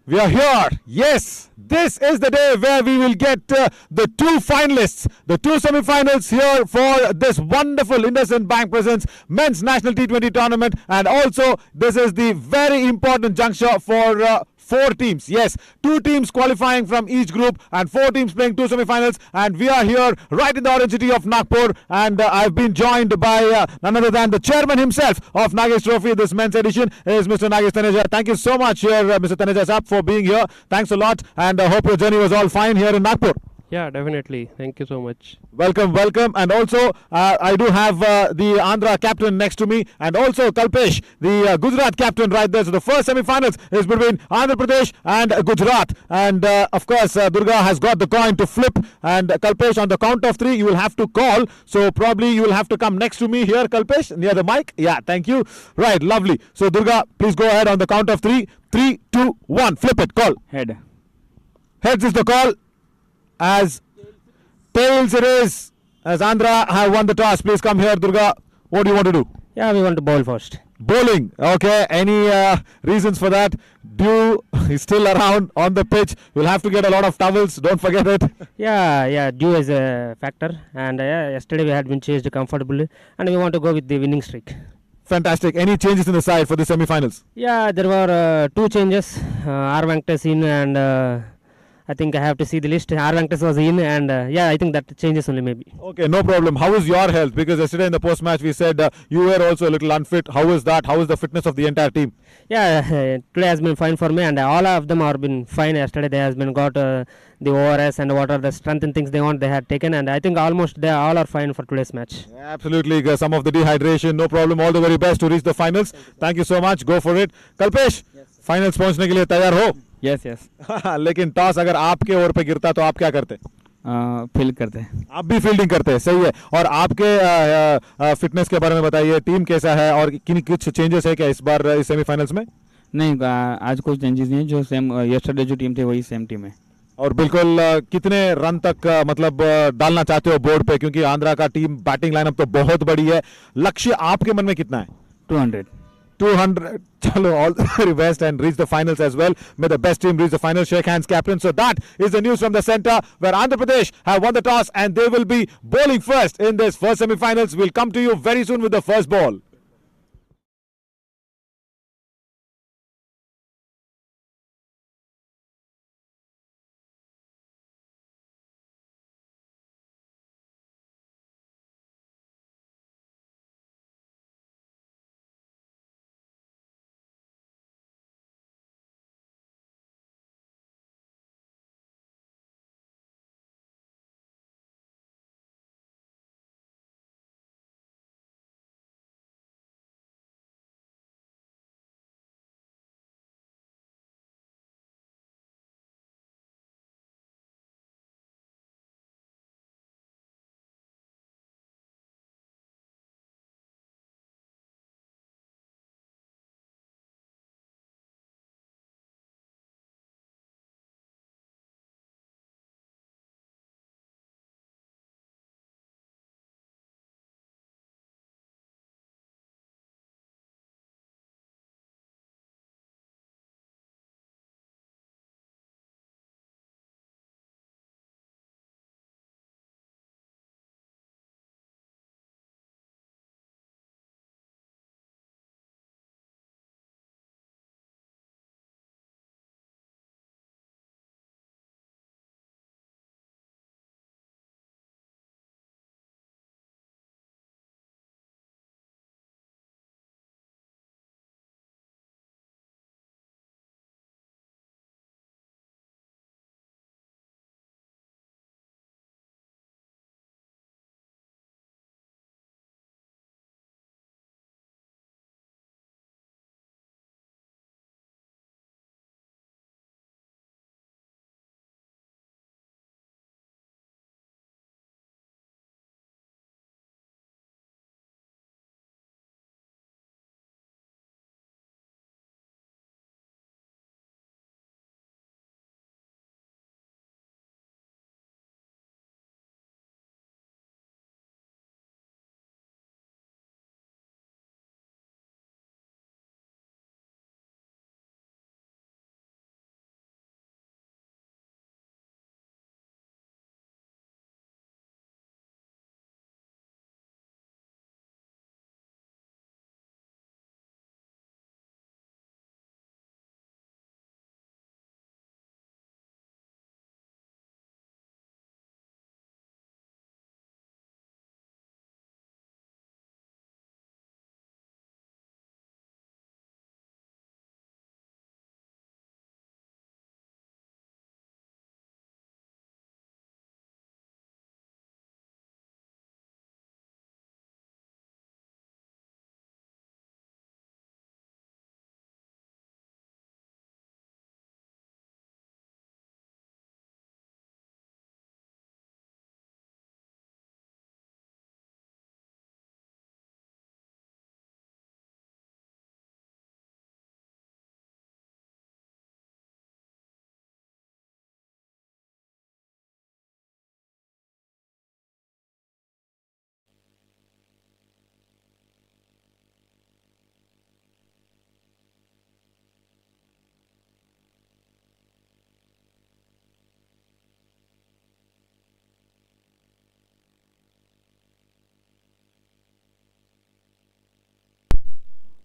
We are here. Yes, this is the day where we will get the two finalists, the two semi-finals here for this wonderful IndusInd Bank Presents Men's National T20 Tournament, and also this is the very important juncture for four teams. Yes, two teams qualifying from each group and four teams playing two semi-finals, and we are here right in the orange city of Nagpur, and I've been joined by none other than the chairman himself of Nagesh Trophy. This men's edition is Mr. Nagesh Taneja. Thank you so much here, Mr. Taneja Saab, for being here. Thanks a lot, and I hope your journey was all fine here in Nagpur. Yeah, definitely. Thank you so much. Welcome, welcome. And also, I do have the Andhra captain next to me, and also Kalpesh, the Gujarat captain right there. So the first semi-finals is between Andhra Pradesh and Gujarat. And of course, Durga has got the coin to flip. And Kalpesh, on the count of three, you will have to call. So probably you will have to come next to me here, Kalpesh, near the mic. Yeah, thank you. Right, lovely. So Durga, please go ahead on the count of three. 3, 2, 1. Flip it. Call. Head. Heads is the call. As tails it is, as Andhra have won the toss. Please come here, Durga. What do you want to do? Yeah, we want to bowl first. Bowling. Okay. Any reasons for that? Dew is still around on the pitch. You'll have to get a lot of towels. Don't forget it. Yeah, dew is a factor. And yesterday we had been chased comfortably. And we want to go with the winning streak. Fantastic. Any changes in the side for the semi-finals? Yeah, there were two changes. R. Venkatesh in, and I think I have to see the list. R. Venkatesh was in, and I think that changes only maybe. Okay, no problem. How is your health? Because yesterday in the post-match we said you were also a little unfit. How is that? How is the fitness of the entire team? Yeah, today has been fine for me, and all of them have been fine. Yesterday they has been got the ORS and what are the strength and things they want they had taken, and I think almost they all are fine for today's match. Absolutely. Some of the dehydration, no problem. All the very best to reach the finals. Thank you so much. Go for it. Kalpesh, finals पहुंचने के लिए तैयार हो? Yes yes लेकिन toss अगर आपके ओर पे गिरता तो आप क्या करते? फील्ड करते हैं. आप भी फील्डिंग करते हैं. सही है. और आपके फिटनेस के बारे में बताइए. टीम कैसा है और किन कुछ चेंजेस है क्या इस बार इस सेमीफाइनल्स में? नहीं, आज कोई चेंजेस नहीं है. जो सेम यस्टरडे जो टीम थी वही सेम टीम है. और बिल्कुल कितने रन तक मतलब डालना चाहते हो बोर्ड पे, क्योंकि आंध्रा का टीम बैटिंग लाइनअप तो बहुत बड़ी है. लक्ष्य आपके मन में कितना है? 200. 200. Chalo, all the very best and reach the finals as well. May the best team reach the finals. Shake hands, captain. So that is the news from the center, where Andhra Pradesh have won the toss and they will be bowling first in this first semi-finals. We'll come to you very soon with the first ball.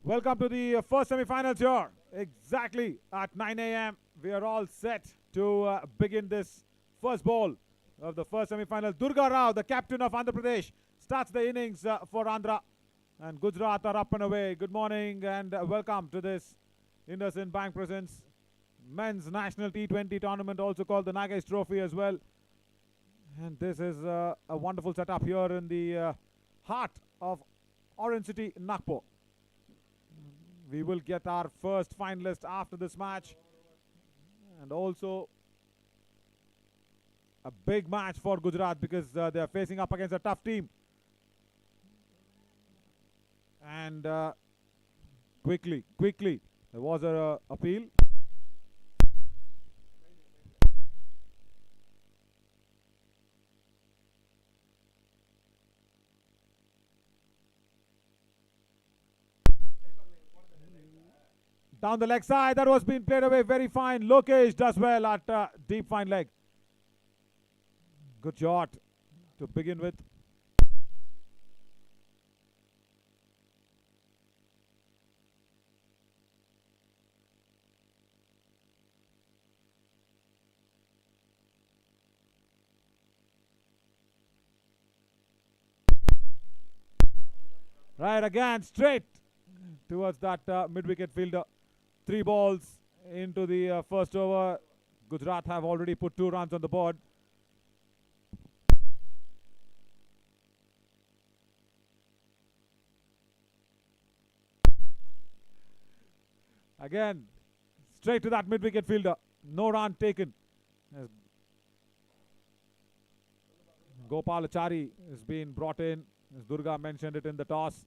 Welcome to the first semi-finals here. Exactly at 9 a.m. We are all set to begin this first ball of the first semi-final. Durga Rao, the captain of Andhra Pradesh, starts the innings for Andhra. And Gujarat are up and away. Good morning and welcome to this IndusInd Bank Presents Men's National T20 Tournament, also called the Nagesh Trophy as well. And this is a wonderful setup here in the heart of Orange City, Nagpur. We will get our first finalist after this match, and also a big match for Gujarat because they are facing up against a tough team. And quickly, there was a appeal. Down the leg side, that was being played away very fine. Lokesh does well at deep fine leg. Good shot to begin with. Right, again, straight towards that mid-wicket fielder. 3 balls into the first over. Gujarat have already put 2 runs on the board. Again, straight to that mid-wicket fielder. No run taken. As Gopalachari has been brought in. As Durga mentioned it in the toss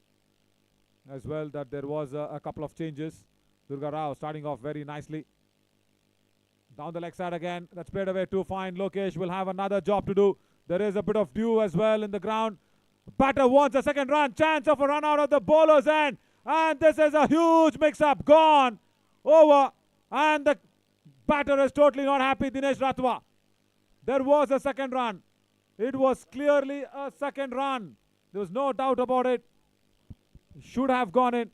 as well, that there was a couple of changes. Durga Rao starting off very nicely. Down the leg side again. That's played away too fine. Lokesh will have another job to do. There is a bit of dew as well in the ground. Batter wants a second run. Chance of a run out of the bowler's end. And this is a huge mix-up. Gone. Over. And the batter is totally not happy. Dinesh Ratwa. There was a second run. It was clearly a second run. There was no doubt about it. Should have gone in.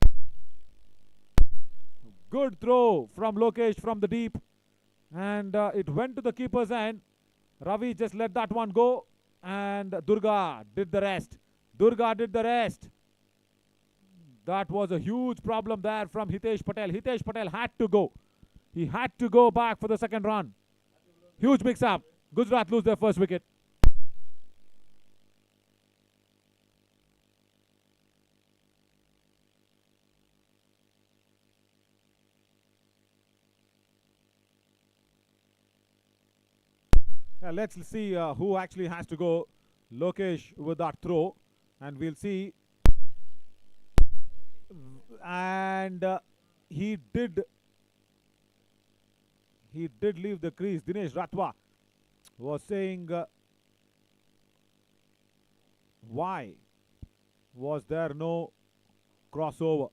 Good throw from Lokesh from the deep. And it went to the keeper's end. Ravi just let that one go. And Durga did the rest. Durga did the rest. That was a huge problem there from Hitesh Patel. Hitesh Patel had to go. He had to go back for the second run. Huge mix-up. Gujarat lose their first wicket. Let's see who actually has to go. Lokesh with that throw, and we'll see. And he did leave the crease. Dinesh Ratwa was saying, why was there no crossover?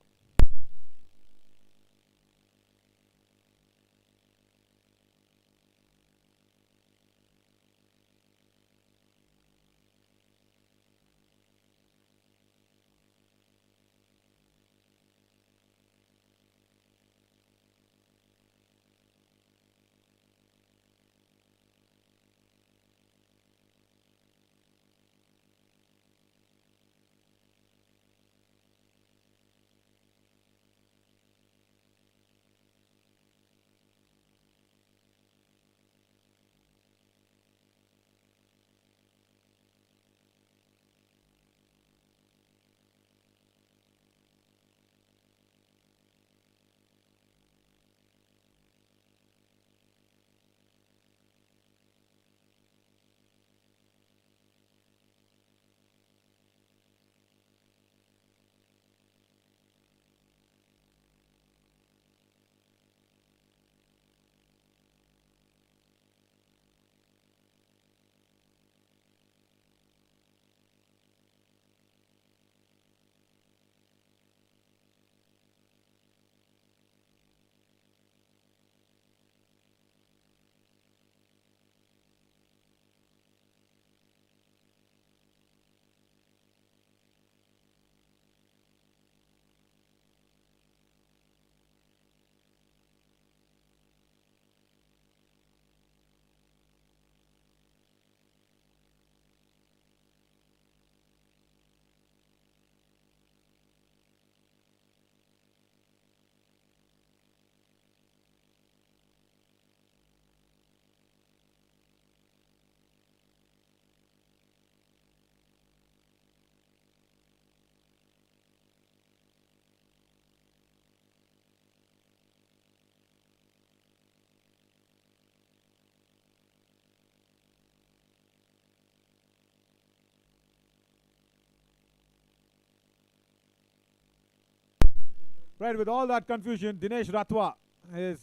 Right, with all that confusion, Dinesh Ratwa is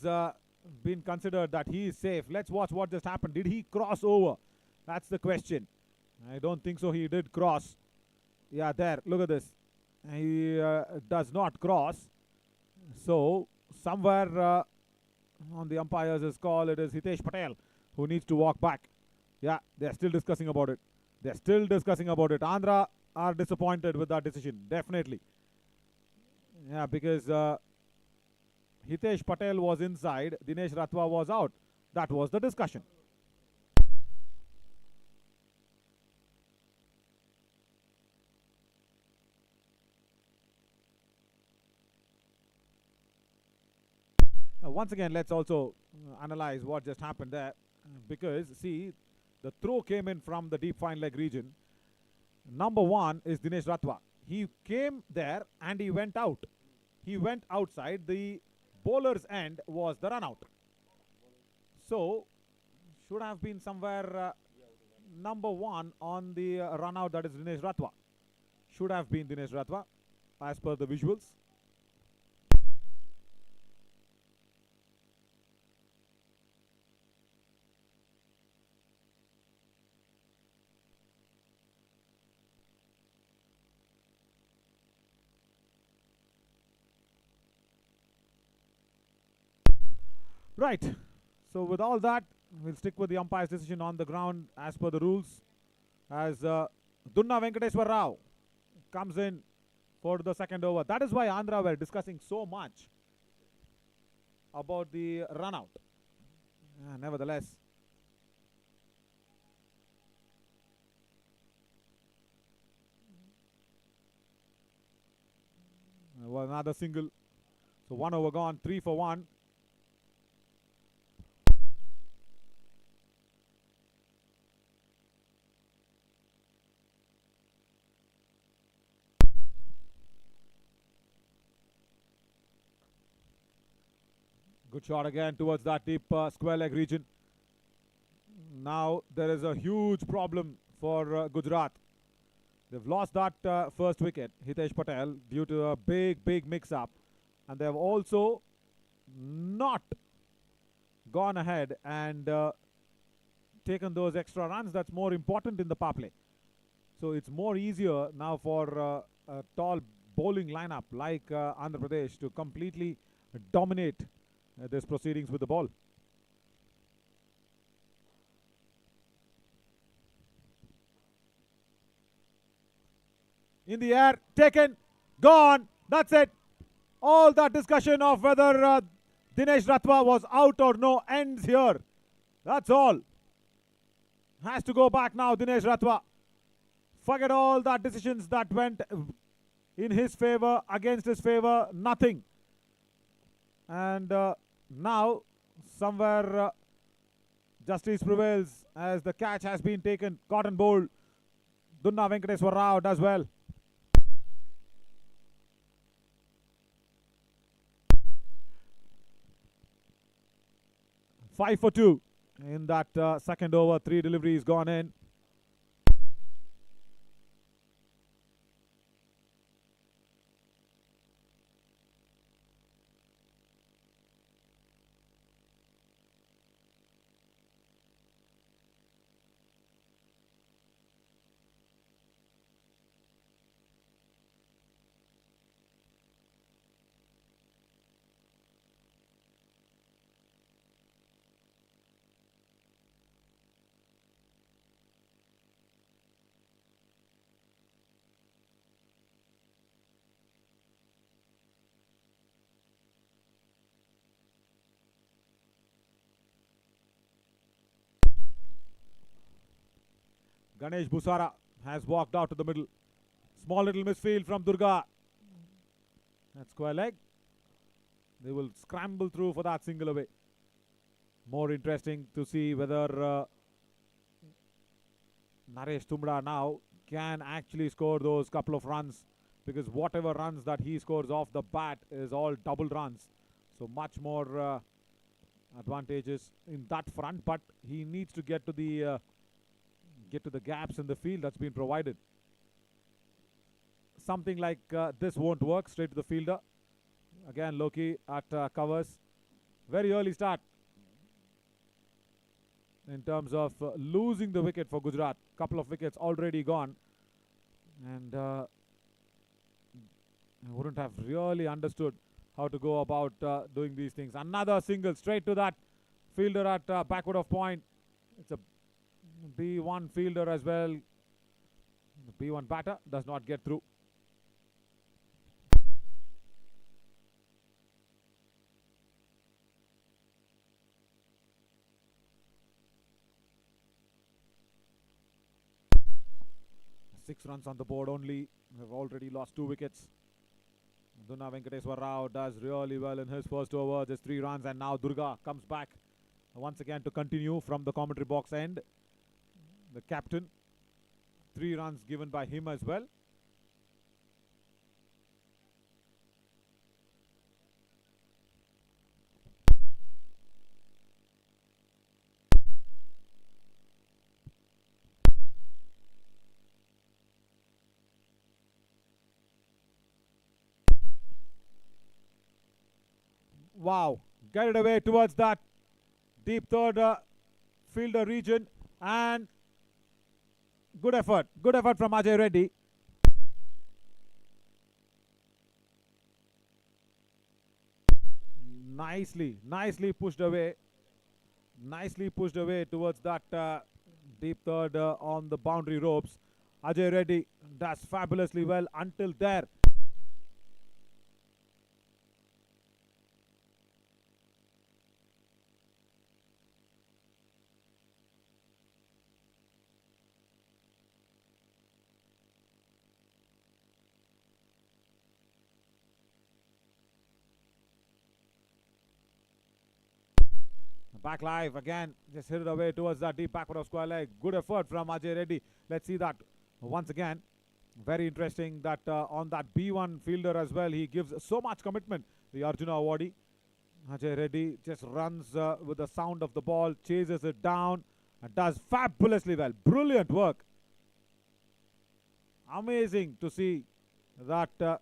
been considered that he is safe. Let's watch what just happened. Did he cross over? That's the question. I don't think so. He did cross. Yeah, there. Look at this. He does not cross. So, somewhere on the umpire's call, it is Hitesh Patel who needs to walk back. Yeah, they're still discussing about it. They're still discussing about it. Andhra are disappointed with that decision. Definitely. Yeah, because Hitesh Patel was inside, Dinesh Ratwa was out. That was the discussion. Once again, let's also analyze what just happened there. Because, see, the throw came in from the deep fine leg region. Number one is Dinesh Ratwa. He came there and he went out. He went outside. The bowler's end was the run out. So, should have been somewhere number one on the run out, that is Dinesh Ratwa. Should have been Dinesh Ratwa as per the visuals. Right. So with all that, we'll stick with the umpire's decision on the ground as per the rules. As Dunna Venkateswar Rao comes in for the second over. That is why Andhra were discussing so much about the run out. Nevertheless, another single. So 1 over gone, 3 for 1. Good shot again towards that deep square leg region. Now there is a huge problem for Gujarat. They've lost that first wicket, Hitesh Patel, due to a big mix-up. And they've also not gone ahead and taken those extra runs. That's more important in the power play. So it's more easier now for a tall bowling lineup like Andhra Pradesh to completely dominate this proceedings with the ball. In the air, taken, gone, that's it. All that discussion of whether Dinesh Ratwa was out or no ends here. That's all. Has to go back now, Dinesh Ratwa. Forget all that decisions that went in his favor, against his favor, nothing. And now, somewhere justice prevails as the catch has been taken, caught and bowled. Dunna Venkateswar Rao does well. Five for 2 in that second over. 3 deliveries gone in. Ganesh Busara has walked out to the middle. Small little misfield from Durga. That's square leg. They will scramble through for that single away. More interesting to see whether Naresh Tumra now can actually score those couple of runs, because whatever runs that he scores off the bat is all double runs. So much more advantages in that front, but he needs to get to the gaps in the field that's been provided. Something like this won't work. Straight to the fielder. Again, Loki at covers. Very early start in terms of losing the wicket for Gujarat. Couple of wickets already gone. And I wouldn't have really understood how to go about doing these things. Another single straight to that fielder at backward of point. It's a B1 fielder as well. The B1 batter does not get through. Six runs on the board only. We have already lost 2 wickets. Dunna Venkateswar Rao does really well in his first over. Just 3 runs, and now Durga comes back once again to continue from the commentary box end. The captain, 3 runs given by him as well. Wow, get it away towards that deep third fielder region, and good effort from Ajay Reddy. Nicely pushed away towards that deep third on the boundary ropes. Ajay Reddy does fabulously well until there. Back live again, just hit it away towards that deep backward of square leg. Good effort from Ajay Reddy. Let's see that once again. Very interesting that on that B1 fielder as well, he gives so much commitment. The Arjuna awardee, Ajay Reddy, just runs with the sound of the ball, chases it down, and does fabulously well. Brilliant work. Amazing to see that.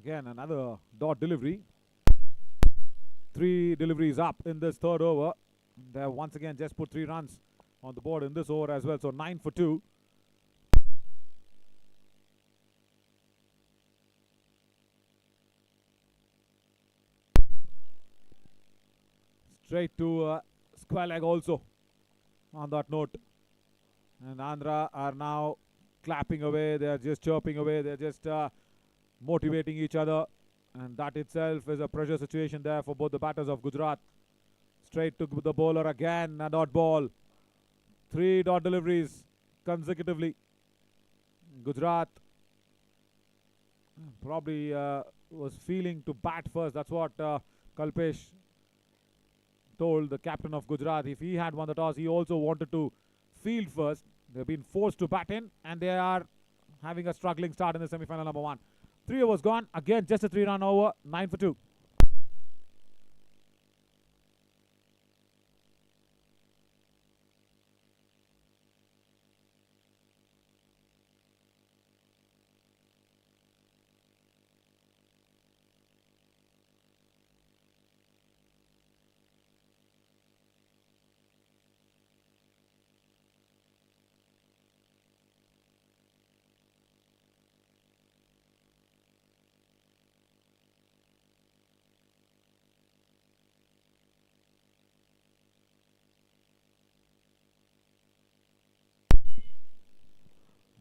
Again, another dot delivery. 3 deliveries up in this third over. They have once again just put 3 runs on the board in this over as well. So 9 for 2. Straight to square leg also on that note. And Andhra are now clapping away. They are just chirping away. They are just motivating each other, and that itself is a pressure situation there for both the batters of Gujarat. Straight to the bowler again, a dot ball. 3 dot deliveries consecutively. Gujarat probably was feeling to bat first. That's what Kalpesh told the captain of Gujarat. If he had won the toss, he also wanted to field first. They've been forced to bat in, and they are having a struggling start in the semi-final number 1. 3 overs gone. Again, just a 3-run over. 9 for 2.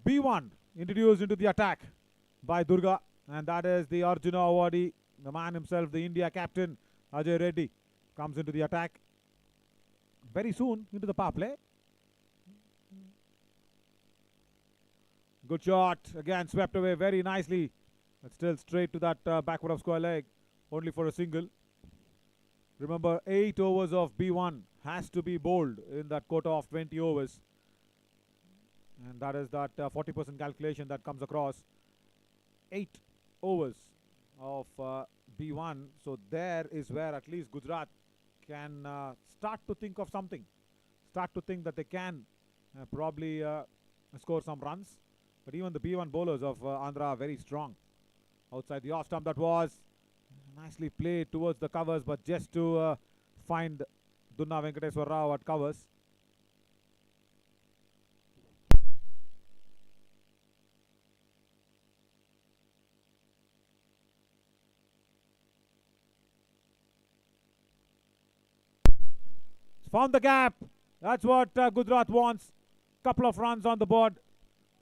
B1 introduced into the attack by Durga, and that is the Arjuna awardee, the man himself, the India captain, Ajay Reddy, comes into the attack very soon into the power play. Good shot, again swept away very nicely, but still straight to that backward of square leg, only for a single. Remember, 8 overs of B1 has to be bowled in that quota of 20 overs. And that is that 40% calculation that comes across. 8 overs of B1. So there is where at least Gujarat can start to think of something, start to think that they can probably score some runs. But even the B1 bowlers of Andhra are very strong. Outside the off stump, that was nicely played towards the covers, but just to find Dunna Venkateswar Rao at covers. Found the gap. That's what Gujarat wants. Couple of runs on the board.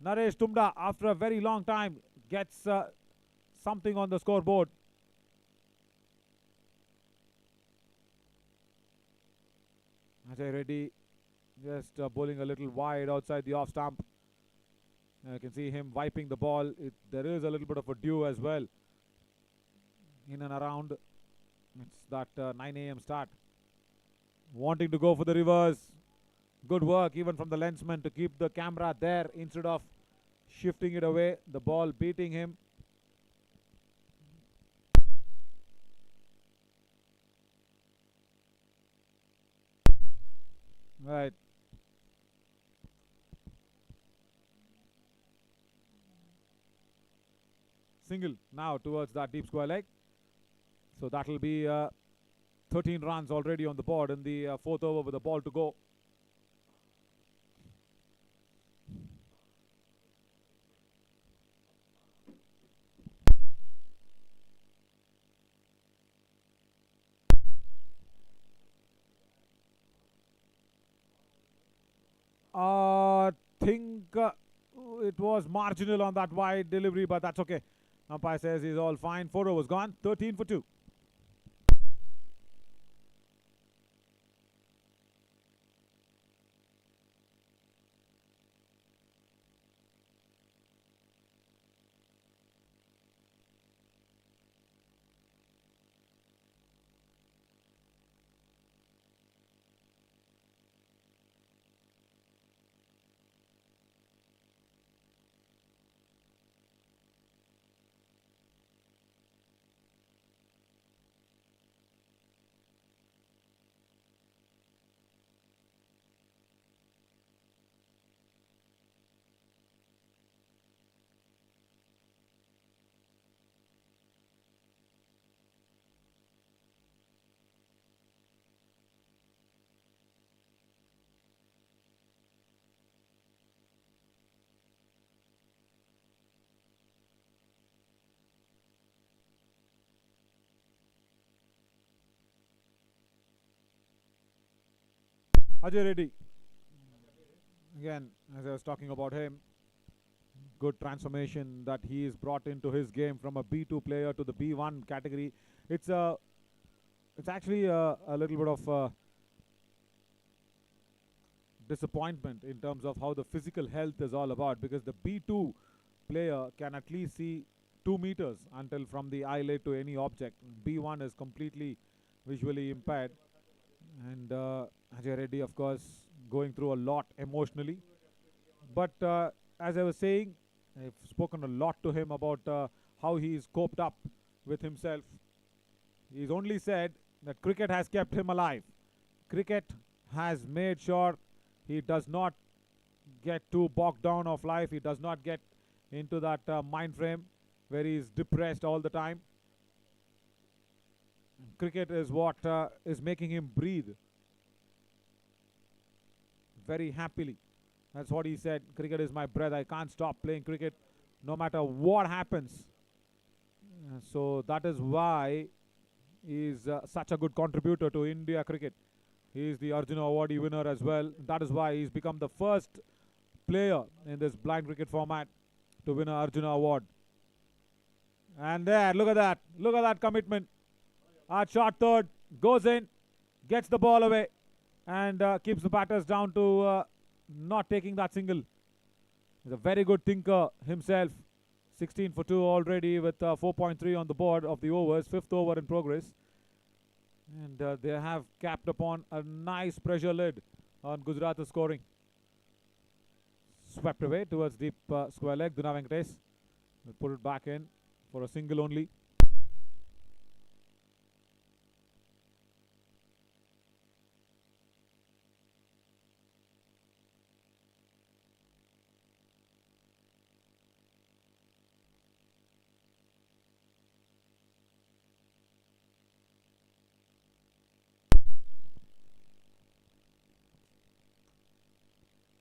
Naresh Tumda, after a very long time, gets something on the scoreboard. Ajay Reddy just bowling a little wide outside the off stump. You can see him wiping the ball. There is a little bit of a dew as well in and around. It's that 9 a.m. start. Wanting to go for the reverse. Good work even from the lensman to keep the camera there instead of shifting it away. The ball beating him. Right. Single now towards that deep square leg. So that will be 13 runs already on the board in the fourth over with the ball to go. Think it was marginal on that wide delivery, but that's okay. Umpire says he's all fine. 4 overs gone. 13 for 2. Ajay Reddy. Again, as I was talking about him, good transformation that he is brought into his game from a B2 player to the B1 category. It's actually a little bit of disappointment in terms of how the physical health is all about, because the B2 player can at least see 2 meters until from the eyelid to any object. B1 is completely visually impaired. And Ajay Reddy, of course, going through a lot emotionally. But as I was saying, I've spoken a lot to him about how he's coped up with himself. He's only said that cricket has kept him alive. Cricket has made sure he does not get too bogged down of life. He does not get into that mind frame where he's depressed all the time. Cricket is what is making him breathe very happily. That's what he said. Cricket is my breath. I can't stop playing cricket no matter what happens. So that is why he is such a good contributor to India cricket. He is the Arjuna Awardee winner as well. That is why he's become the first player in this blind cricket format to win an Arjuna Award. And there, look at that. Look at that commitment. Hard shot third, goes in, gets the ball away, and keeps the batters down to not taking that single. He's a very good thinker himself. 16 for 2 already with 4.3 on the board of the overs. 5th over in progress. And they have capped upon a nice pressure lid on Gujarat's scoring. Swept away towards deep square leg. Dunna Venkatesh will put it back in for a single only.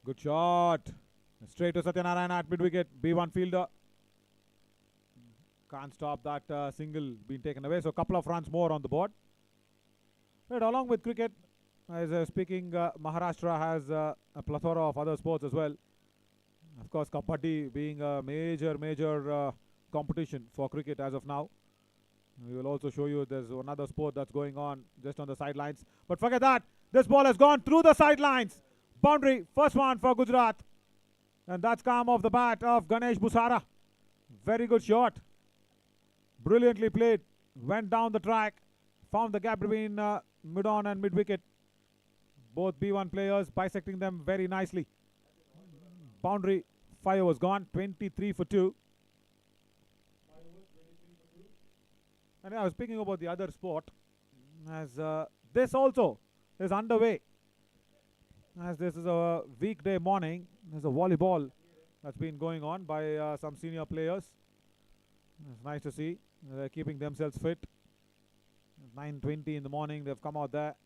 Good shot. Straight to Satyanarayana at mid-wicket. B1 fielder. Can't stop that single being taken away. So a couple of runs more on the board. Right, along with cricket, as speaking, Maharashtra has a plethora of other sports as well. Of course, Kabaddi being a major competition for cricket as of now. We will also show you there's another sport that's going on just on the sidelines. But forget that. This ball has gone through the sidelines. Boundary, first one for Gujarat. And that's come off the bat of Ganesh Busara. Very good shot. Brilliantly played. Went down the track. Found the gap between mid-on and mid-wicket. Both B1 players bisecting them very nicely. Boundary, 5 was gone. 23 for 2. And I was speaking about the other sport. As this also is underway. As this is a weekday morning, there's a volleyball that's been going on by some senior players. It's nice to see. They're keeping themselves fit. 9:20 in the morning, they've come out there.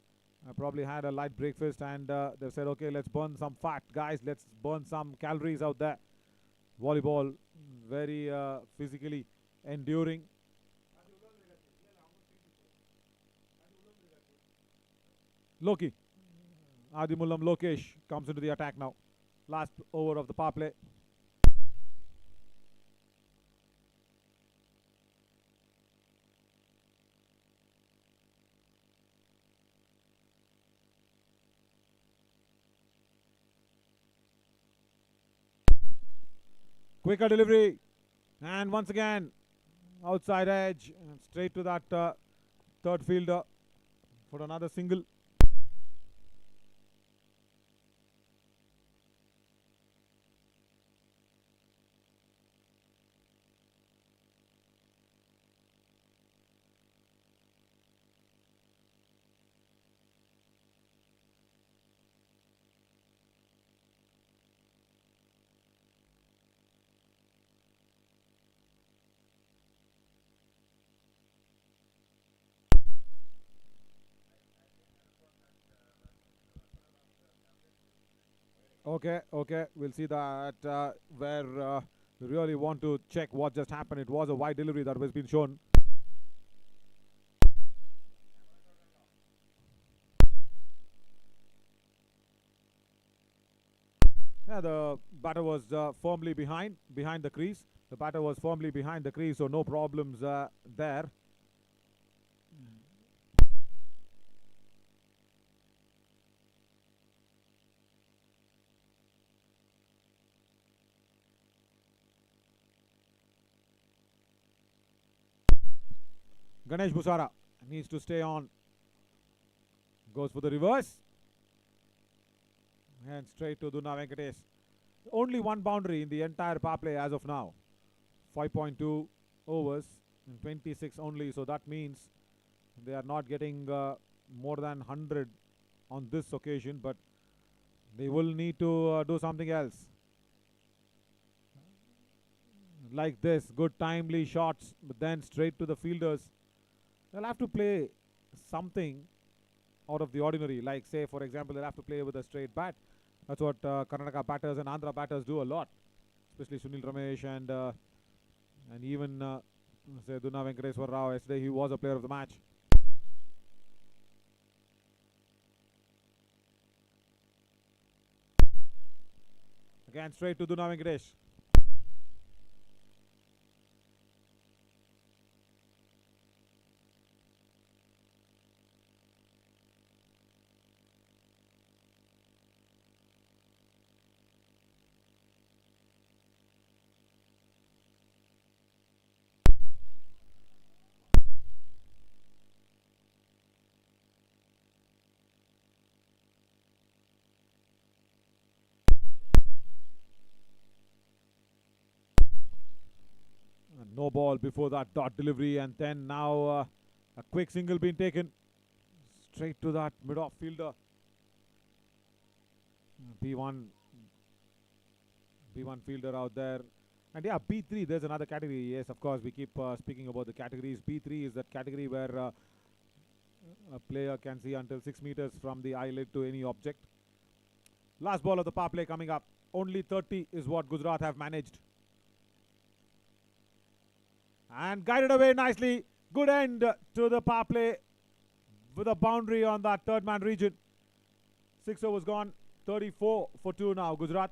Probably had a light breakfast and they've said, okay, let's burn some fat, guys. Let's burn some calories out there. Volleyball, very physically enduring. Loki. Adimullam Lokesh comes into the attack now. Last over of the power play. Quicker delivery. And once again, outside edge. And straight to that third fielder for another single. Okay, we'll see that where we really want to check what just happened. It was a wide delivery that was being shown. Yeah, the batter was firmly behind the crease. The batter was firmly behind the crease, so no problems there. Ganesh Busara needs to stay on. Goes for the reverse. And straight to Duna Venkatesh. Only one boundary in the entire power play as of now. 5.2 overs and 26 only. So that means they are not getting more than 100 on this occasion. But they will need to do something else. Like this. Good timely shots. But then straight to the fielders. They'll have to play something out of the ordinary. Like say, for example, they'll have to play with a straight bat. That's what Karnataka batters and Andhra batters do a lot. Especially Sunil Ramesh and even say Duna Venkateswar Rao. Yesterday he was a player of the match. Again straight to Duna Venkatesh. No ball before that dot delivery, and then now a quick single being taken straight to that mid-off fielder. B1 fielder out there. And yeah, B3, there's another category. Yes, of course, we keep speaking about the categories. B3 is that category where a player can see until 6 meters from the eyelid to any object. Last ball of the power play coming up. Only 30 is what Gujarat have managed. And guided away nicely. Good end to the power play with a boundary on that third man region. 6 overs gone. 34 for 2 now, Gujarat.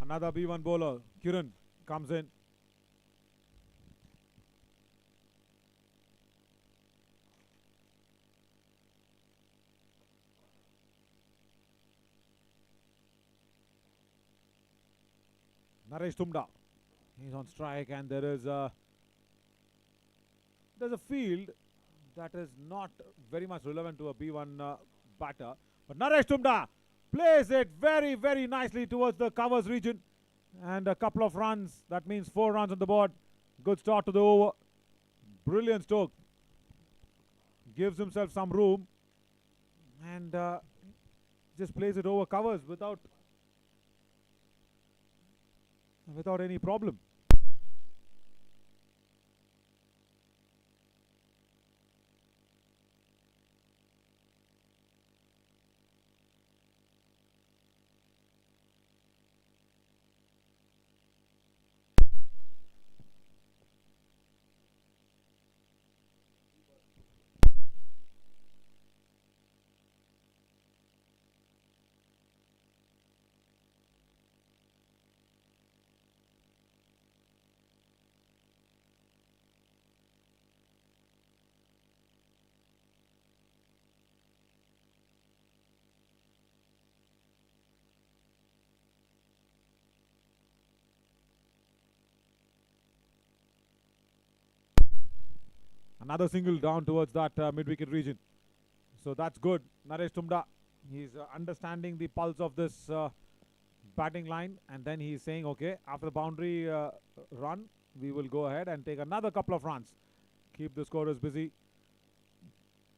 Another B1 bowler, Kiran, comes in. Naresh Tumda, he's on strike, and there's a field that is not very much relevant to a B1 batter. But Naresh Tumda plays it very, very nicely towards the covers region. And a couple of runs. That means 4 runs on the board. Good start to the over. Brilliant stroke. Gives himself some room. And just plays it over covers without any problem. Another single down towards that mid-wicket region. So that's good. Naresh Tumda, he's understanding the pulse of this batting line, and then he's saying, okay, after the boundary run, we will go ahead and take another couple of runs. Keep the scorers busy.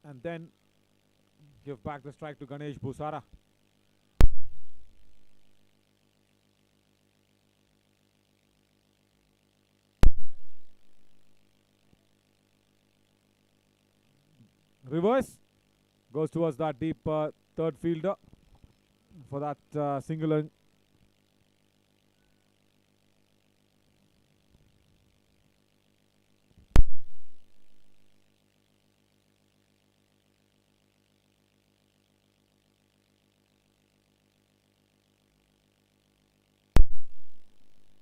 And then give back the strike to Ganesh Bhusara. Reverse goes towards that deep third fielder for that single.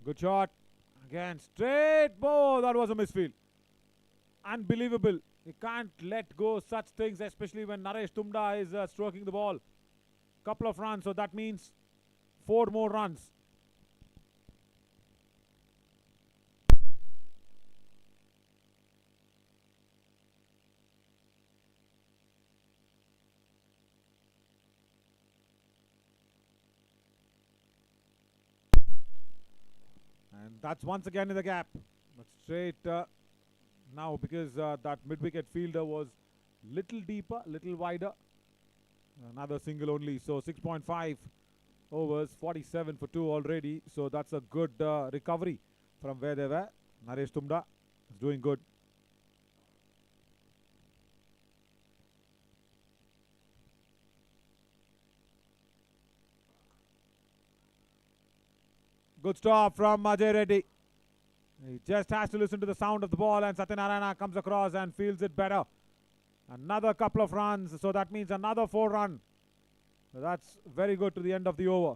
Good shot. Again, straight. Oh, that was a misfield. Unbelievable. You can't let go such things, especially when Naresh Tumda is stroking the ball. Couple of runs, so that means 4 more runs. And that's once again in the gap. But straight now, because that mid-wicket fielder was little deeper, little wider. Another single only. So 6.5 overs, 47 for 2 already. So that's a good recovery from where they were. Naresh Tumda is doing good. Good stop from Ajay Reddy. He just has to listen to the sound of the ball, and Satyanarayana comes across and feels it better. Another couple of runs, so that means another 4 run. So that's very good to the end of the over.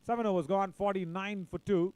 7 overs gone, 49 for 2.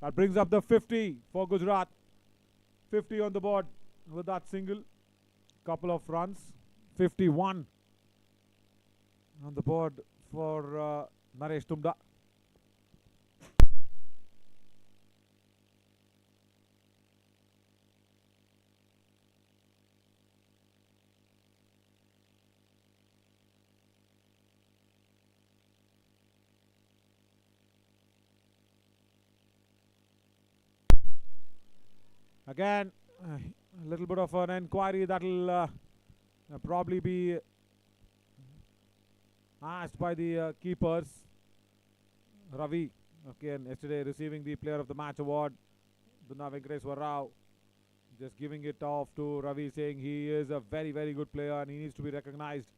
That brings up the 50 for Gujarat. 50 on the board with that single. Couple of runs. 51 on the board for Naresh Tumda. Again, a little bit of an inquiry that will probably be asked by the keepers. Ravi, again, yesterday receiving the Player of the Match award. Dunna Venkateswar Rao just giving it off to Ravi, saying he is a very, very good player and he needs to be recognized.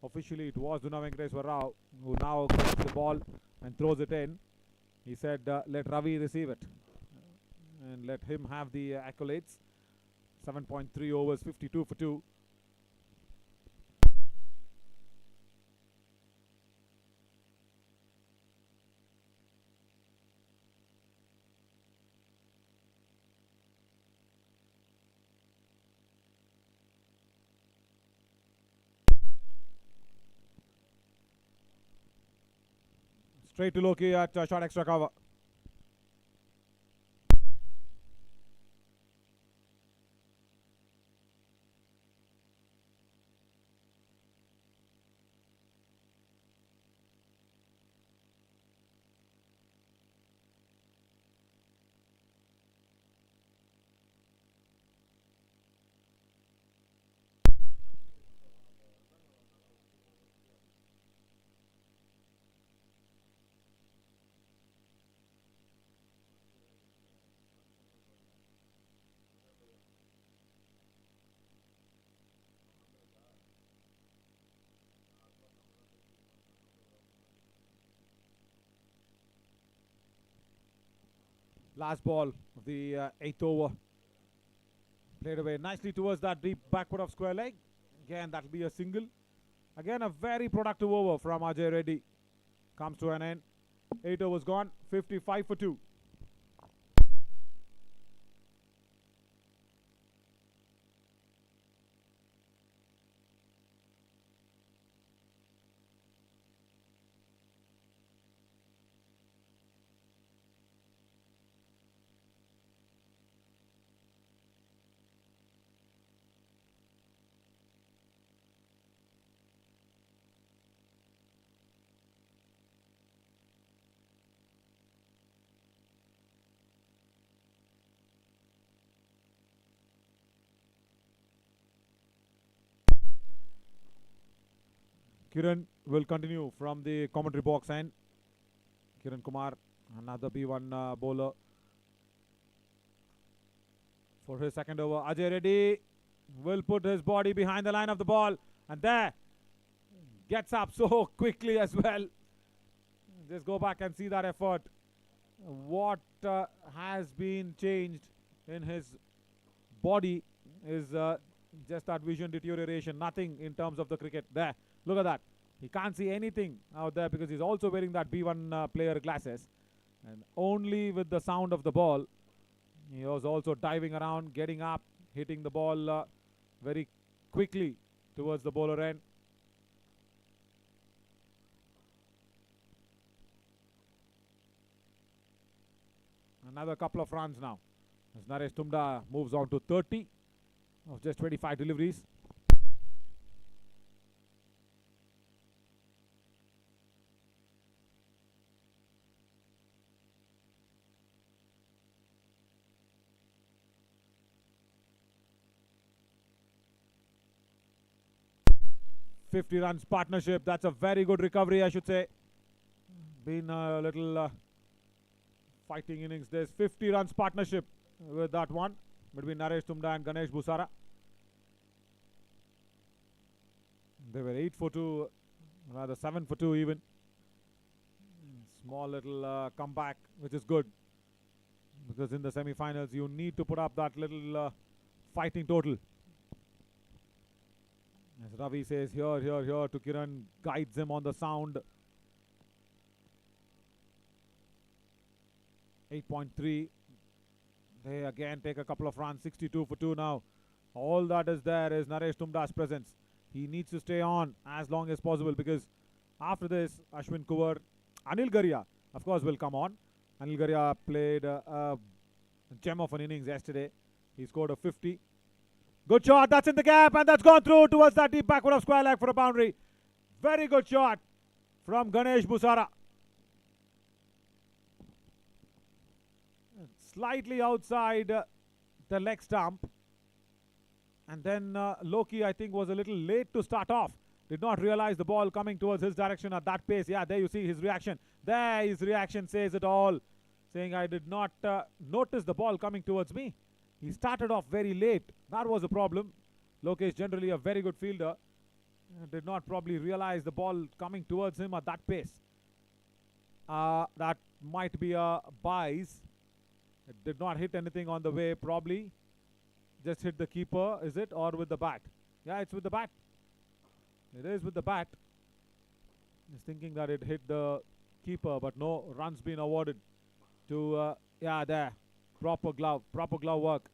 Officially, it was Dunna Venkateswar Rao who now collects the ball and throws it in. He said, let Ravi receive it and let him have the accolades. 7.3 overs, 52 for 2. Straight to Loki at short extra cover. Last ball of the 8th over. Played away nicely towards that deep backward of square leg. Again, that will be a single. Again, a very productive over from Ajay Reddy. Comes to an end. 8 overs gone. 55 for 2. Kiran will continue from the commentary box end. Kiran Kumar, another B1 bowler for his second over. Ajay Reddy will put his body behind the line of the ball, and there gets up so quickly as well. Just go back and see that effort. What has been changed in his body is just that vision deterioration. Nothing in terms of the cricket. There, look at that. He can't see anything out there because he's also wearing that B1 player glasses. And only with the sound of the ball, he was also diving around, getting up, hitting the ball very quickly towards the bowler end. Another couple of runs now as Naresh Tumda moves on to 30 of just 25 deliveries. .50 runs partnership. That's a very good recovery, I should say. Been a little fighting innings. There's 50 runs partnership with that one between Naresh Tumda and Ganesh Busara. They were 8 for 2, rather 7 for 2 even. Small little comeback, which is good, because in the semi-finals you need to put up that little fighting total. As Ravi says, here, here, here to Kiran, guides him on the sound. 8.3. They again take a couple of runs. 62 for 2 now. All that is there is Naresh Tumda's presence. He needs to stay on as long as possible, because after this, Ashwin Kuvar, Anil Garia, of course, will come on. Anil Garia played a gem of an innings yesterday. He scored a 50. Good shot. That's in the gap, and that's gone through towards that deep backward of square leg for a boundary. Very good shot from Ganesh Busara. Slightly outside the leg stump. And then Loki, I think, was a little late to start off. Did not realize the ball coming towards his direction at that pace. Yeah, there you see his reaction. There his reaction says it all. Saying, I did not notice the ball coming towards me. He started off very late. That was a problem. Loki is generally a very good fielder. Did not probably realize the ball coming towards him at that pace. That might be a bias. It did not hit anything on the way, probably. Just hit the keeper, is it? Or with the bat? Yeah, it's with the bat. It is with the bat. He's thinking that it hit the keeper, but no runs been awarded to, yeah, there. Proper glove work.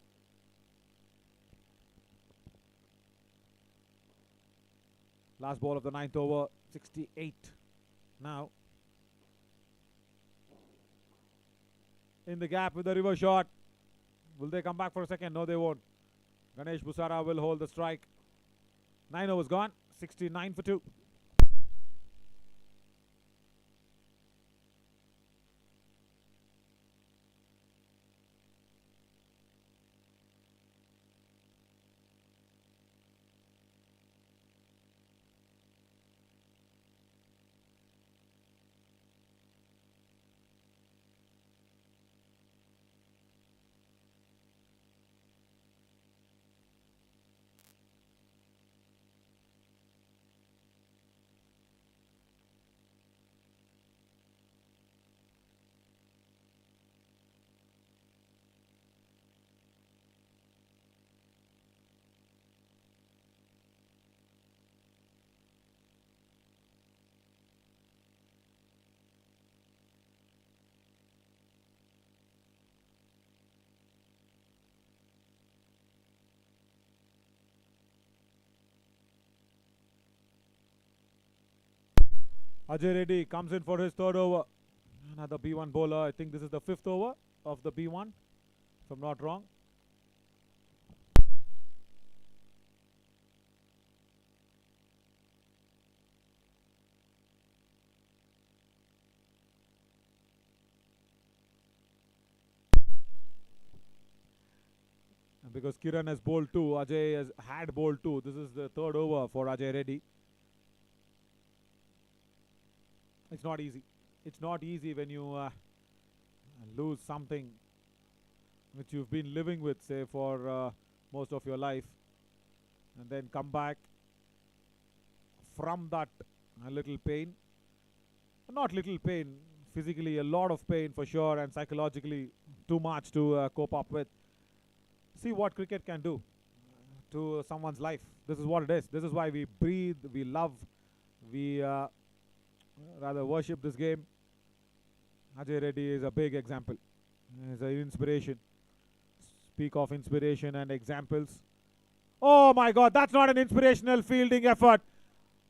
Last ball of the 9th over, 68 now. In the gap with the reverse shot. Will they come back for a second? No, they won't. Ganesh Busara will hold the strike. 9 overs gone. 69 for 2. Ajay Reddy comes in for his 3rd over. Another B1 bowler. I think this is the 5th over of the B1, if I'm not wrong. And because Kiran has bowled 2, Ajay has had bowled 2. This is the 3rd over for Ajay Reddy. It's not easy. It's not easy when you lose something which you've been living with, say, for most of your life, and then come back from that little pain. Not little pain, physically a lot of pain for sure, and psychologically too much to cope up with. See what cricket can do to someone's life. This is what it is. This is why we breathe, we love, we rather worship this game. Ajay Reddy is a big example. He's an inspiration. Speak of inspiration and examples. Oh my God, that's not an inspirational fielding effort.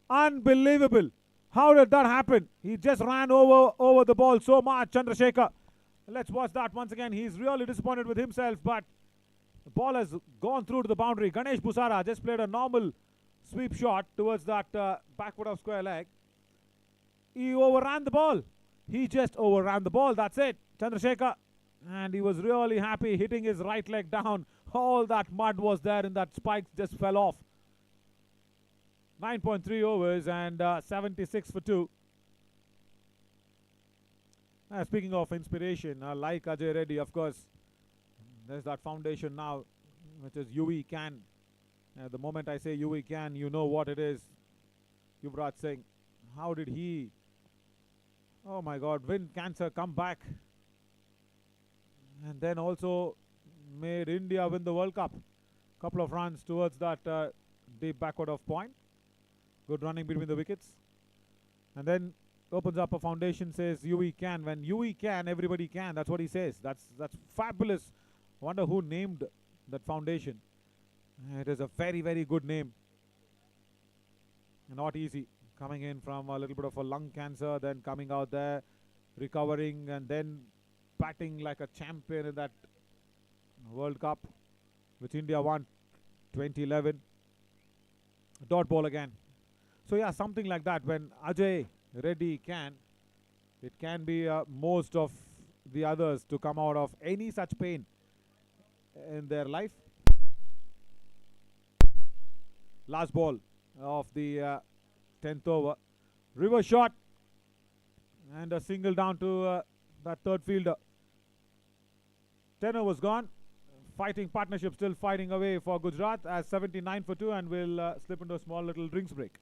Unbelievable. How did that happen? He just ran over the ball so much, Chandrasekhar. Let's watch that once again. He's really disappointed with himself, but the ball has gone through to the boundary. Ganesh Busara just played a normal sweep shot towards that backward of square leg. He overran the ball. He just overran the ball. That's it. Chandrasekhar. And he was really happy hitting his right leg down. All that mud was there and that spike just fell off. 9.3 overs and 76 for 2. Speaking of inspiration, like Ajay Reddy, of course, there's that foundation now, which is UE Can. The moment I say UE Can, you know what it is. Yuvraj Singh. How did he, oh my God, win cancer, come back, and then also made India win the World Cup. Couple of runs towards that deep backward of point. Good running between the wickets. And then opens up a foundation, says UE can. When UE can, everybody can. That's what he says. That's fabulous. Wonder who named that foundation. It is a very, very good name. Not easy. Coming in from a little bit of a lung cancer, then coming out there, recovering, and then batting like a champion in that World Cup, which India won 2011. Dot ball again. So yeah, something like that. When Ajay Reddy can, it can be most of the others to come out of any such pain in their life. Last ball of the 10th over. River shot and a single down to that third fielder. 10 overs gone. Fighting partnership still fighting away for Gujarat as 79 for 2, and will slip into a small little drinks break.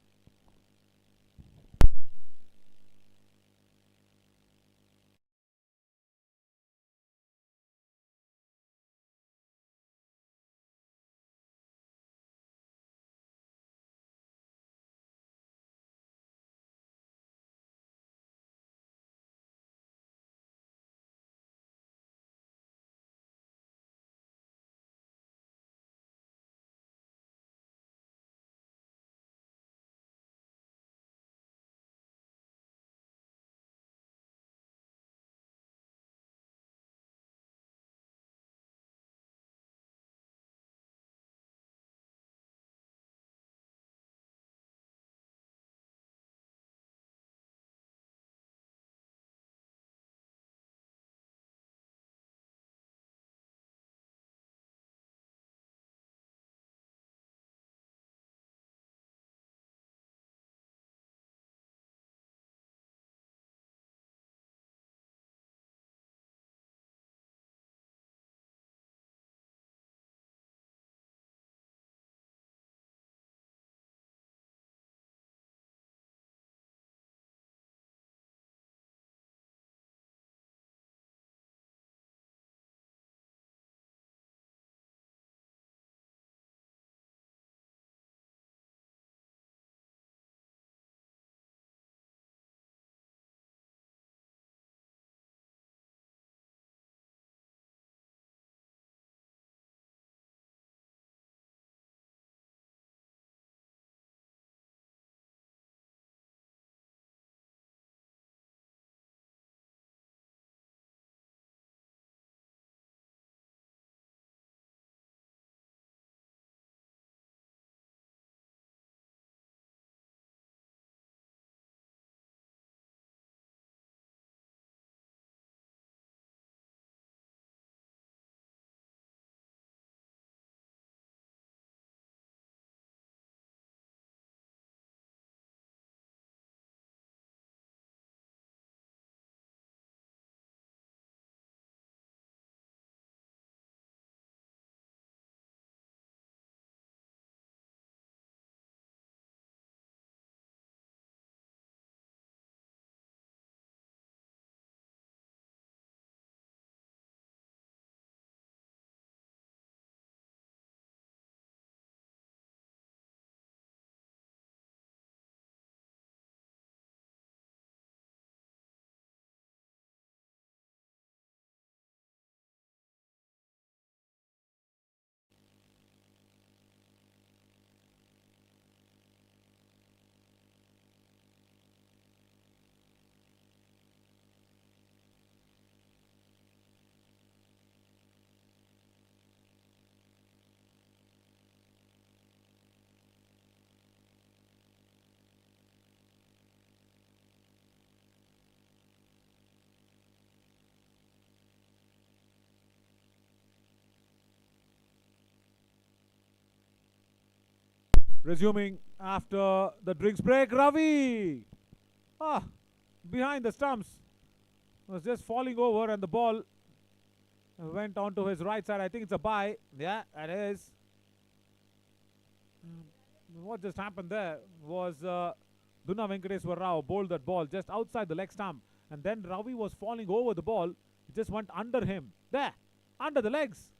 Resuming after the drinks break, Ravi! Behind the stumps. Was just falling over and the ball went onto his right side. I think it's a bye. Yeah, it is. What just happened there was Dunna Venkateswar Rao bowled that ball just outside the leg stump. And then Ravi was falling over the ball. It just went under him. There! Under the legs!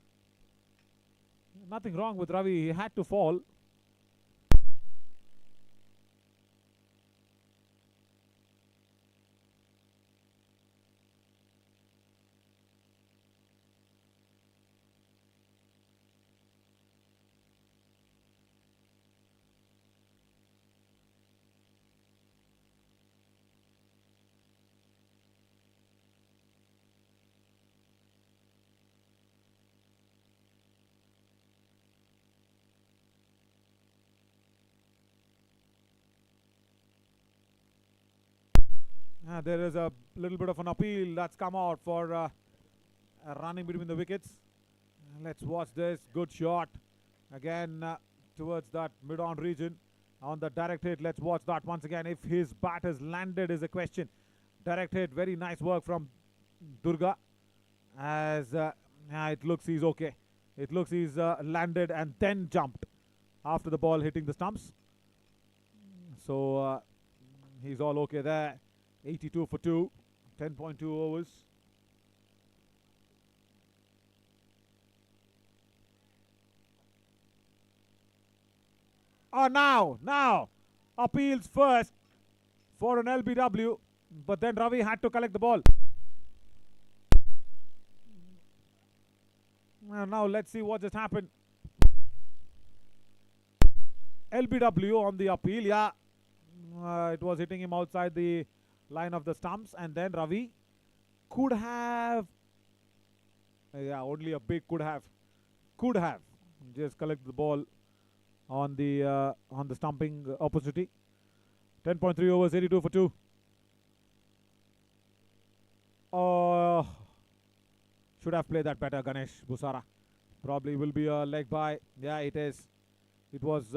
Nothing wrong with Ravi. He had to fall. There is a little bit of an appeal that's come out for a running between the wickets. Let's watch this. Good shot. Again towards that mid-on region. On the direct hit, let's watch that once again. If his bat has landed is a question. Direct hit, very nice work from Durga. As it looks he's okay. It looks he's landed and then jumped after the ball hitting the stumps. So he's all okay there. 82 for 2. 10.2 overs. Oh, now, appeals first for an LBW, but then Ravi had to collect the ball. Now let's see what just happened. LBW on the appeal, yeah. It was hitting him outside the line of the stumps, and then Ravi could have, only a big could have just collected the ball on the stumping opportunity. 10.3 overs, 82 for 2. Should have played that better, Ganesh Busara. Probably will be a leg by. Yeah, it is. It was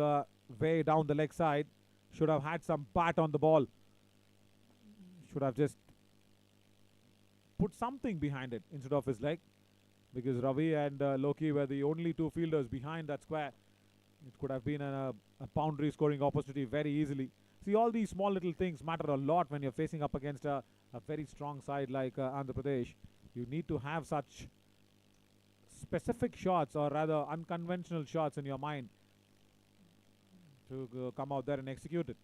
way down the leg side. Should have had some bat on the ball. Should have just put something behind it instead of his leg. Because Ravi and Loki were the only two fielders behind that square. It could have been a boundary scoring opportunity very easily. See, all these small little things matter a lot when you're facing up against a very strong side like Andhra Pradesh. You need to have such specific shots, or rather unconventional shots in your mind to come out there and execute it.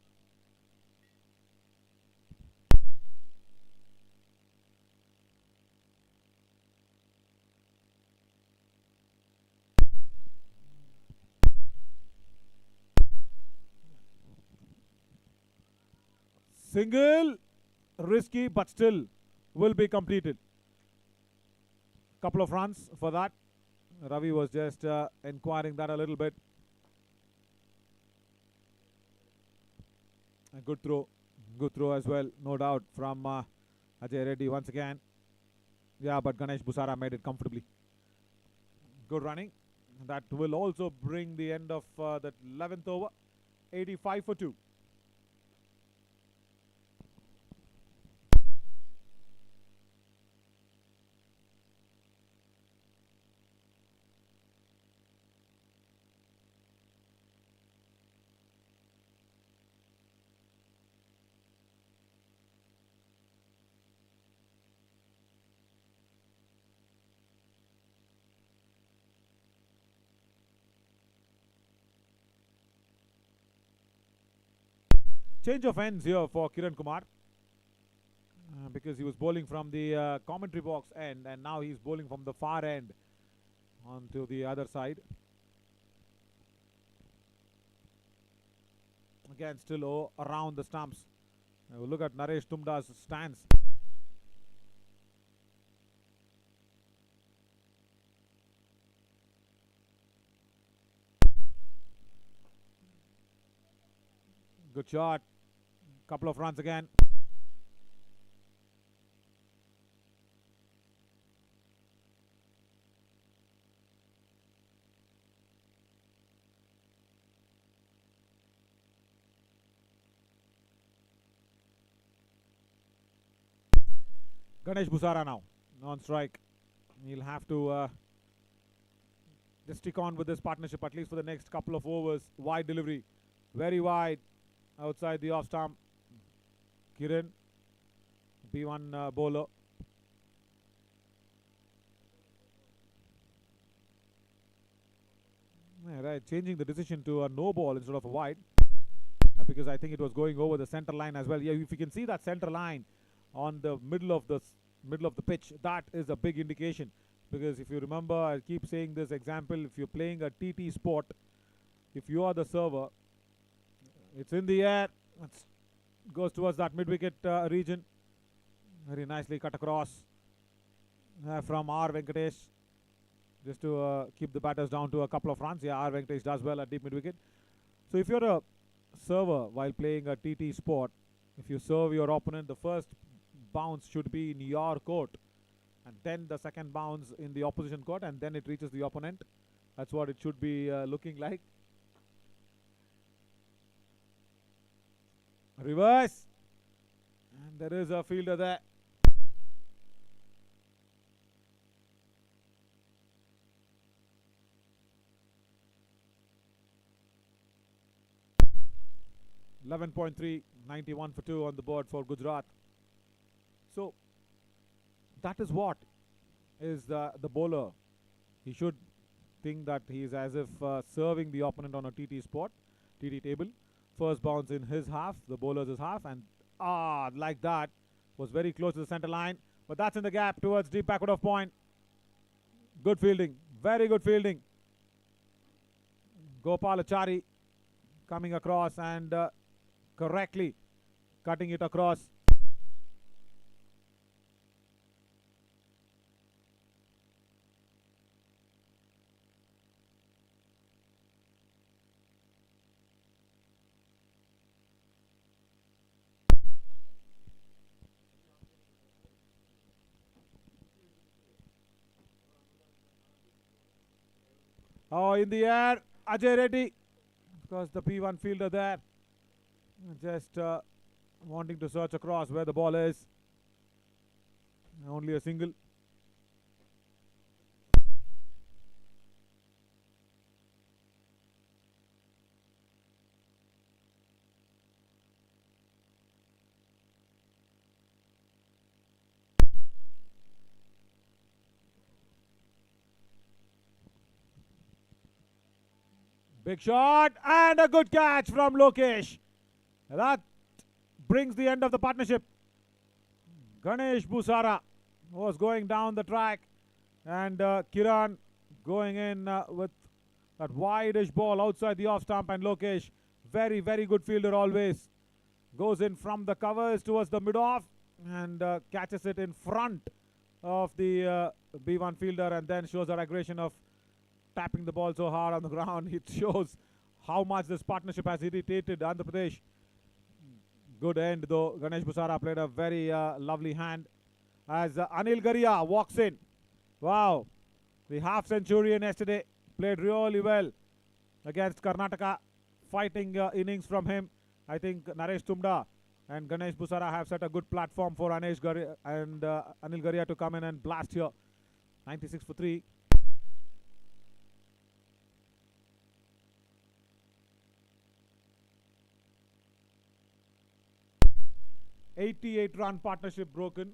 Single, risky, but still will be completed. Couple of runs for that. Ravi was just inquiring that a little bit. A good throw as well, no doubt, from Ajay Reddy once again. Yeah, but Ganesh Busara made it comfortably. Good running. That will also bring the end of that 11th over. 85 for 2. Change of ends here for Kiran Kumar because he was bowling from the commentary box end, and now he's bowling from the far end onto the other side. Again, still around the stumps. Now look at Naresh Tumda's stance. Good shot. Couple of runs again. Ganesh Busara now on strike. He'll have to just stick on with this partnership at least for the next couple of overs. Wide delivery, very wide outside the off stump. Kiran, B1 bowler. Yeah, right, changing the decision to a no ball instead of a wide because I think it was going over the center line as well. Yeah, if you can see that center line on the middle of the pitch, that is a big indication. Because if you remember, I keep saying this example: if you're playing a TT sport, if you are the server, it's in the air. Goes towards that mid-wicket region. Very nicely cut across from R. Venkatesh. Just to keep the batters down to a couple of runs. Yeah, R. Venkatesh does well at deep mid-wicket. So if you're a server while playing a TT sport, if you serve your opponent, the first bounce should be in your court, and then the second bounce in the opposition court, and then it reaches the opponent. That's what it should be looking like. Reverse, and there is a fielder there. .3, 91 for 2 on the board for Gujarat. So that is what is the bowler. He should think that he is as if serving the opponent on a TT spot, TT table. First bounce in his half, the bowler's his half, and like that, was very close to the center line, but that's in the gap towards deep backward of point. Good fielding, very good fielding. Gopalachari coming across and correctly cutting it across. Oh, in the air, Ajay Reddy, because the P1 fielder there, just wanting to search across where the ball is. Only a single. Big shot and a good catch from Lokesh. That brings the end of the partnership. Ganesh Busara was going down the track, and Kiran going in with that wide-ish ball outside the off stump, and Lokesh, very, very good fielder always, goes in from the covers towards the mid-off and catches it in front of the B1 fielder, and then shows our aggression of tapping the ball so hard on the ground. It shows how much this partnership has irritated Andhra Pradesh. Good end though. Ganesh Busara played a very lovely hand as Anil Garia walks in. Wow, the half centurion yesterday played really well against Karnataka. Fighting innings from him. I think Naresh Tumda and Ganesh Busara have set a good platform for Anil Garia to come in and blast here. 96 for 3. .88 run partnership broken.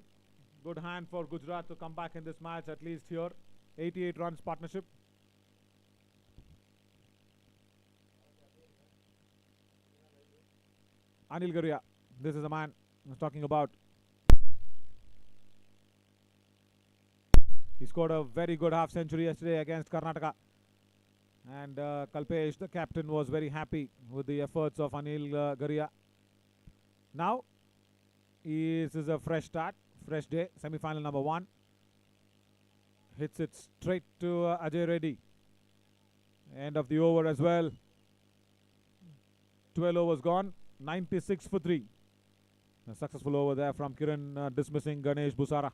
Good hand for Gujarat to come back in this match, at least here. 88 runs partnership. Anil Garia, this is the man I was talking about. He scored a very good half century yesterday against Karnataka. And Kalpesh, the captain, was very happy with the efforts of Anil Garia. Now, this is a fresh start, fresh day, semi-final number 1. Hits it straight to Ajay Reddy. End of the over as well. 12 overs gone, 96 for 3. A successful over there from Kiran, dismissing Ganesh Busara.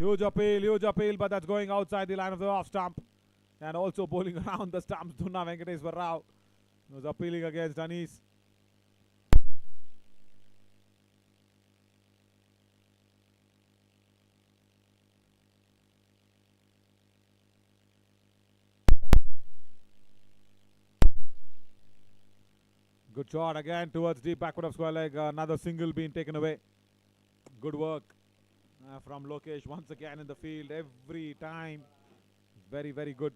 huge appeal, but that's going outside the line of the off stump. And also bowling around the stumps, Dunna Venkateswar Rao was appealing against Anis. Good shot again towards deep backward of square leg. Another single being taken away. Good work from Lokesh once again in the field every time. Very, very good.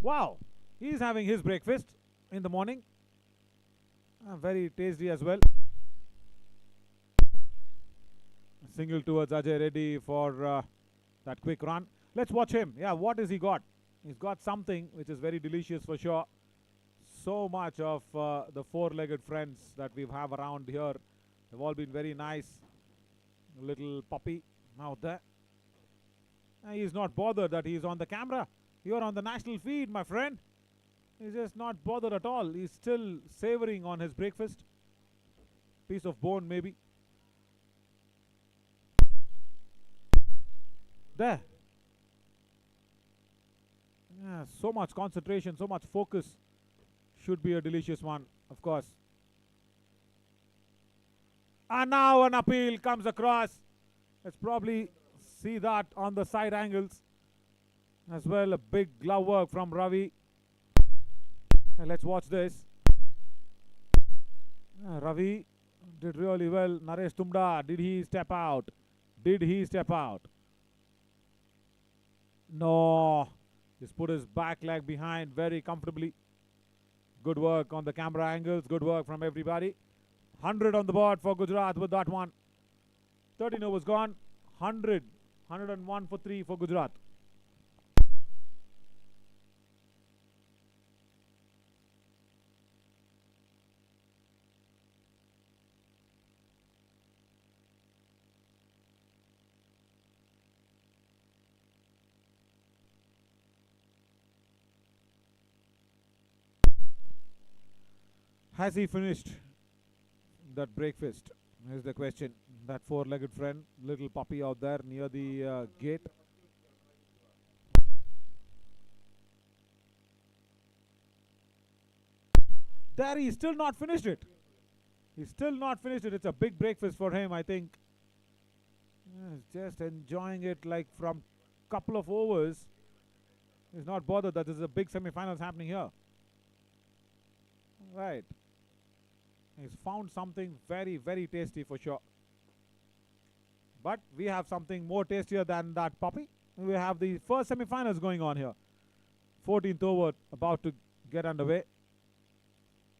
Wow, he's having his breakfast in the morning. Very tasty as well. Single towards Ajay Reddy for that quick run. Let's watch him. Yeah, what has he got? He's got something which is very delicious for sure. So much of the four-legged friends that we have around here have all been very nice. Little puppy out there. He's not bothered that he's on the camera. You're on the national feed, my friend. He's just not bothered at all. He's still savoring on his breakfast. Piece of bone, maybe. There. Yeah, so much concentration, so much focus. Should be a delicious one, of course. And now an appeal comes across. Let's probably see that on the side angles. As well, a big glove work from Ravi. And let's watch this. Ravi did really well. Naresh Tumda, did he step out? Did he step out? No. Just put his back leg behind very comfortably. Good work on the camera angles. Good work from everybody. 100 on the board for Gujarat with that one. 13 overs gone. 100. 101 for 3 for Gujarat. Has he finished that breakfast? Here's the question. That four-legged friend, little puppy out there near the gate. There, he's still not finished it. He's still not finished it. It's a big breakfast for him, I think. He's just enjoying it like from couple of overs. He's not bothered that there's a big semi-finals happening here. Right. He's found something very, very tasty for sure. But we have something more tastier than that puppy. We have the first semi-finals going on here. 14th over about to get underway.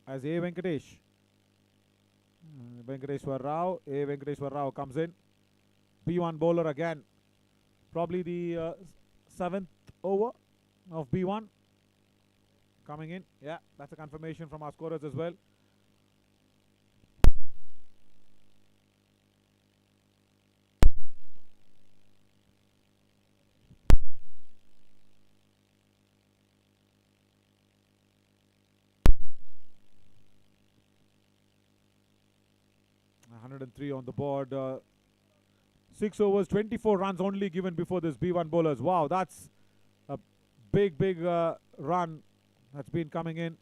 As A. Venkatesh. Venkateswar Rao. A. Venkateswar Rao comes in. B1 bowler again. Probably the 7th over of B1. Coming in. Yeah, that's a confirmation from our scorers as well. .103 on the board. 6 overs, 24 runs only given before this B1 bowlers. Wow, that's a big run that's been coming in.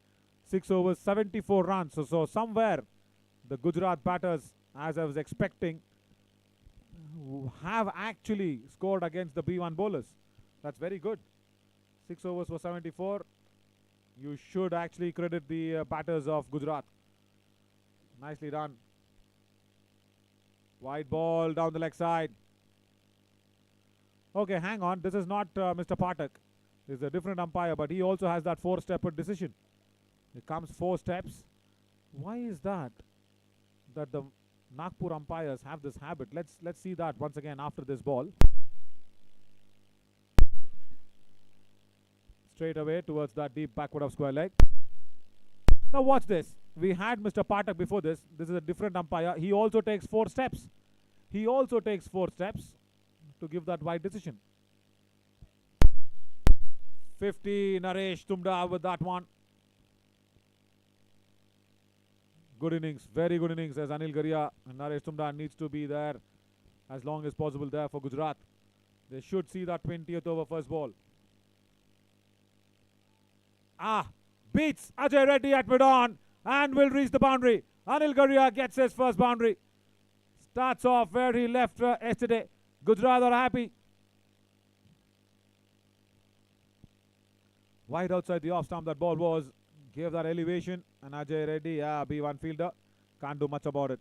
6 overs, 74 runs. So somewhere the Gujarat batters, as I was expecting, have actually scored against the B1 bowlers. That's very good. 6 overs for 74. You should actually credit the batters of Gujarat. Nicely done. Wide ball down the leg side. Okay, hang on. This is not Mr. Pathak. This is a different umpire, but he also has that 4-step decision. It comes 4 steps. Why is that? That the Nagpur umpires have this habit. Let's see that once again after this ball. Straight away towards that deep backward of square leg. Now watch this. We had Mr. Pathak before this. This is a different umpire. He also takes 4 steps. He also takes 4 steps to give that wide decision. 50. Naresh Tumda with that one. Good innings, very good innings as Anil Garia and Naresh Tumda needs to be there as long as possible there for Gujarat. They should see that 20th over first ball. Beats Ajay Reddy at mid-on and will reach the boundary. Anil Garia gets his first boundary. Starts off where he left yesterday. Gujarat are happy. Wide outside the off stump that ball was. Gave that elevation. And Ajay Reddy, B1 fielder. Can't do much about it.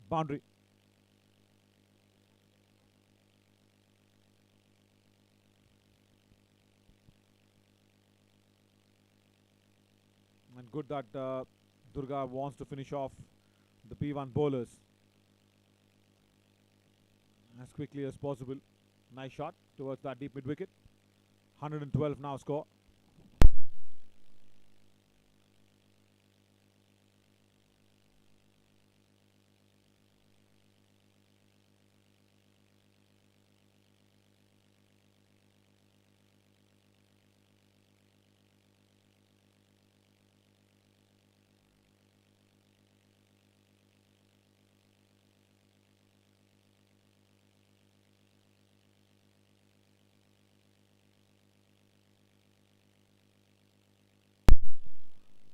Boundary. And good that Durga wants to finish off the P1 bowlers as quickly as possible. Nice shot towards that deep mid wicket. 112 now score.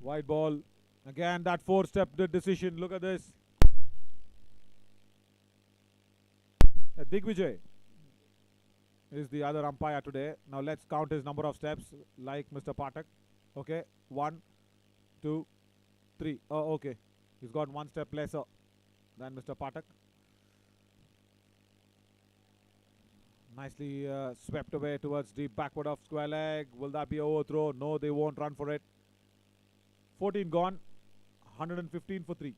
Wide ball. Again, that four-step decision. Look at this. Digvijay is the other umpire today. Now let's count his number of steps like Mr. Patak. Okay. 1, 2, 3. Oh, okay. He's got one step lesser than Mr. Patak. Nicely swept away towards deep backward of square leg. Will that be overthrow? No, they won't run for it. 14 gone, 115 for 3.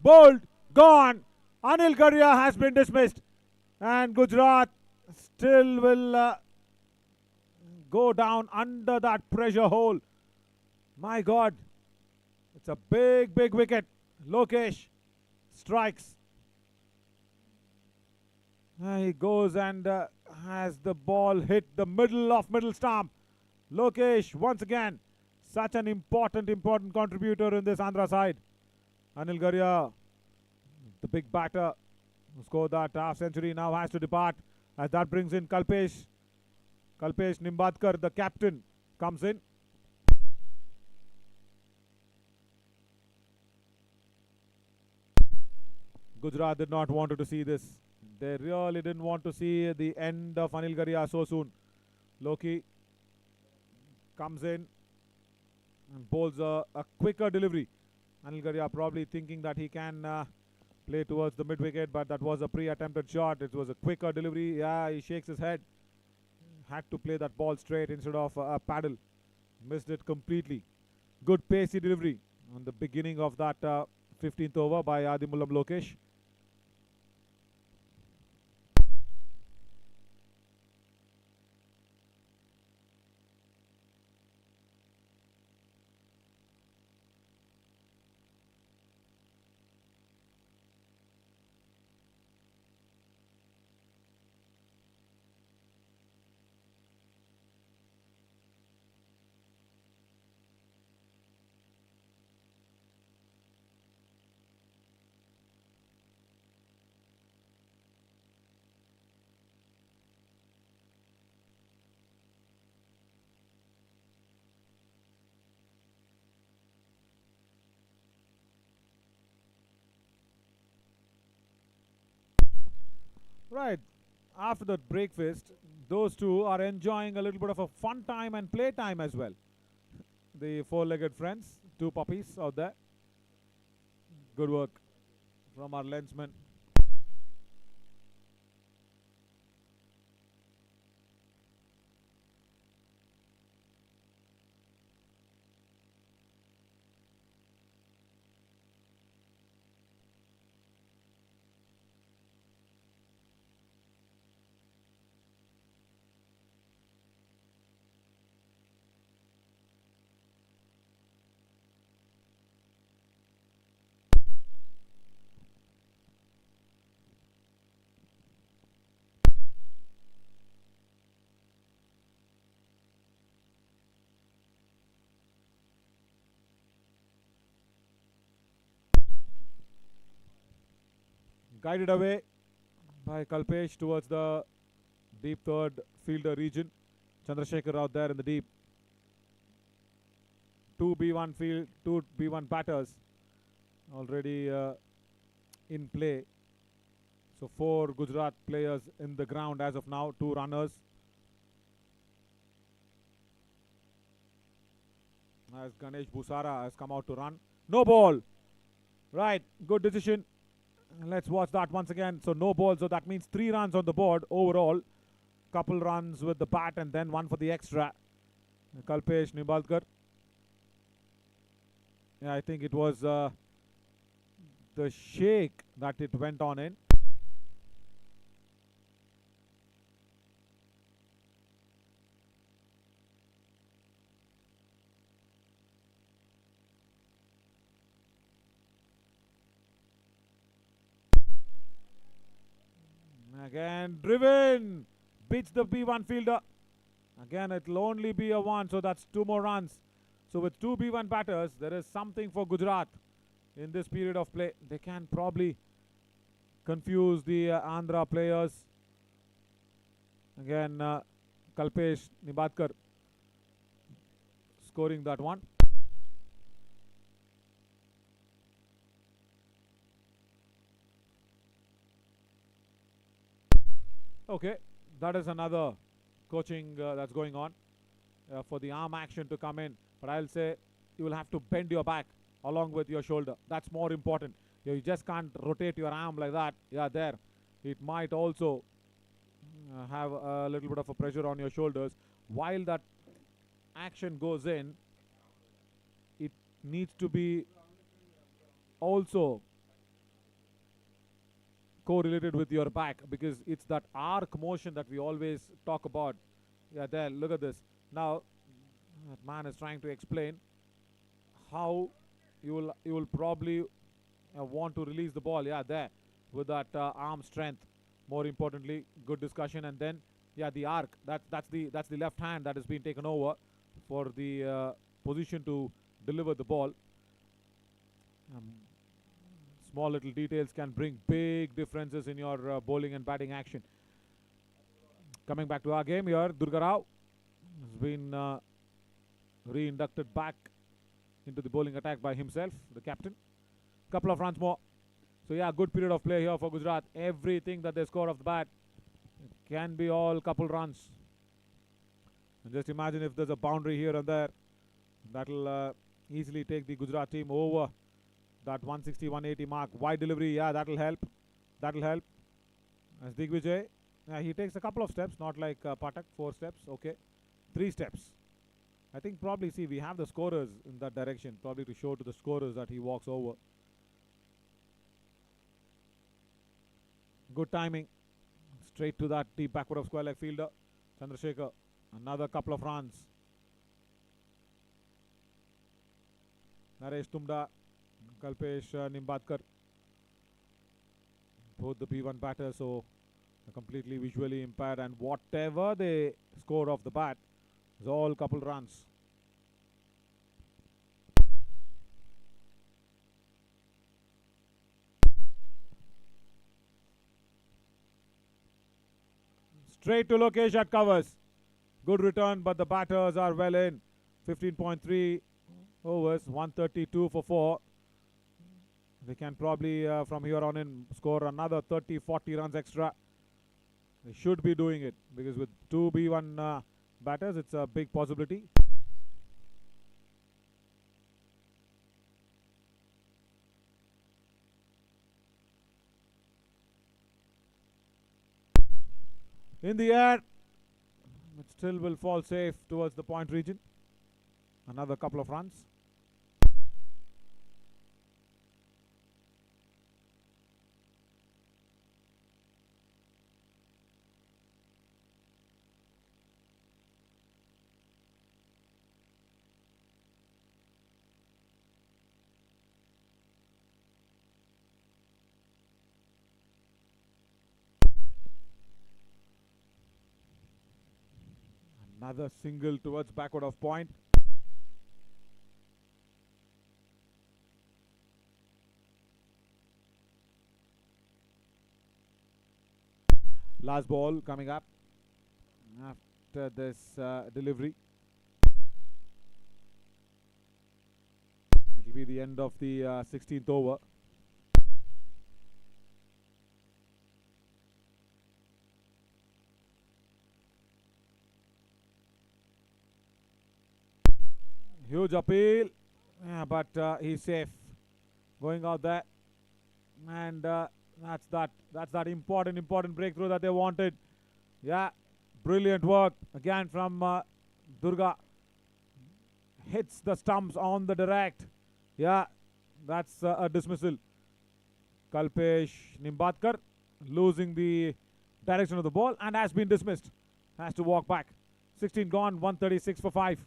Bowled, gone. Anil Garia has been dismissed. And Gujarat still will go down under that pressure hole. My God. It's a big, big wicket. Lokesh strikes. He goes and has the ball hit the middle of middle stump. Lokesh once again. Such an important contributor in this Andhra side. Anil Garia, the big batter, who scored that half century, now has to depart. As that brings in Kalpesh. Kalpesh Nimbadkar, the captain, comes in. Gujarat did not want to see this. They really didn't want to see the end of Anil Garia so soon. Loki comes in and bowls a quicker delivery. Anil Garia probably thinking that he can play towards the mid wicket, but that was a pre-attempted shot. It was a quicker delivery. Yeah, he shakes his head. Had to play that ball straight instead of a paddle. Missed it completely. Good pacey delivery on the beginning of that 15th over by Adimullam Lokesh. Right. After that breakfast, those two are enjoying a little bit of a fun time and play time as well. The four-legged friends, two puppies out there. Good work from our lensman. Guided away by Kalpesh towards the deep third fielder region. Chandrasekhar out there in the deep. Two B1 batters already in play. So 4 Gujarat players in the ground as of now, 2 runners. As Ganesh Busara has come out to run. No ball. Right, good decision. Let's watch that once again. So no ball, so that means 3 runs on the board overall. Couple runs with the bat and then 1 for the extra. Kalpesh Nimbalkar. Yeah, I think it was the shake that it went on in. Again, driven. Beats the B1 fielder. Again, it will only be a 1, so that's 2 more runs. So with 2 B1 batters, there is something for Gujarat in this period of play. They can probably confuse the Andhra players. Again, Kalpesh Nimbadkar scoring that one. Okay, that is another coaching that's going on for the arm action to come in. But I'll say you will have to bend your back along with your shoulder. That's more important. You just can't rotate your arm like that. Yeah, there. It might also have a little bit of a pressure on your shoulders. While that action goes in, it needs to be also correlated with your back, because it's that arc motion that we always talk about. Yeah, there, look at this. Now, that man is trying to explain how you will probably want to release the ball. Yeah, there, with that arm strength. More importantly, good discussion. And then, yeah, the arc. That's the left hand that has been taken over for the position to deliver the ball. Small little details can bring big differences in your bowling and batting action. Coming back to our game here, Durga Rao has been re-inducted back into the bowling attack by himself, the captain. Couple of runs more. So yeah, good period of play here for Gujarat. Everything that they score off the bat can be all couple runs. And just imagine if there's a boundary here and there, that'll easily take the Gujarat team over that 160, 180 mark. Wide delivery, yeah, that'll help. That'll help. As Digvijay, yeah, he takes a couple of steps, not like Patak, 4 steps. Okay, 3 steps. I think probably, see, we have the scorers in that direction, probably to show to the scorers that he walks over. Good timing. Straight to that deep backward of square leg fielder. Chandrasekhar. Another couple of runs. Naresh Tumda. Kalpesh Nimbatkar. Both the B1 batters, so completely visually impaired, and whatever they score off the bat is all couple runs. Straight to Lokesh at covers. Good return, but the batters are well in. 15.3 overs, 132 for 4. They can probably, from here on in, score another 30, 40 runs extra. They should be doing it, because with 2 B1 batters, it's a big possibility. In the air, it still will fall safe towards the point region. Another couple of runs. Another single towards backward of point. Last ball coming up after this delivery. It will be the end of the 16th over. Huge appeal, yeah, but he's safe going out there, and that's that important breakthrough that they wanted. Yeah, brilliant work again from Durga. Hits the stumps on the direct. Yeah, that's a dismissal. Kalpesh Nimbatkar losing the direction of the ball and has been dismissed. Has to walk back. 16 gone, 136 for 5.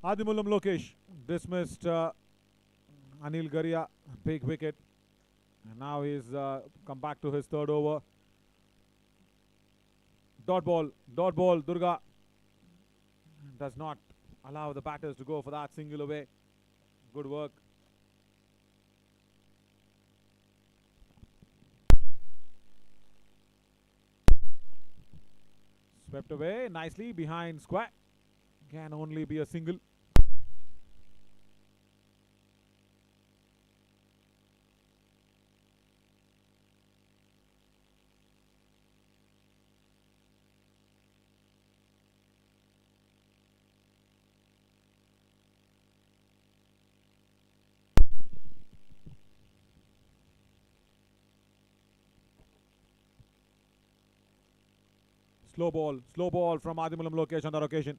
Adimulam Lokesh dismissed Anil Garia, big wicket. And now he's come back to his third over. Dot ball, Durga does not allow the batters to go for that single away. Good work. Swept away nicely behind square. Can only be a single. Slow ball from Adimulam Lokesh on that occasion.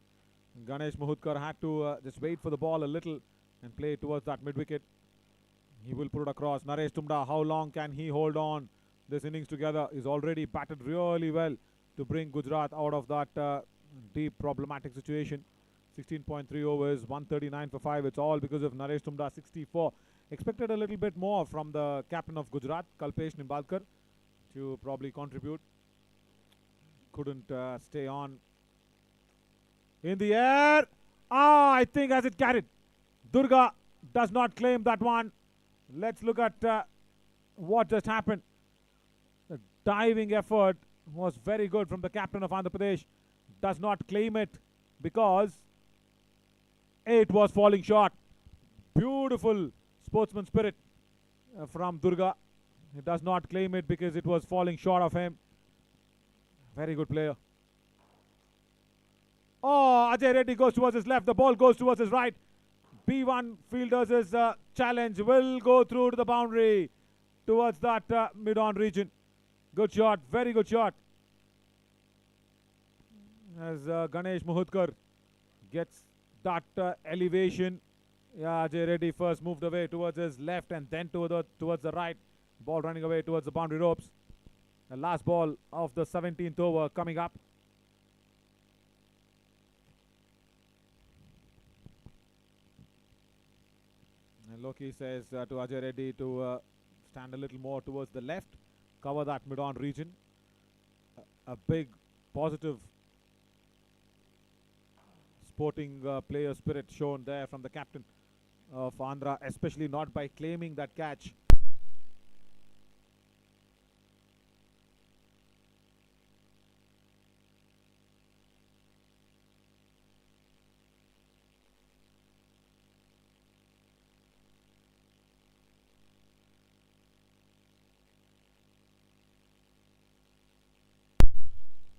Ganesh Mahudkar had to just wait for the ball a little and play towards that mid wicket. He will put it across. Naresh Tumda, how long can he hold on this innings together? He's already batted really well to bring Gujarat out of that deep problematic situation. 16.3 overs, 139 for 5. It's all because of Naresh Tumda, 64. Expected a little bit more from the captain of Gujarat, Kalpesh Nimbalkar, to probably contribute. Couldn't stay on. In the air. I think as it carried. Durga does not claim that one. Let's look at what just happened. The diving effort was very good from the captain of Andhra Pradesh. Does not claim it because it was falling short. Beautiful sportsman spirit from Durga. He does not claim it because it was falling short of him. Very good player. Oh, Ajay Reddy goes towards his left. The ball goes towards his right. B1 fielders' challenge will go through to the boundary towards that mid-on region. Good shot. Very good shot. As Ganesh Mahudkar gets that elevation. Yeah, Ajay Reddy first moved away towards his left and then towards the right. Ball running away towards the boundary ropes. The last ball of the 17th over coming up. And Loki says to Ajay Reddy to stand a little more towards the left, cover that mid-on region. A big positive sporting player spirit shown there from the captain of Andhra, especially not by claiming that catch.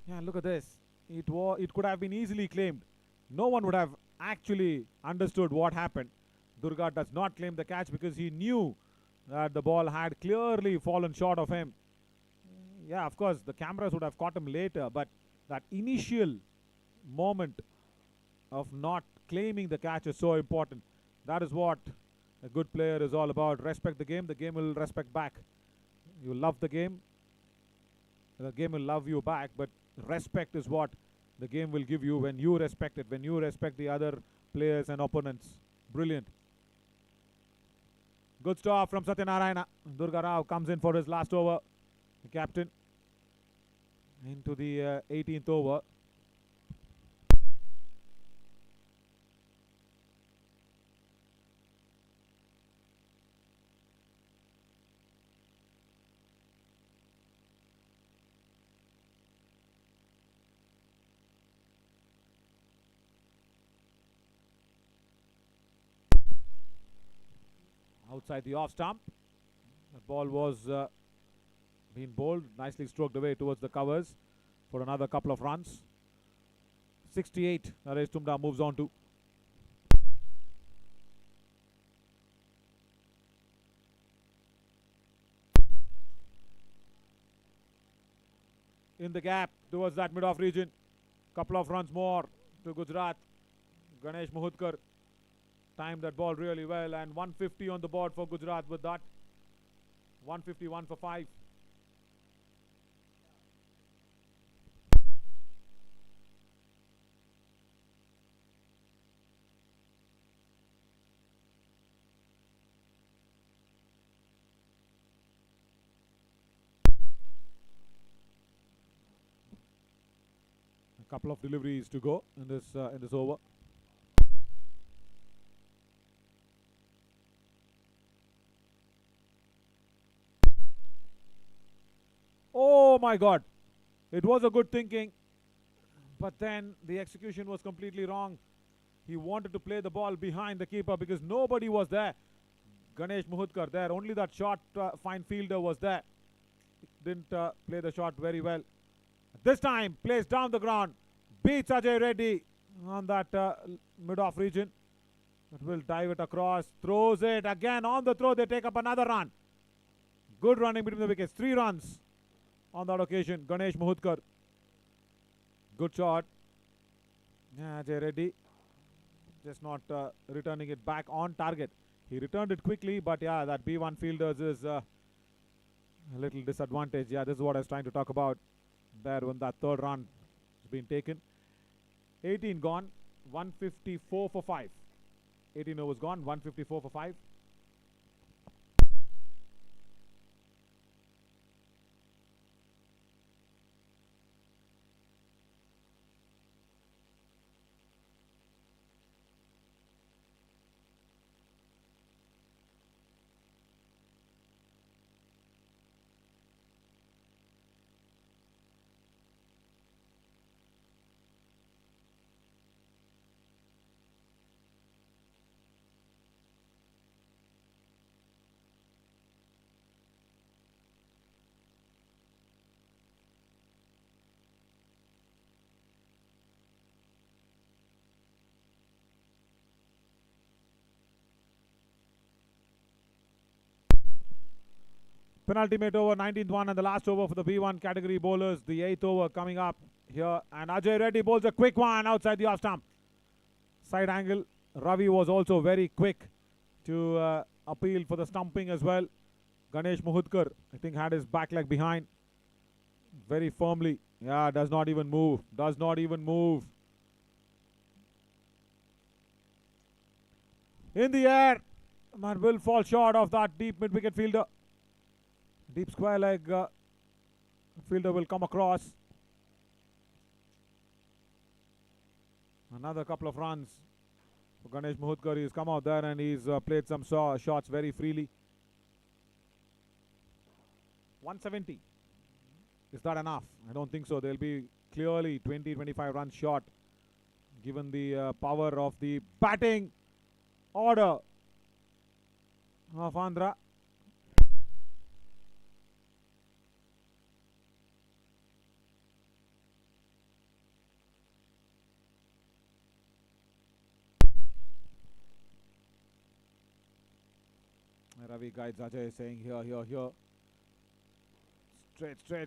Yeah, look at this. It could have been easily claimed. No one would have actually understood what happened. Durga does not claim the catch because he knew that the ball had clearly fallen short of him. Yeah, of course, the cameras would have caught him later, but that initial moment of not claiming the catch is so important. That is what a good player is all about. Respect the game will respect back. You love the game will love you back, but respect is what the game will give you when you respect it, when you respect the other players and opponents. Brilliant. Good stop from Satyanarayana. Durga Rao comes in for his last over. The captain into the 18th over. Outside the off stump. The ball was being bowled, nicely stroked away towards the covers for another couple of runs. 68, Naresh Tumda moves on to. In the gap towards that mid-off region. Couple of runs more to Gujarat. Ganesh Mahudkar timed that ball really well, and 150 on the board for Gujarat with that. 151 for 5. A couple of deliveries to go in this over. Oh my God. It was a good thinking, but then the execution was completely wrong. He wanted to play the ball behind the keeper because nobody was there. Ganesh Mahudkar there. Only that short fine fielder was there. Didn't play the shot very well. This time, plays down the ground. Beats Ajay Reddy on that mid-off region. But will dive it across. Throws it again on the throw. They take up another run. Good running between the wickets. 3 runs on that occasion. Ganesh Mahudkar. Good shot. Yeah, Jay Reddy just not returning it back on target. He returned it quickly, but yeah, that B1 fielders is a little disadvantage. Yeah, this is what I was trying to talk about there when that third run has been taken. 18 gone, 154 for 5. 18 overs gone, 154 for 5. Penultimate over, 19th one, and the last over for the B1 category bowlers. The 8th over coming up here, and Ajay Reddy bowls a quick one outside the off stump. Side angle. Ravi was also very quick to appeal for the stumping as well. Ganesh Mohudkar, I think, had his back leg behind very firmly. Yeah, does not even move. Does not even move. In the air, but will fall short of that deep mid-wicket fielder. Deep square leg fielder will come across. Another couple of runs for Ganesh Mohudkar. He's come out there and he's played some shots very freely. 170. Is that enough? I don't think so. They'll be clearly 20-25 runs short given the power of the batting order of Andhra. Ravi guides Ajay saying here.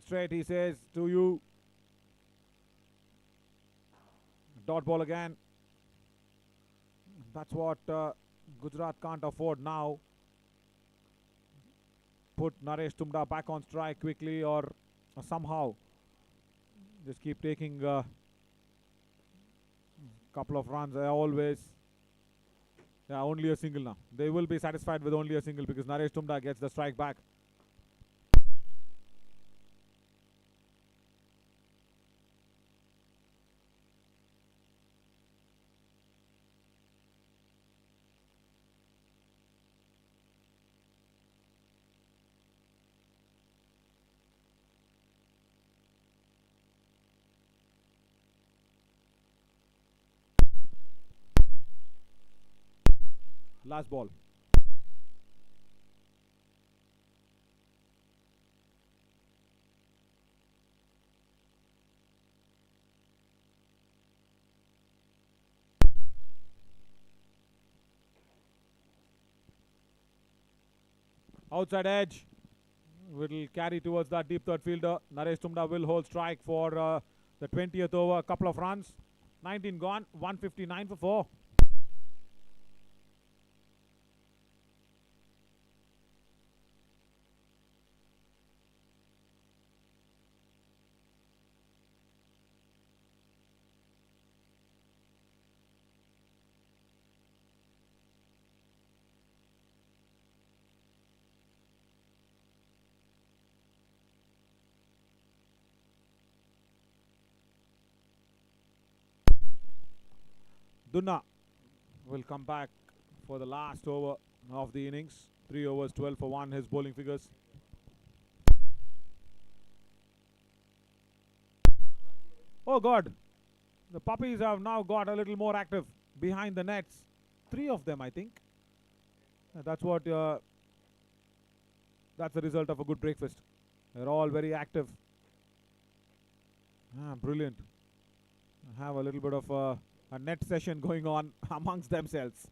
Straight, he says to you. Dot ball again. That's what Gujarat can't afford now. Put Naresh Tumda back on strike quickly or somehow just keep taking a couple of runs. Yeah, only a single now. They will be satisfied with only a single because Naresh Tumda gets the strike back. Last ball. Outside edge will carry towards that deep third fielder. Naresh Tumda will hold strike for the 20th over. A couple of runs. 19 gone. 159 for 4. Dunna will come back for the last over of the innings. 3 overs, 12 for 1, his bowling figures. Oh God, the puppies have now got a little more active behind the nets. 3 of them, I think. That's what. That's the result of a good breakfast. They're all very active. Brilliant. Have a little bit of a net session going on amongst themselves.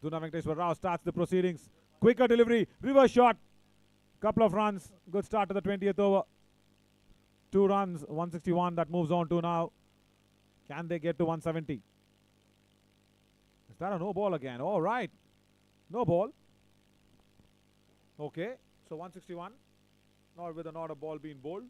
Duna Venkateshwar Rao starts the proceedings. Quicker delivery, reverse shot. Couple of runs. Good start to the 20th over. 2 runs, 161. That moves on to now. Can they get to 170? Is that a no ball again? All right. No ball. Okay. So 161. Not with not a ball being bowled.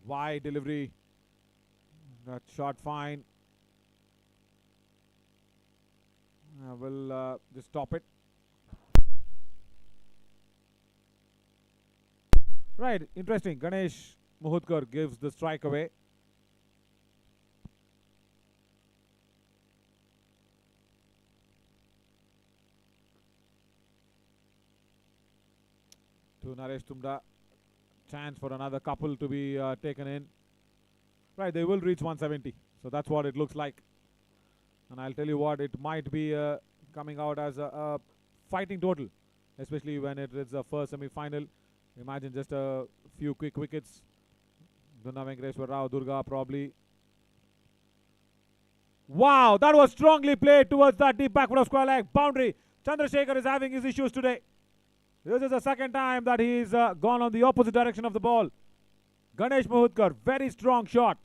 Wide delivery. That shot fine. We'll just stop it. Right, interesting. Ganesh Muhudkar gives the strike away. To Naresh Tumda. Chance for another couple to be taken in. Right, they will reach 170. So that's what it looks like. And I'll tell you what, it might be coming out as a fighting total, especially when it is the first semi-final. Imagine just a few quick wickets. Dunna Venkateshwar Rao, Durga probably. Wow, that was strongly played towards that deep backward of square leg. Boundary. Chandrasekhar is having his issues today. This is the second time that he's gone on the opposite direction of the ball. Ganesh Muhudkar, very strong shot.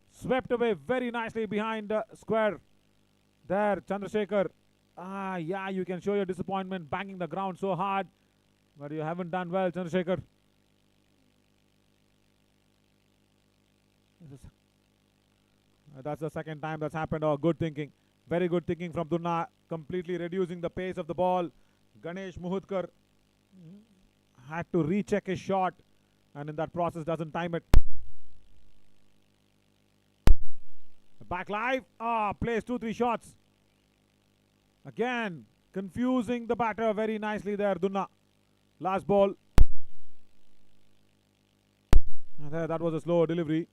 Swept away very nicely behind square. There, Chandrasekhar. Yeah, you can show your disappointment banging the ground so hard. But you haven't done well, Chandrasekhar. That's the second time that's happened. Oh, good thinking. Very good thinking from Dunna. Completely reducing the pace of the ball. Ganesh Muhudkar had to recheck his shot. And in that process doesn't time it. Back live. Plays 2-3 shots. Again, confusing the batter very nicely there, Dunna. Last ball. There, that was a slow delivery.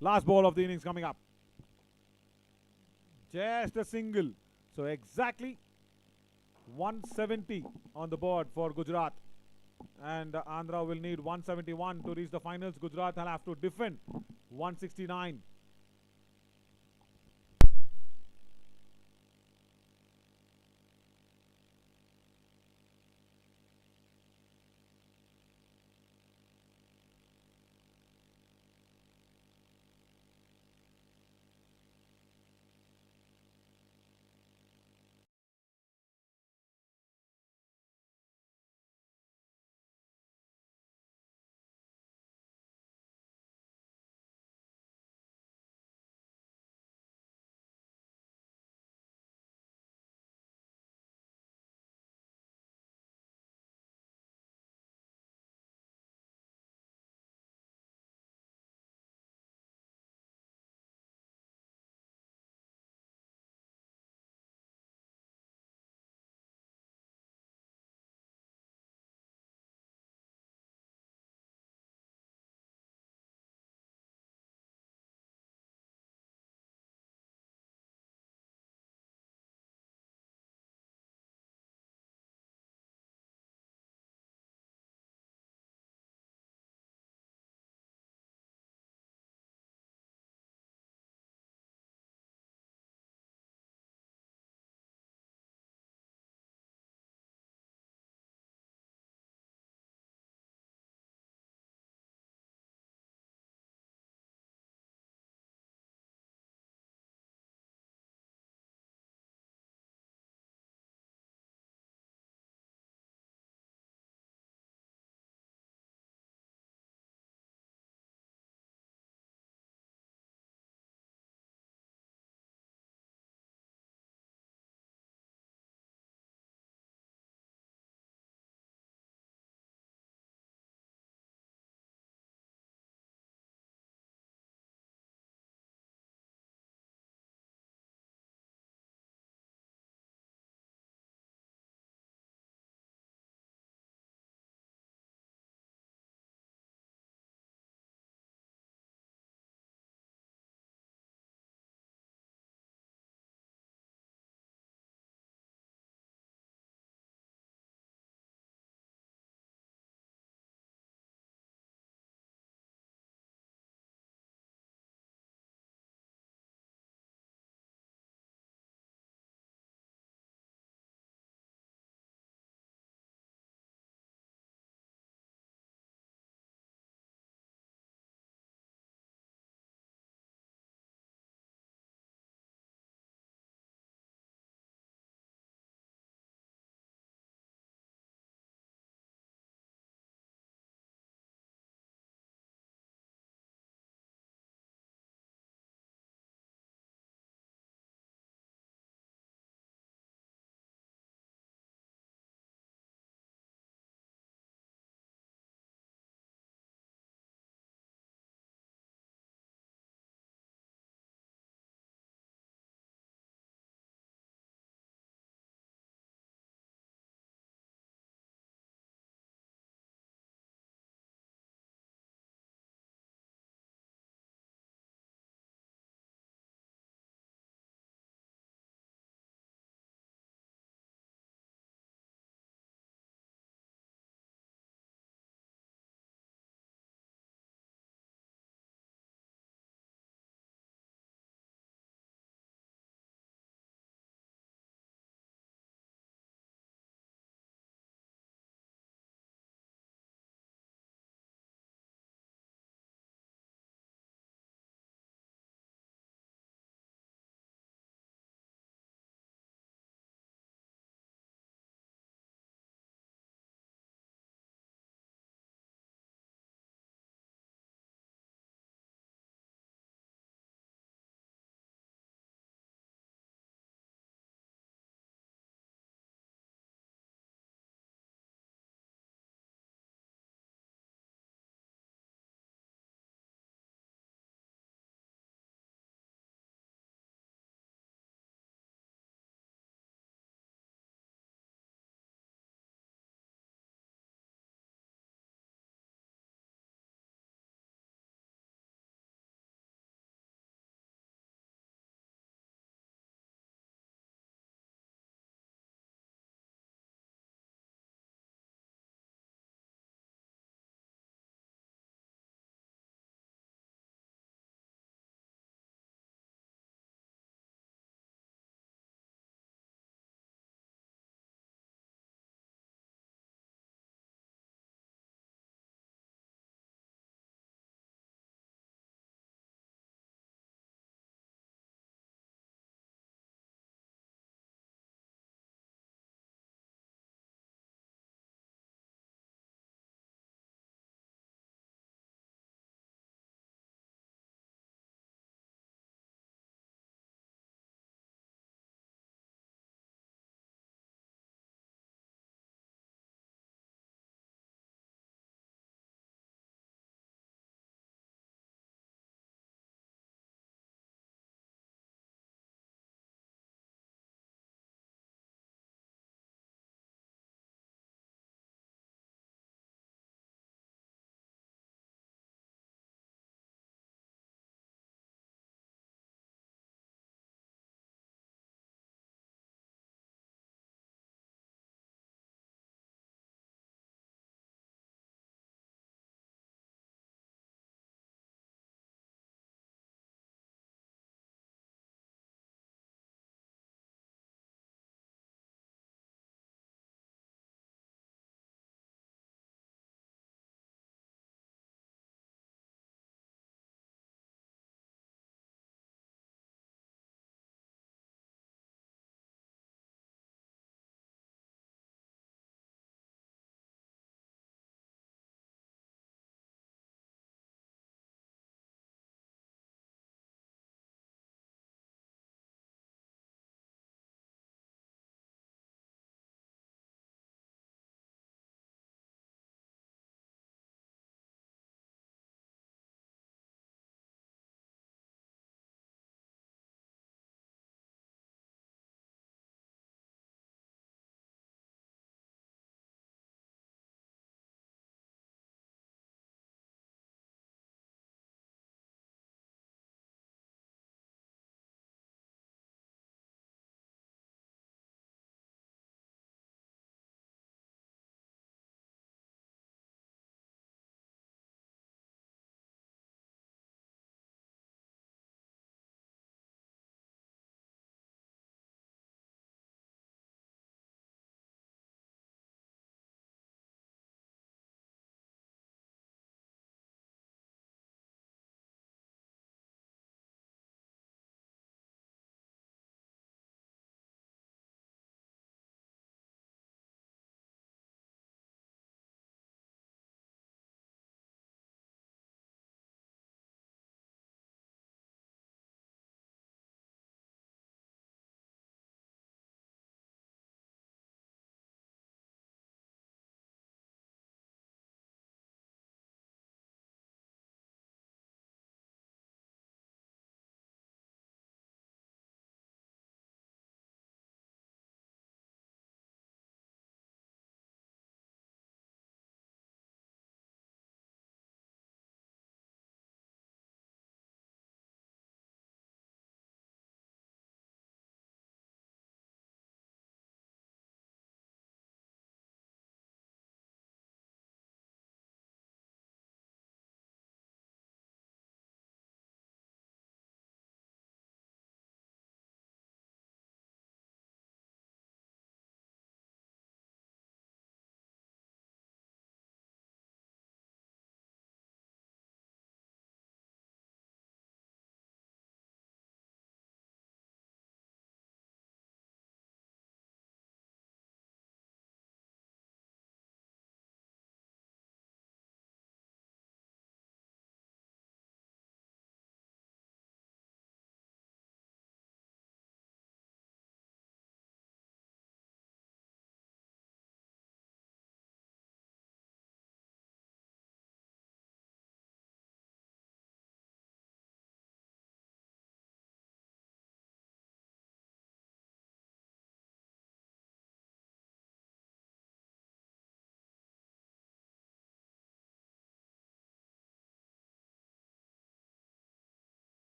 Last ball of the innings coming up. Just a single. So exactly 170 on the board for Gujarat. And Andhra will need 171 to reach the finals. Gujarat will have to defend 169.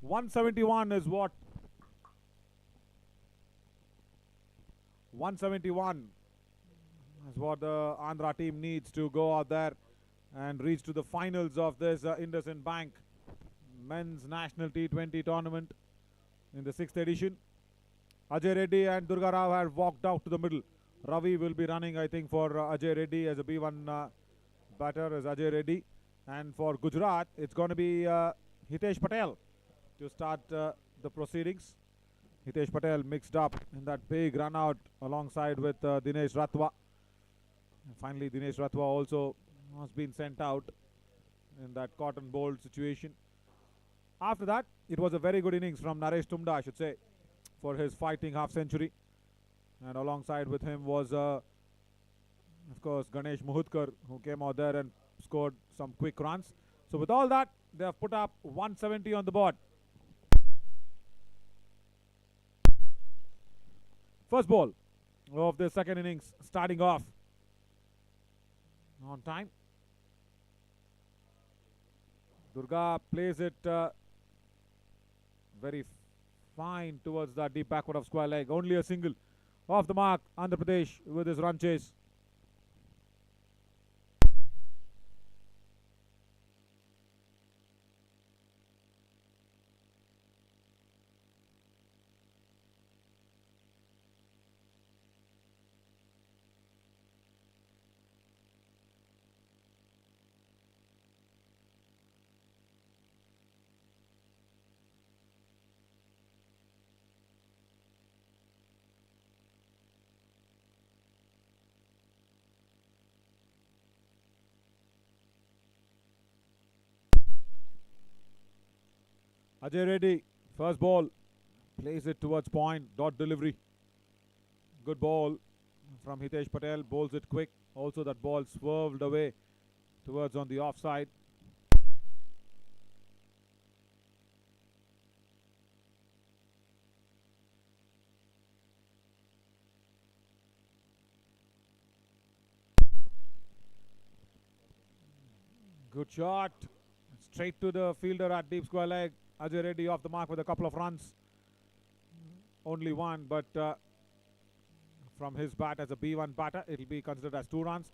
171 is what 171 is what the Andhra team needs to go out there and reach to the finals of this IndusInd Bank Men's National T20 tournament in the 6th edition. Ajay Reddy and Durga Rao have walked out to the middle. Ravi will be running, I think, for Ajay Reddy as a B1 batter as Ajay Reddy. And for Gujarat, it's going to be Hitesh Patel to start the proceedings. Hitesh Patel mixed up in that big run out alongside with Dinesh Ratwa. And finally, Dinesh Ratwa also has been sent out in that cotton bowled situation. After that, it was a very good innings from Naresh Tumda, I should say, for his fighting half century. And alongside with him was, of course, Ganesh Muhudkar, who came out there and scored some quick runs. So with all that, they have put up 170 on the board. First ball of the second innings starting off on time. Durga plays it very fine towards the deep backward of square leg. Only a single off the mark. Andhra Pradesh with his run chase. Ajay Reddy, first ball, plays it towards point, dot delivery. Good ball from Hitesh Patel, bowls it quick. Also that ball swerved away towards on the offside. Good shot, straight to the fielder at deep square leg. Ajay Reddy off the mark with a couple of runs. Only one, but from his bat as a B1 batter, it will be considered as 2 runs.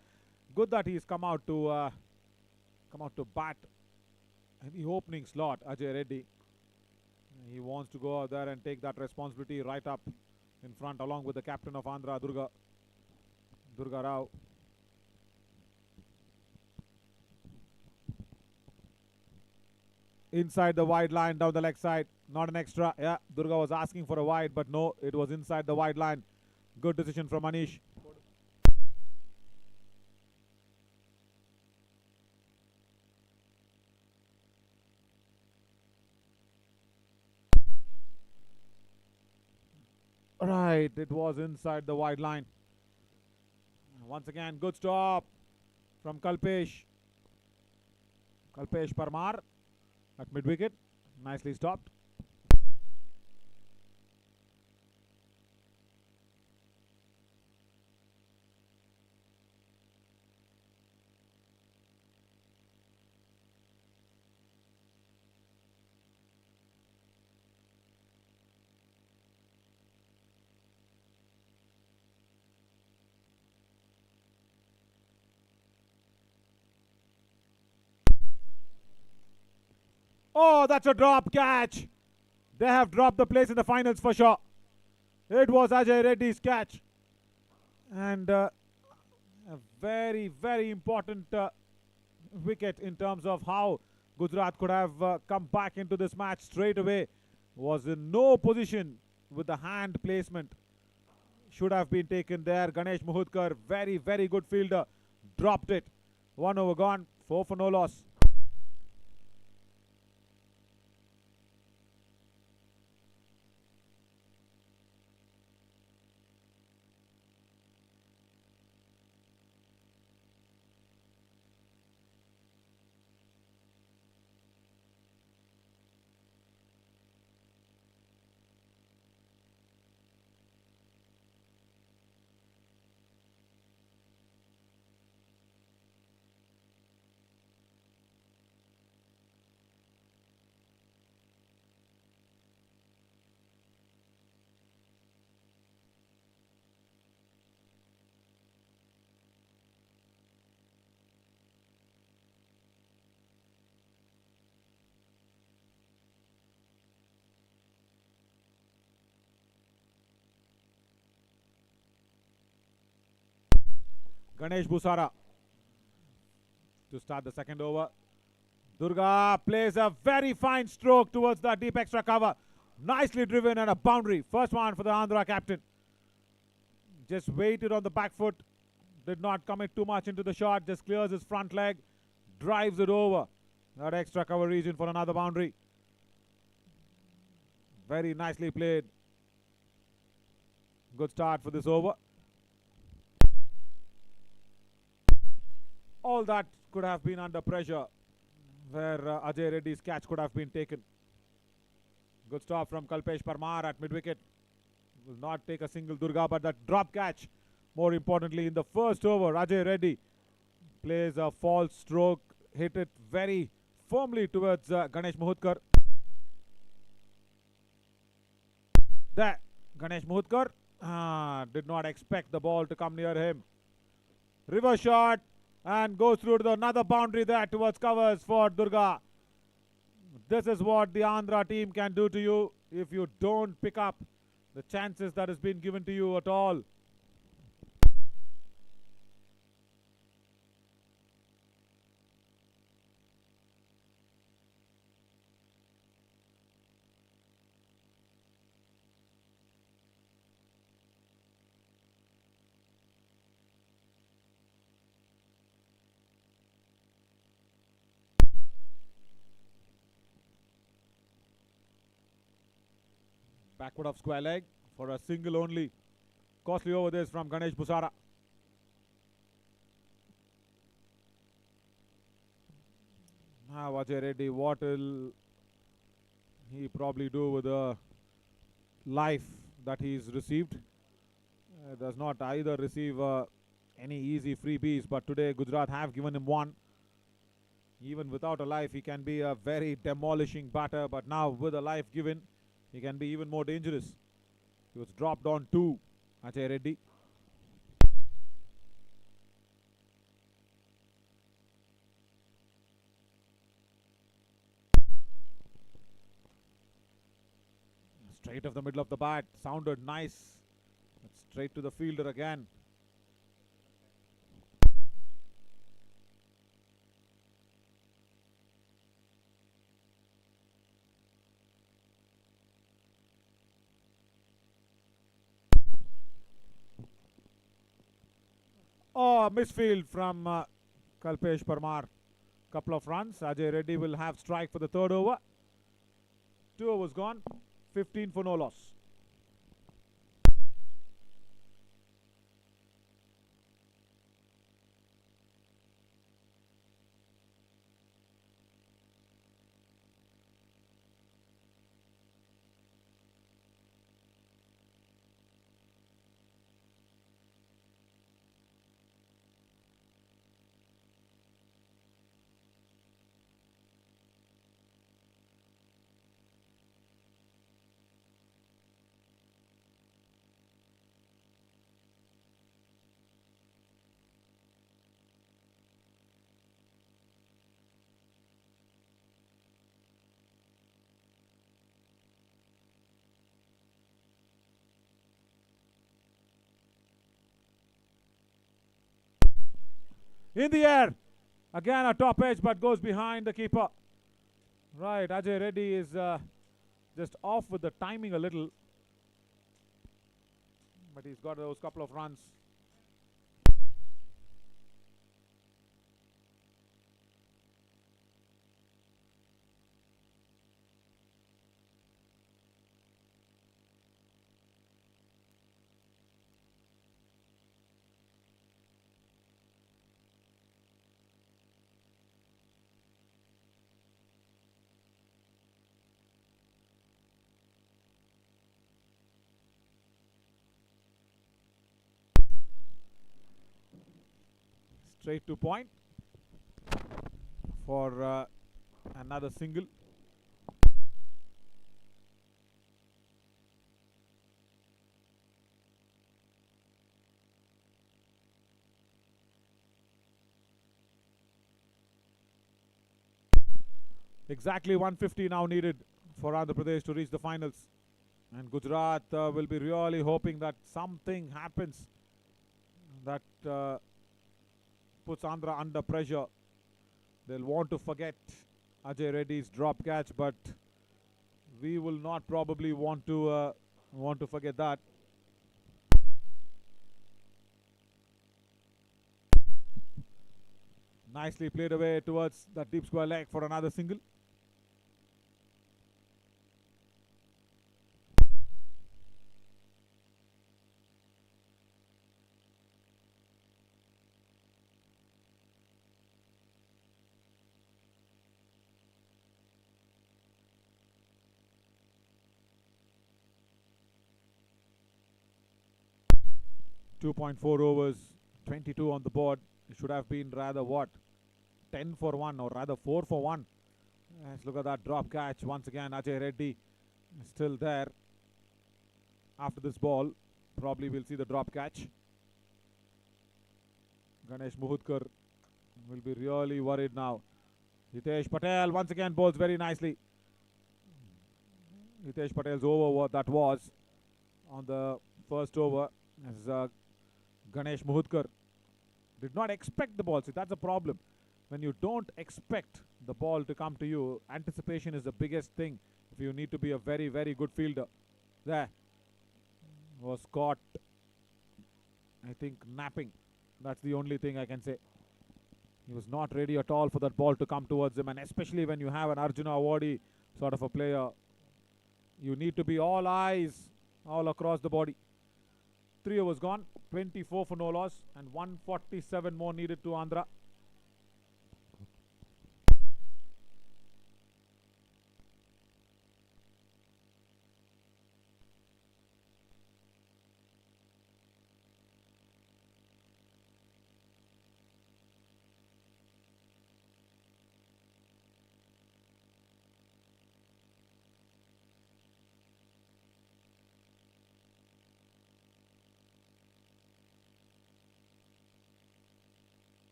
Good that he's come out to bat in the opening slot. Ajay Reddy, he wants to go out there and take that responsibility right up in front, along with the captain of Andhra, Durga Rao. Inside the wide line, down the leg side, not an extra. Yeah, Durga was asking for a wide, but no, it was inside the wide line. Good decision from Anish. Right, it was inside the wide line. Once again, good stop from Kalpesh Parmar at mid-wicket. Nicely stopped. Oh, that's a drop catch. They have dropped the place in the finals for sure. It was Ajay Reddy's catch. And a very, very important wicket in terms of how Gujarat could have come back into this match straight away. Was in no position with the hand placement. Should have been taken there. Ganesh Muhudkar, very, very good fielder. Dropped it. 1 over gone. 4 for no loss. Ganesh Busara to start the second over. Durga plays a very fine stroke towards the deep extra cover. Nicely driven and a boundary. First one for the Andhra captain. Just waited on the back foot. Did not commit too much into the shot. Just clears his front leg. Drives it over that extra cover region for another boundary. Very nicely played. Good start for this over. All that could have been under pressure where Ajay Reddy's catch could have been taken. Good stop from Kalpesh Parmar at mid-wicket. Will not take a single Durga, but that drop catch, more importantly, in the first over, Ajay Reddy plays a false stroke, hit it very firmly towards Ganesh Mahudkar. There, Ganesh Mahudkar did not expect the ball to come near him. Reverse shot and goes through to another boundary there towards covers for Durga. This is what the Andhra team can do to you if you don't pick up the chances that has been given to you at all. Backward of square leg for a single only. Costly over this from Ganesh Busara. Now Ajay Reddy, what will he probably do with the life that he's received? Does not either receive any easy freebies, but today Gujarat have given him one. Even without a life, he can be a very demolishing batter, but now with a life given, he can be even more dangerous. He was dropped on 2, Ajay Reddy. Straight of the middle of the bat, sounded nice. Straight to the fielder again. Oh, misfield from Kalpesh Parmar. Couple of runs. Ajay Reddy will have strike for the third over. 2 overs gone. 15 for no loss. In the air. Again a top edge, but goes behind the keeper. Right, Ajay Reddy is just off with the timing a little. But he's got those couple of runs. Straight to point for another single. Exactly 150 now needed for Andhra Pradesh to reach the finals. And Gujarat will be really hoping that something happens that puts Andhra under pressure. They'll want to forget Ajay Reddy's drop catch, but we will not probably want to forget that. Nicely played away towards that deep square leg for another single. .4 overs, 22 on the board. It should have been rather what? 10 for 1 or rather 4 for 1. Let's look at that drop catch. Once again, Ajay Reddy is still there. After this ball, probably we'll see the drop catch. Ganesh Muhudkar will be really worried now. Hitesh Patel once again bowls very nicely. Hitesh Patel's over what that was on the first over. As Ganesh Muhudkar did not expect the ball. See, that's a problem. When you don't expect the ball to come to you, anticipation is the biggest thing if you need to be a very, very good fielder. There was caught, I think, napping. That's the only thing I can say. He was not ready at all for that ball to come towards him, and especially when you have an Arjuna awardee sort of a player, you need to be all eyes all across the body. 3 overs gone, 24 for no loss, and 147 more needed to Andhra.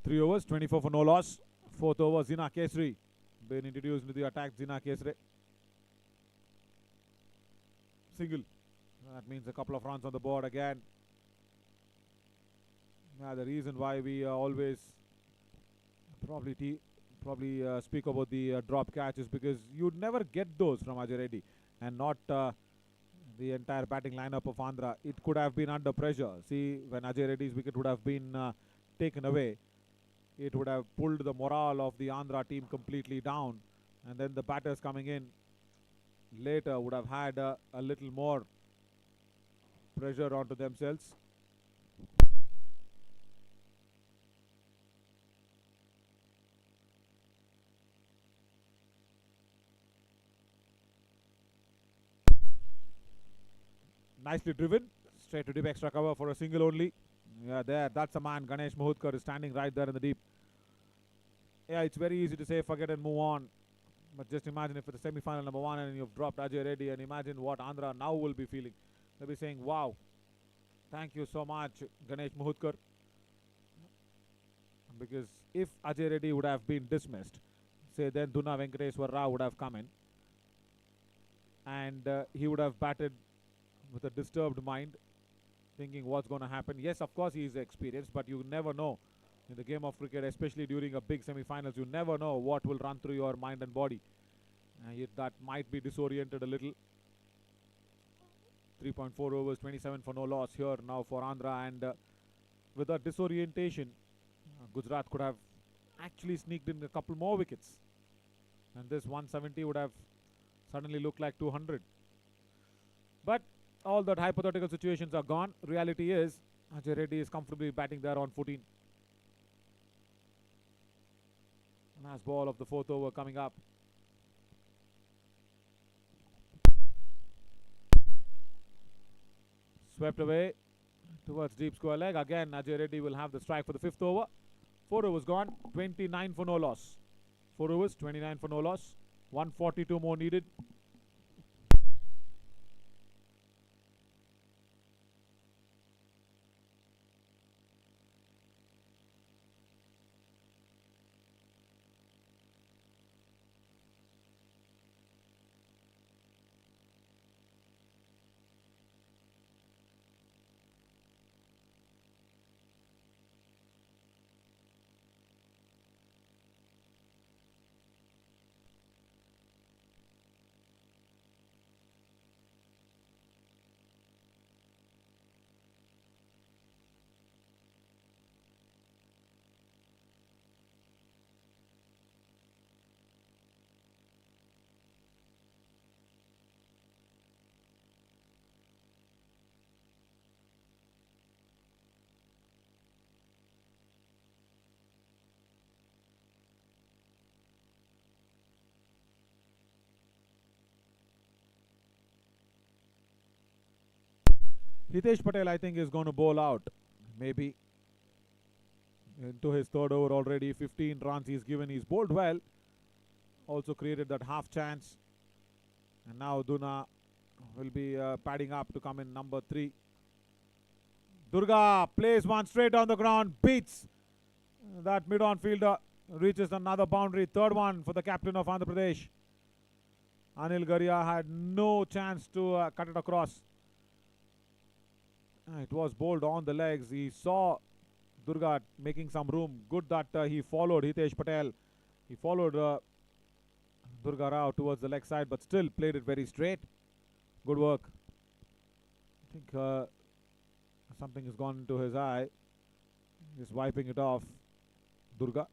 Three overs, 24 for no loss. Fourth over, Zina Kesri been introduced into the attack. Zina Kesri. Single. That means a couple of runs on the board again. Yeah, the reason why we always probably speak about the drop catch is because you'd never get those from Ajay Reddy, and not the entire batting lineup of Andhra. It could have been under pressure. See, when Ajay Reddy's wicket would have been taken away, it would have pulled the morale of the Andhra team completely down, and then the batters coming in later would have had a little more pressure onto themselves. Nicely driven, straight to deep extra cover for a single only. Yeah, that's a man. Ganesh Muhudkar is standing right there in the deep. Yeah, it's very easy to say forget and move on, but just imagine if it's a semi-final number 1 and you've dropped Ajay Reddy, and imagine what Andhra now will be feeling. They'll be saying, wow, thank you so much, Ganesh Muhudkar. Because if Ajay Reddy would have been dismissed, say then Duna Venkateswar Rao would have come in, and he would have batted with a disturbed mind, thinking what's going to happen. Yes, of course he is experienced, but you never know in the game of cricket, especially during a big semi-finals. You never know what will run through your mind and body. That might be disoriented a little. 3.4 overs, 27 for no loss here now for Andhra, and with that disorientation, Gujarat could have actually sneaked in a couple more wickets, and this 170 would have suddenly looked like 200. But all that hypothetical situations are gone. Reality is Ajay Reddy is comfortably batting there on 14. Last ball of the fourth over coming up. Swept away towards deep square leg. Again, Ajay Reddy will have the strike for the fifth over. 4 overs gone, 29 for no loss. 4 overs, 29 for no loss. 142 more needed. Hitesh Patel, I think, is going to bowl out. Maybe into his third over already. 15 runs he's given. He's bowled well. Also created that half chance. And now Duna will be padding up to come in number 3. Durga plays one straight on the ground. Beats that mid-on fielder. Reaches another boundary. Third one for the captain of Andhra Pradesh. Anil Garia had no chance to cut it across. It was bowled on the legs. He saw Durga making some room. Good that he followed Hitesh Patel. He followed Durga Rao towards the leg side, but still played it very straight. Good work. I think something has gone into his eye. Just wiping it off. Durga.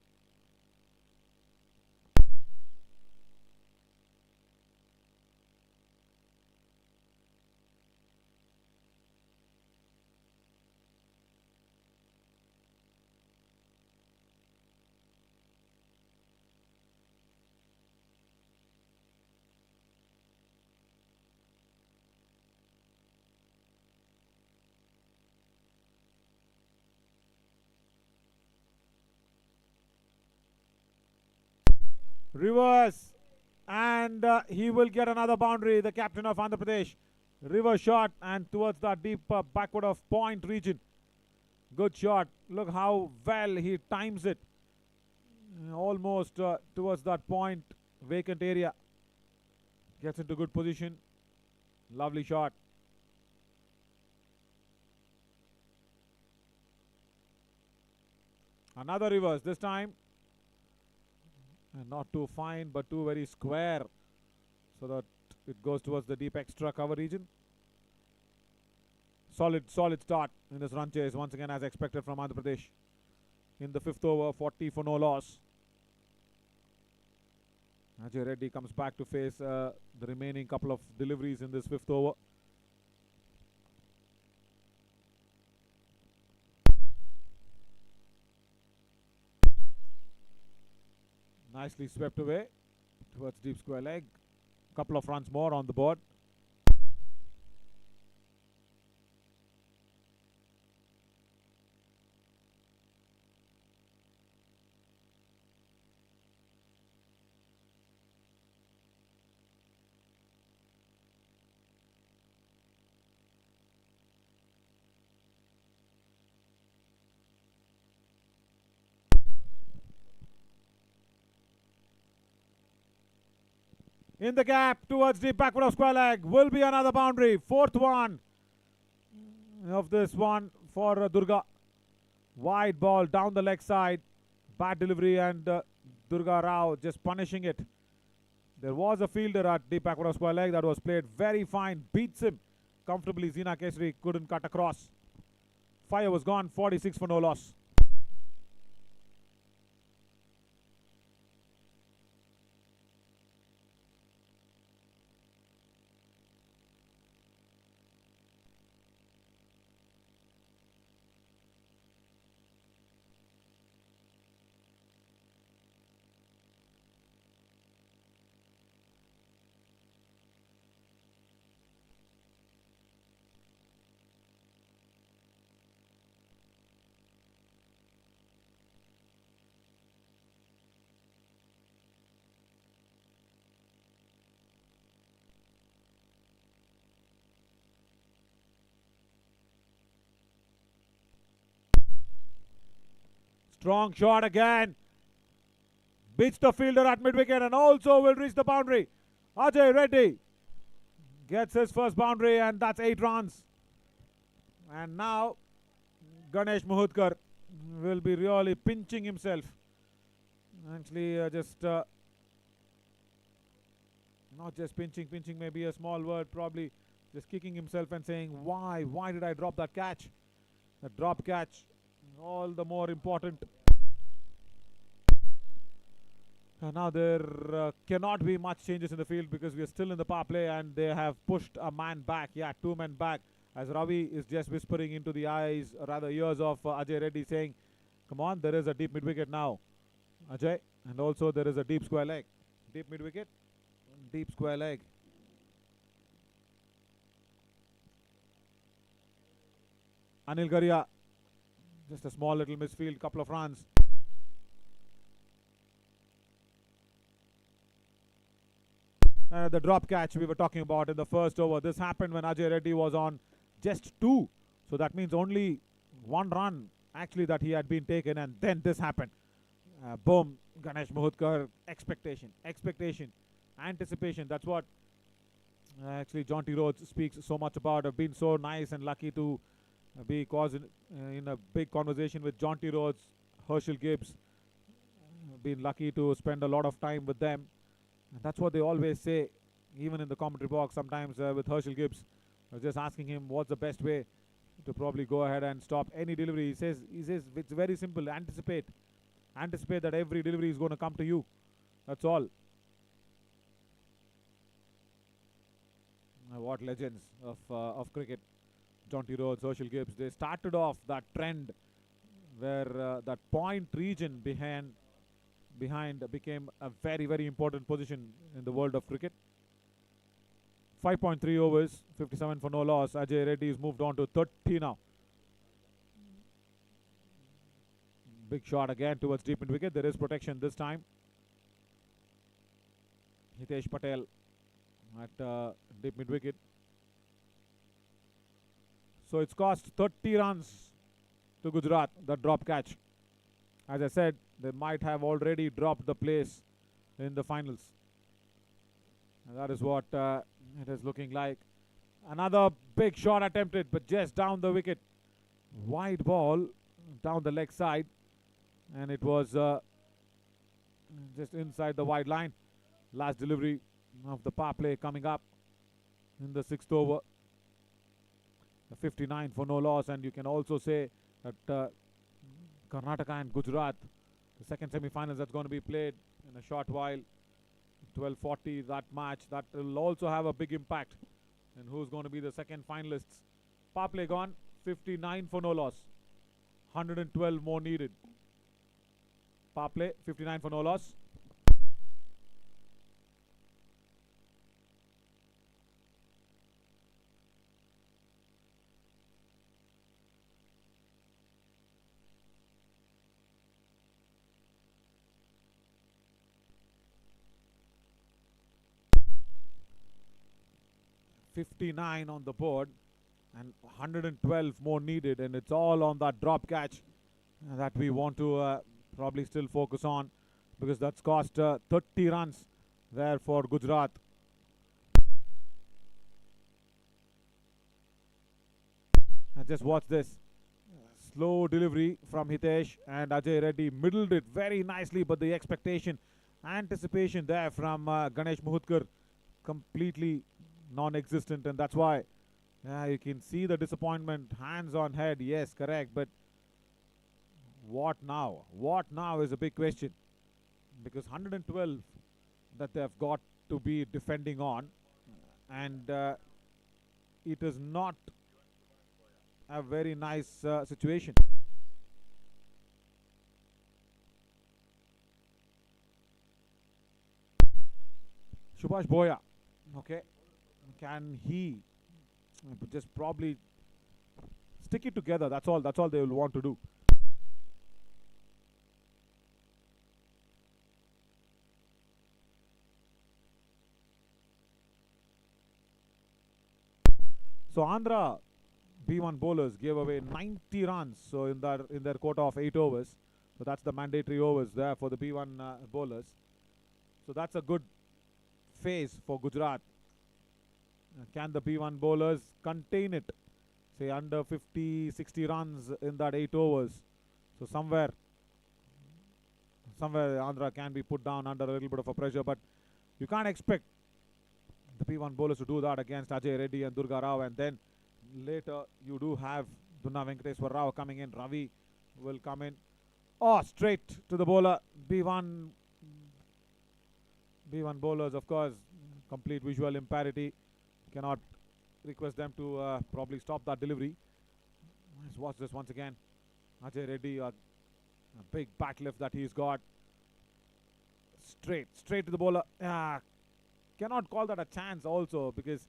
Reverse, and he will get another boundary, the captain of Andhra Pradesh. Reverse shot and towards the deep backward of point region. Good shot. Look how well he times it. Almost towards that point, vacant area. Gets into good position. Lovely shot. Another reverse this time. And not too fine, but too very square, so that it goes towards the deep extra cover region. Solid start in this run chase, once again as expected from Andhra Pradesh. In the 5th over, 40 for no loss. Ajay Reddy comes back to face the remaining couple of deliveries in this 5th over. Nicely swept away towards deep square leg. Couple of runs more on the board. In the gap towards deep backward of square leg will be another boundary. 4th one of this one for Durga. Wide ball down the leg side. Bad delivery, and Durga Rao just punishing it. There was a fielder at deep backward of square leg that was played very fine. Beats him comfortably. Zina Kesri couldn't cut across. Fire was gone. 46 for no loss. Strong shot again. Beats the fielder at mid-wicket and also will reach the boundary. Ajay Reddy gets his first boundary and that's 8 runs. And now Ganesh Mahudkar will be really pinching himself. Actually, not just pinching may be a small word, probably just kicking himself and saying, why did I drop that catch? The drop catch, all the more important. And now there cannot be much changes in the field because we are still in the power play and they have pushed a man back. Yeah, 2 men back. As Ravi is just whispering into the eyes, or rather ears of Ajay Reddy saying, come on, there is a deep mid-wicket now, Ajay. And also there is a deep square leg. Deep mid-wicket, deep square leg. Anil Garia, just a small little misfield, couple of runs. The drop catch we were talking about in the first over. This happened when Ajay Reddy was on just 2. So that means only 1 run actually that he had been taken, and then this happened. Boom, Ganesh Mahudkar, expectation, anticipation. That's what actually John T. Rhodes speaks so much about. I've been so nice and lucky to be caused in a big conversation with John T. Rhodes, Herschel Gibbs. Been lucky to spend a lot of time with them. And that's what they always say, even in the commentary box. Sometimes with Herschel Gibbs, I was just asking him what's the best way to probably go ahead and stop any delivery. He says it's very simple. Anticipate that every delivery is going to come to you. That's all. What legends of cricket. John T. Rhodes, Herschel Gibbs. They started off that trend where that point region behind became a very, very important position in the world of cricket. 5.3 overs, 57 for no loss. Ajay Reddy has moved on to 30 now. Big shot again towards deep mid wicket. There is protection this time. Hitesh Patel at deep mid wicket. So it's cost 30 runs to Gujarat, the drop catch. As I said, they might have already dropped the place in the finals. And that is what it is looking like. Another big shot attempted, but just down the wicket. Wide ball down the leg side. And it was just inside the wide line. Last delivery of the power play coming up in the 6th over. 59 for no loss. And you can also say that Karnataka and Gujarat, the second semi-finals that's going to be played in a short while, 12:40, that match, that will also have a big impact in who's going to be the second finalists. Power play gone, 59 for no loss, 112 more needed. Power play, 59 for no loss. .59 on the board and 112 more needed, and it's all on that drop catch that we want to probably still focus on, because that's cost 30 runs there for Gujarat. And just watch this. Slow delivery from Hitesh, and Ajay Reddy middled it very nicely, but the expectation, anticipation there from Ganesh Mahudkar completely non-existent, and that's why you can see the disappointment. Hands on head, yes, correct, but what now? What now is a big question, because 112 that they've got to be defending on, and it is not a very nice situation. Subhash Boya, okay. Can he just probably stick it together? That's all they will want to do. So Andhra B1 bowlers gave away 90 runs. So in their quota of 8 overs, So that's the mandatory overs there for the B1 bowlers. So that's a good phase for Gujarat. Can the B1 bowlers contain it? Say under 50, 60 runs in that 8 overs. So somewhere Andhra can be put down under a little bit of a pressure, but you can't expect the P1 bowlers to do that against Ajay Reddy and Durga Rao, and then later you do have Dunna Venkateswar Rao coming in. Ravi will come in. Oh, straight to the bowler. B1 bowlers, of course, complete visual impairity. Cannot request them to probably stop that delivery. Let's watch this once again. Ajay Reddy, a big bat lift that he's got. Straight to the bowler. Cannot call that a chance also, because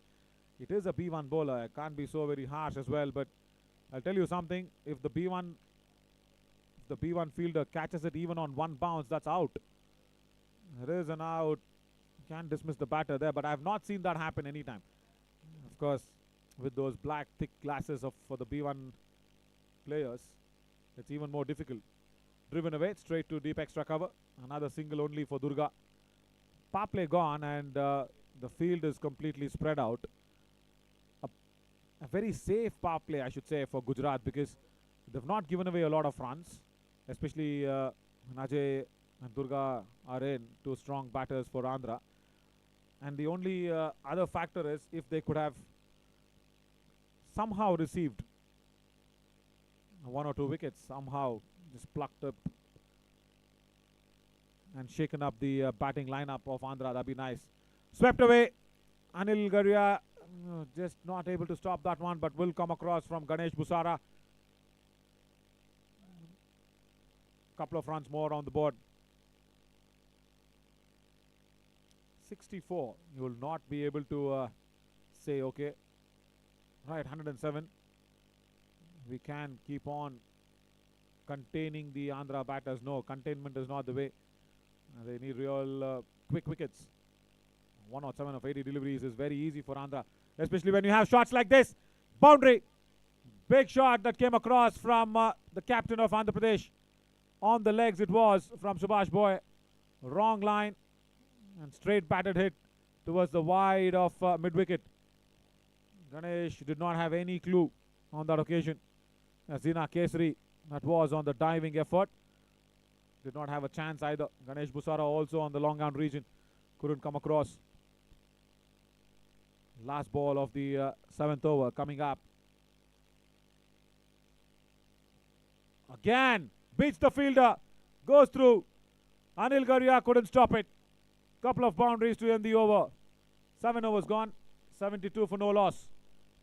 it is a B1 bowler. It can't be so very harsh as well. But I'll tell you something. If the B1 fielder catches it even on one bounce, that's out. There is an out. Can't dismiss the batter there, but I have not seen that happen anytime. Of course, with those black thick glasses for the B1 players, it's even more difficult. Driven away, straight to deep extra cover. Another single only for Durga. Power play gone, and the field is completely spread out. A very safe power play, I should say, for Gujarat, because they've not given away a lot of runs, especially Ajay and Durga are in, two strong batters for Andhra. And the only other factor is if they could have somehow received 1 or 2 wickets, somehow just plucked up and shaken up the batting lineup of Andhra, that'd be nice. Swept away. Anil Garia just not able to stop that one, but will come across from Ganesh Busara. Couple of runs more on the board. 64. You will not be able to say, okay, right, 107. We can keep on containing the Andhra batters. No, containment is not the way. They need real quick wickets. 107 of 80 deliveries is very easy for Andhra, especially when you have shots like this. Boundary. Big shot that came across from the captain of Andhra Pradesh. On the legs it was from Subhash Boy. Wrong line. And straight batted hit towards the wide of mid-wicket. Ganesh did not have any clue on that occasion. Zina Kesari, that was on the diving effort. Did not have a chance either. Ganesh Busara also on the long arm region. Couldn't come across. Last ball of the 7th over coming up. Again, beats the fielder. Goes through. Anil Garia couldn't stop it. Couple of boundaries to end the over. 7 overs gone. 72 for no loss.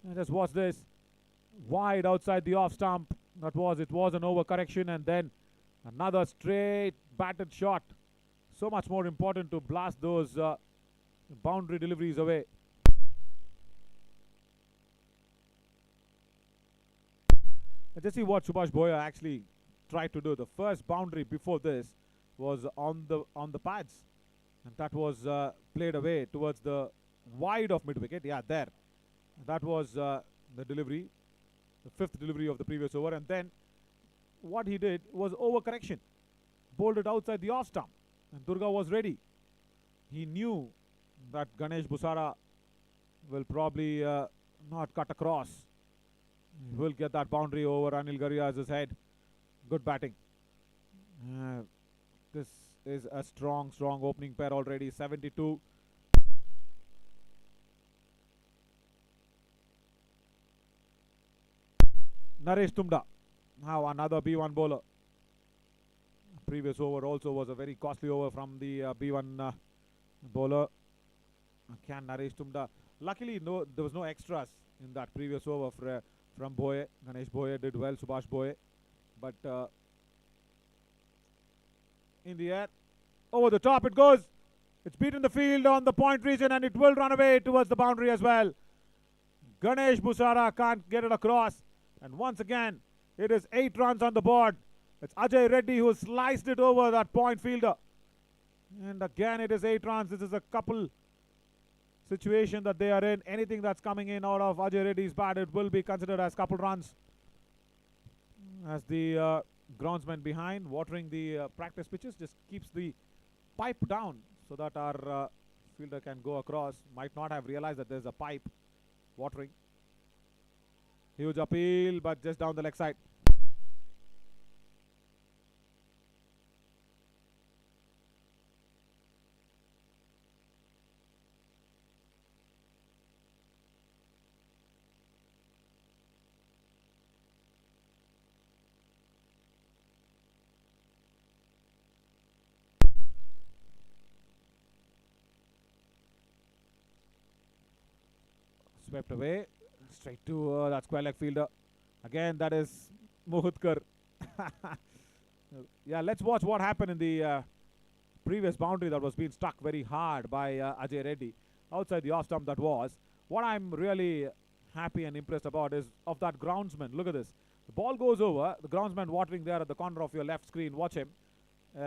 And just watch this. Wide outside the off stump. It was an over correction, and then another straight batted shot. So much more important to blast those boundary deliveries away. Let's just see what Subhash Boya actually tried to do. The first boundary before this was on the pads, and that was played away towards the wide of mid wicket. Yeah, there. That was the delivery, the 5th delivery of the previous over, and then what he did was over correction. Bowled it outside the off stump, and Durga was ready. He knew that Ganesh Busara will probably not cut across. He will get that boundary over Anil Garia's head. Good batting. This is a strong opening pair already. 72. Naresh Tumda. Now another B1 bowler. Previous over also was a very costly over from the B1 bowler. Can Naresh Tumda. Luckily, there was no extras in that previous over from Boye. Ganesh Boye did well, Subhash Boye. But in the air, over the top it goes. It's beaten the field on the point region, and it will run away towards the boundary as well. Ganesh Busara can't get it across. And once again, it is 8 runs on the board. It's Ajay Reddy who sliced it over that point fielder. And again, it is 8 runs. This is a couple situation that they are in. Anything that's coming in out of Ajay Reddy's bat, it will be considered as couple runs. as the groundsman behind watering the practice pitches, just keeps the pipe down so that our fielder can go across. Might not have realized that there's a pipe watering. Huge appeal, but just down the leg side. Swept away, straight to that square leg fielder. Again, that is Mohudkar. Yeah, let's watch what happened in the previous boundary that was being struck very hard by Ajay Reddy. Outside the off stump that was. What I'm really happy and impressed about is of that groundsman. Look at this. The ball goes over. The groundsman watering there at the corner of your left screen. Watch him.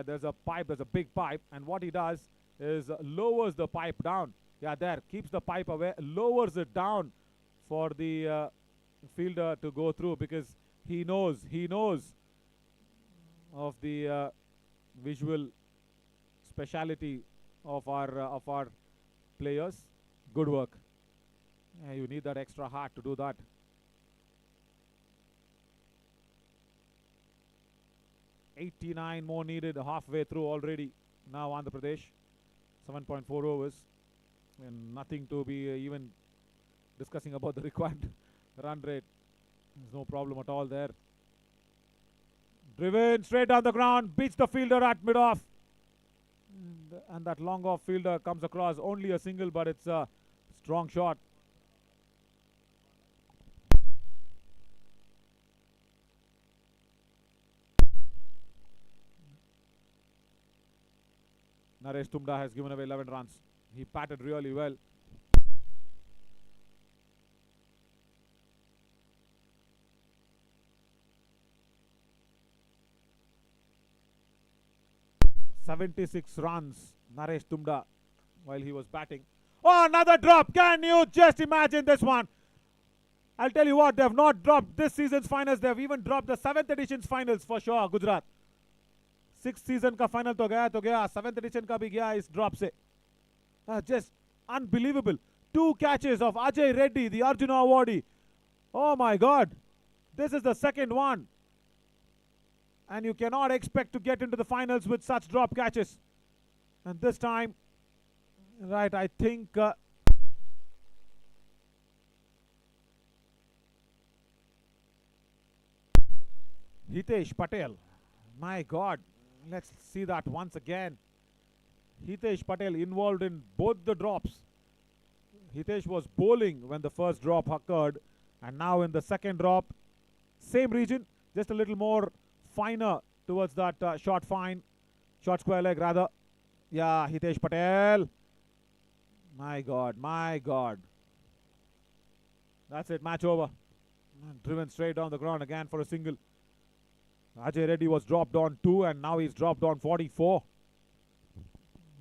There's a pipe. There's a big pipe. And what he does is lowers the pipe down. Yeah, there. Keeps the pipe away. Lowers it down for the fielder to go through, because he knows of the visual speciality of our players. Good work. Yeah, you need that extra heart to do that. $89 more needed, halfway through already. Now Andhra Pradesh, 7.4 overs, and nothing to be even discussing about the required run rate. There's no problem at all there. Driven straight down the ground, beats the fielder at mid-off. And that long off fielder comes across. Only a single, but it's a strong shot. Naresh Tumda has given away 11 runs. He batted really well. "76 runs, Naresh Tumda, while he was batting." Oh, another drop. Can you just imagine this one? I'll tell you what, they have not dropped this season's finals. They have even dropped the 7th edition's finals for sure, Gujarat. 6th season का final तो गया 7th edition का भी गया इस drop से. Just unbelievable. 2 catches of Ajay Reddy, the Arjuna awardee. Oh my God. This is the second one. And you cannot expect to get into the finals with such drop catches. And this time, right, I think Hitesh Patel. My God. Let's see that once again. Hitesh Patel involved in both the drops. Hitesh was bowling when the first drop occurred, and now in the second drop, same region, just a little more finer towards that short square leg rather. Yeah, Hitesh Patel. My God, my God. That's it, match over. Driven straight down the ground again for a single. Ajay Reddy was dropped on 2, and now he's dropped on 44.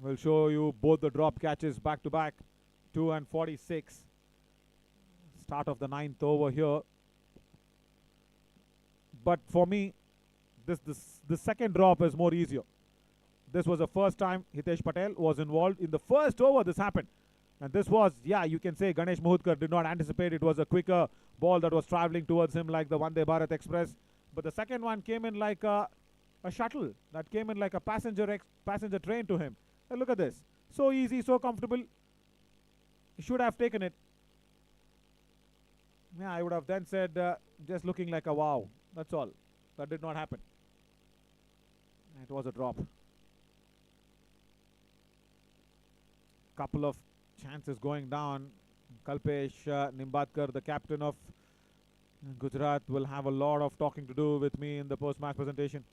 We'll show you both the drop catches back to back. 2 and 46. Start of the 9th over here. But for me, the second drop is more easier. This was the first time Hitesh Patel was involved. In the first over, this happened. And this was, yeah, you can say Ganesh Mohudkar did not anticipate. It was a quicker ball that was traveling towards him like the Vande Bharat Express. But the second one came in like a shuttle. That came in like a passenger train to him. And look at this. So easy, so comfortable. He should have taken it. Yeah, I would have then said, just looking like a wow. That's all. That did not happen. It was a drop. Couple of chances going down. Kalpesh Nimbatkar, the captain of Gujarat, will have a lot of talking to do with me in the post-match presentation.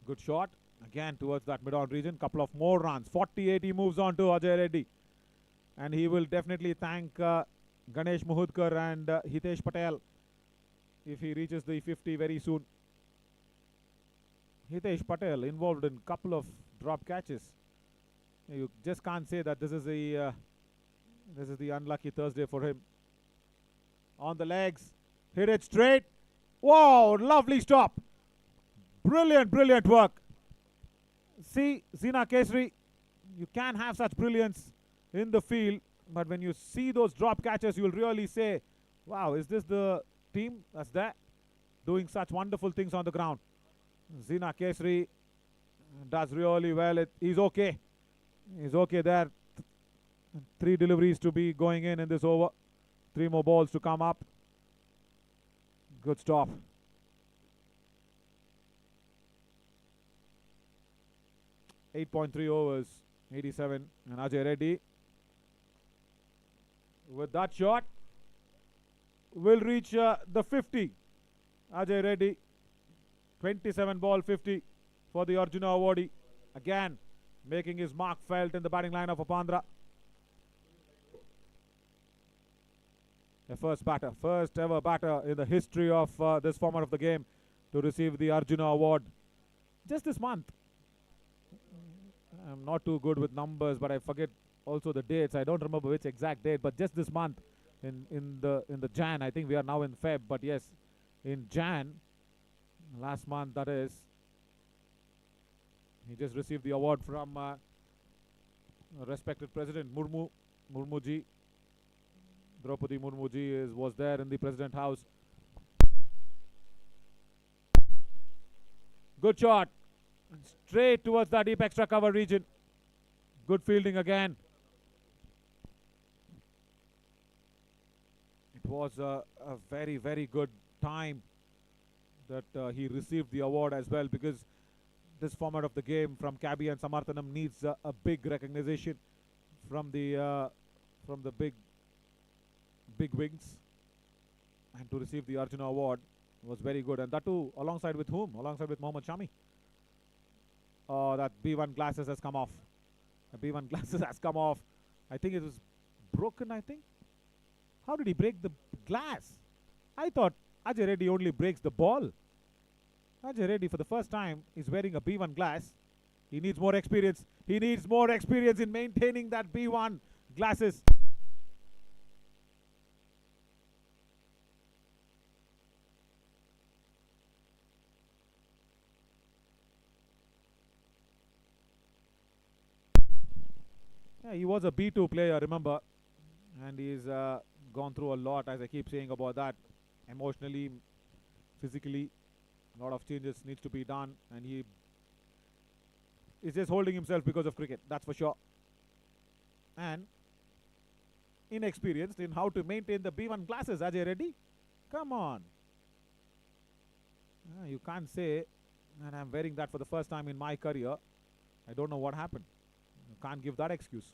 Good shot. Again towards that mid-on region. Couple of more runs. 48 he moves on to Ajay Reddy. And he will definitely thank Ganesh Mohudkar and Hitesh Patel if he reaches the 50 very soon. Hitesh Patel involved in couple of drop catches. You just can't say that this is a This is the unlucky Thursday for him. On the legs. Hit it straight. Wow, lovely stop. Brilliant, brilliant work. See, Zina Kesri, you can have such brilliance in the field, but when you see those drop catches, you'll really say, wow, is this the team that's there doing such wonderful things on the ground? Zina Kesri does really well. He's okay. He's okay there. 3 deliveries to be going in this over. 3 more balls to come up. Good stop. .3 overs, 87, and Ajay Reddy with that shot will reach the 50. Ajay Reddy, 27 ball 50 for the Arjuna awardee. Again, making his mark felt in the batting lineup of Andhra. The first ever batter in the history of this format of the game to receive the Arjuna award just this month. I'm not too good with numbers, but I forget also the dates. I don't remember which exact date, but just this month in the Jan. I think we are now in Feb, but yes, in Jan, last month that is, he just received the award from respected President Murmuji. Draupadi Murmuji was there in the President House. Good shot. Straight towards that deep extra cover region. Good fielding again. It was a very, very good time that he received the award as well, because this format of the game from Cabby and Samarthanam needs a big recognition from the big wings, and to receive the Arjuna award was very good, and that too alongside with whom? Alongside with Mohammad Shami. Oh, that B1 glasses has come off. The B1 glasses has come off. I think it was broken, I think. How did he break the glass? I thought Ajay Reddy only breaks the ball. Ajay Reddy for the first time is wearing a B1 glass. He needs more experience. He needs more experience in maintaining that B1 glasses. Yeah, he was a B2 player, remember, and he's gone through a lot, as I keep saying about that, emotionally, physically. A lot of changes needs to be done, and he is just holding himself because of cricket, that's for sure. And inexperienced in how to maintain the B1 glasses, Ajay Reddy. Come on. You can't say, and I'm wearing that for the first time in my career. I don't know what happened. You can't give that excuse.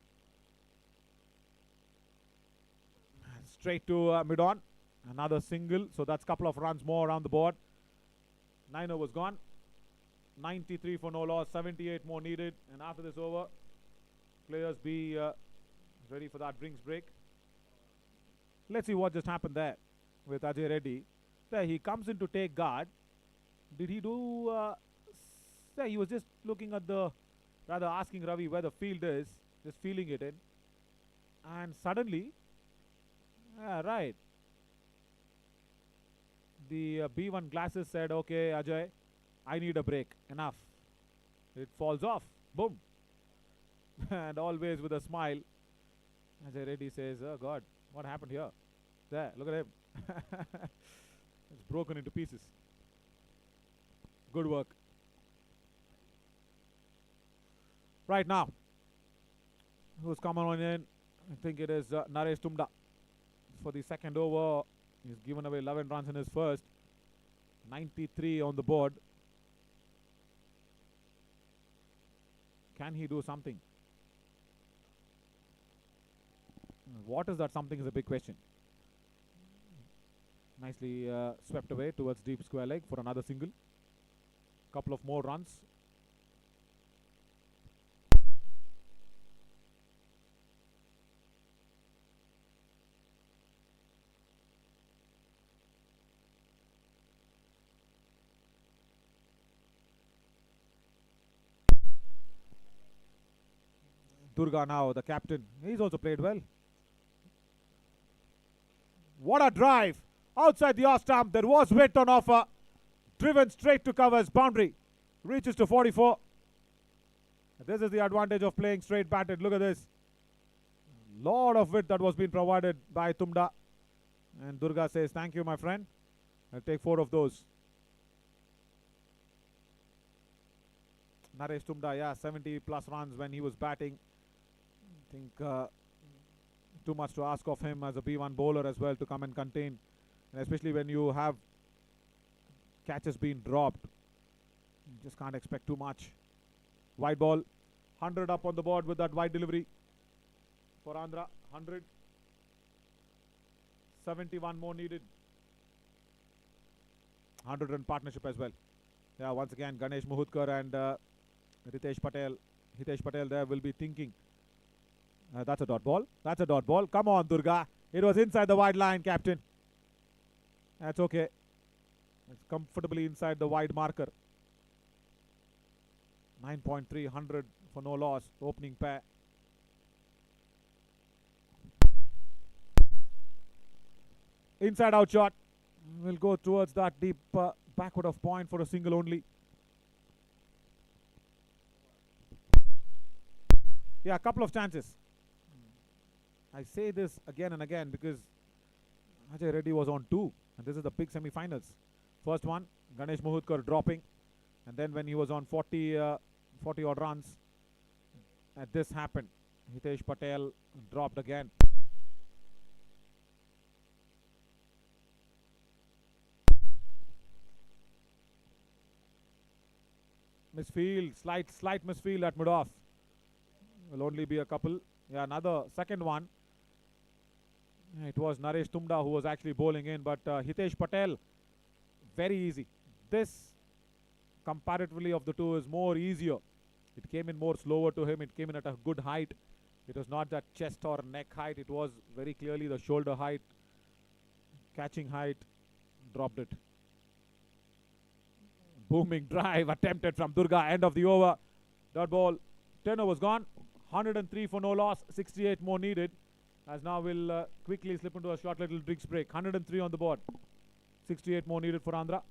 Straight to mid-on. Another single. So that's a couple of runs more around the board. 9 overs gone. 93 for no loss. 78 more needed. And after this over, players be ready for that brings break. Let's see what just happened there with Ajay Reddy. There he comes in to take guard. Did he do... there he was just looking at the... rather asking Ravi where the field is. Just feeling it in. And suddenly... right. The B1 glasses said, okay, Ajay, I need a break. Enough. It falls off. Boom. And always with a smile. Ajay Reddy says, oh God, what happened here? There, look at him. It's broken into pieces. Good work. Right now, who's coming on in? I think it is Naresh Tumda. For the second over, he's given away 11 runs in his first. 93 on the board. Can he do something? What is that something is a big question. Nicely swept away towards deep square leg for another single. Couple of more runs. Durga now, the captain, he's also played well. What a drive. Outside the off stump, there was width on offer. Driven straight to covers, boundary. Reaches to 44. This is the advantage of playing straight batted. Look at this. Lot of width that was being provided by Tumda. And Durga says, thank you, my friend. I'll take 4 of those. Naresh Tumda, yeah, 70 plus runs when he was batting. I think too much to ask of him as a B1 bowler as well to come and contain. And especially when you have catches being dropped. You just can't expect too much. Wide ball. 100 up on the board with that wide delivery. For Andhra, 100. 71 more needed. 100 run partnership as well. Yeah, once again, Ganesh Muhudkar and Hitesh Patel there will be thinking. That's a dot ball. That's a dot ball. Come on, Durga. It was inside the wide line, captain. That's okay. It's comfortably inside the wide marker. 9.3, 100 for no loss. Opening pair. Inside out shot. We'll go towards that deep backward of point for a single only. Yeah, a couple of chances. I say this again and again because Ajay Reddy was on 2. And this is the big semi-finals. First one, Ganesh Muhudkar dropping. And then when he was on 40 odd runs, this happened. Hitesh Patel dropped again. Misfield, slight misfield at mid-off. Will only be a couple. Yeah, another second one. It was Naresh Tumda who was actually bowling in, but Hitesh Patel, very easy. This, comparatively of the two, is more easier. It came in more slower to him. It came in at a good height. It was not that chest or neck height. It was very clearly the shoulder height, catching height. Dropped it. Booming drive attempted from Durga. End of the over. Dot ball. 10 overs gone. 103 for no loss. 68 more needed. As now we'll quickly slip into a short little drinks break. 103 on the board. 68 more needed for Andhra.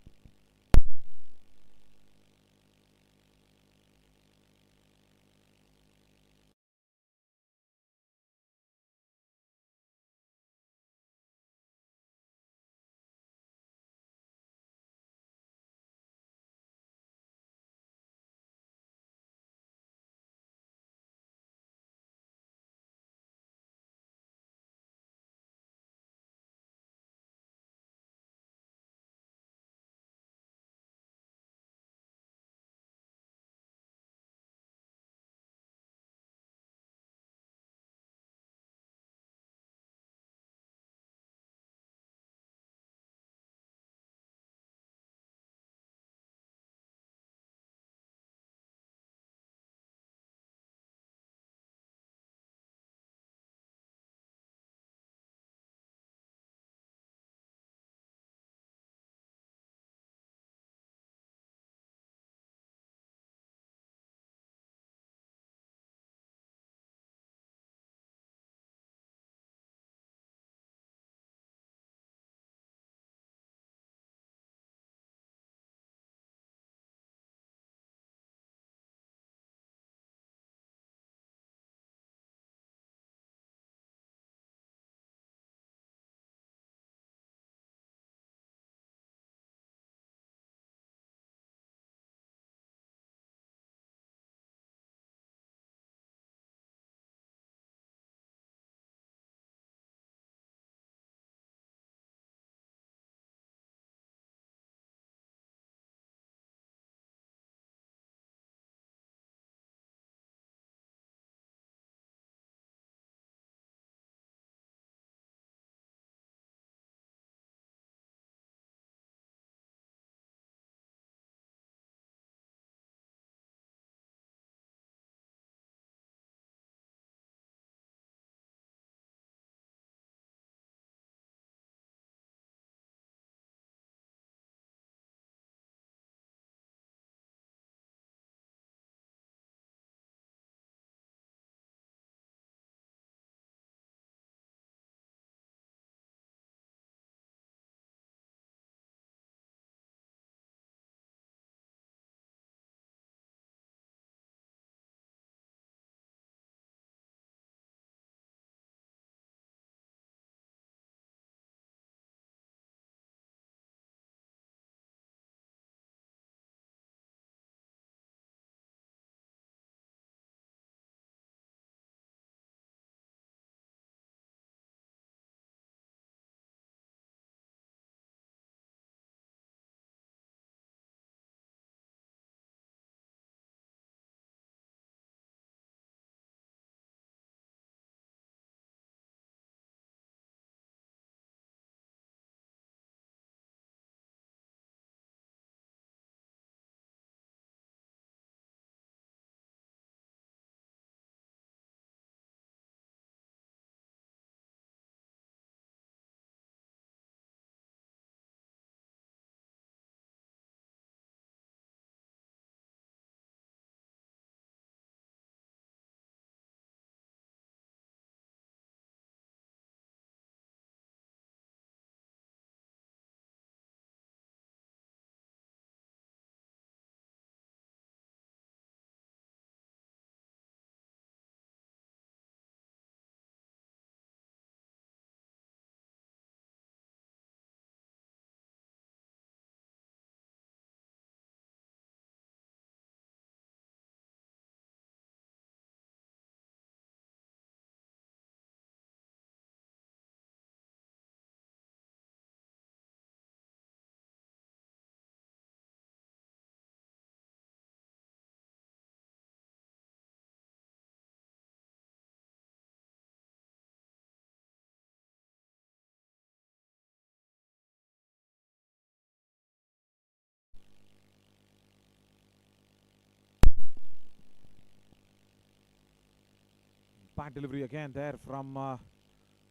Bad delivery again there from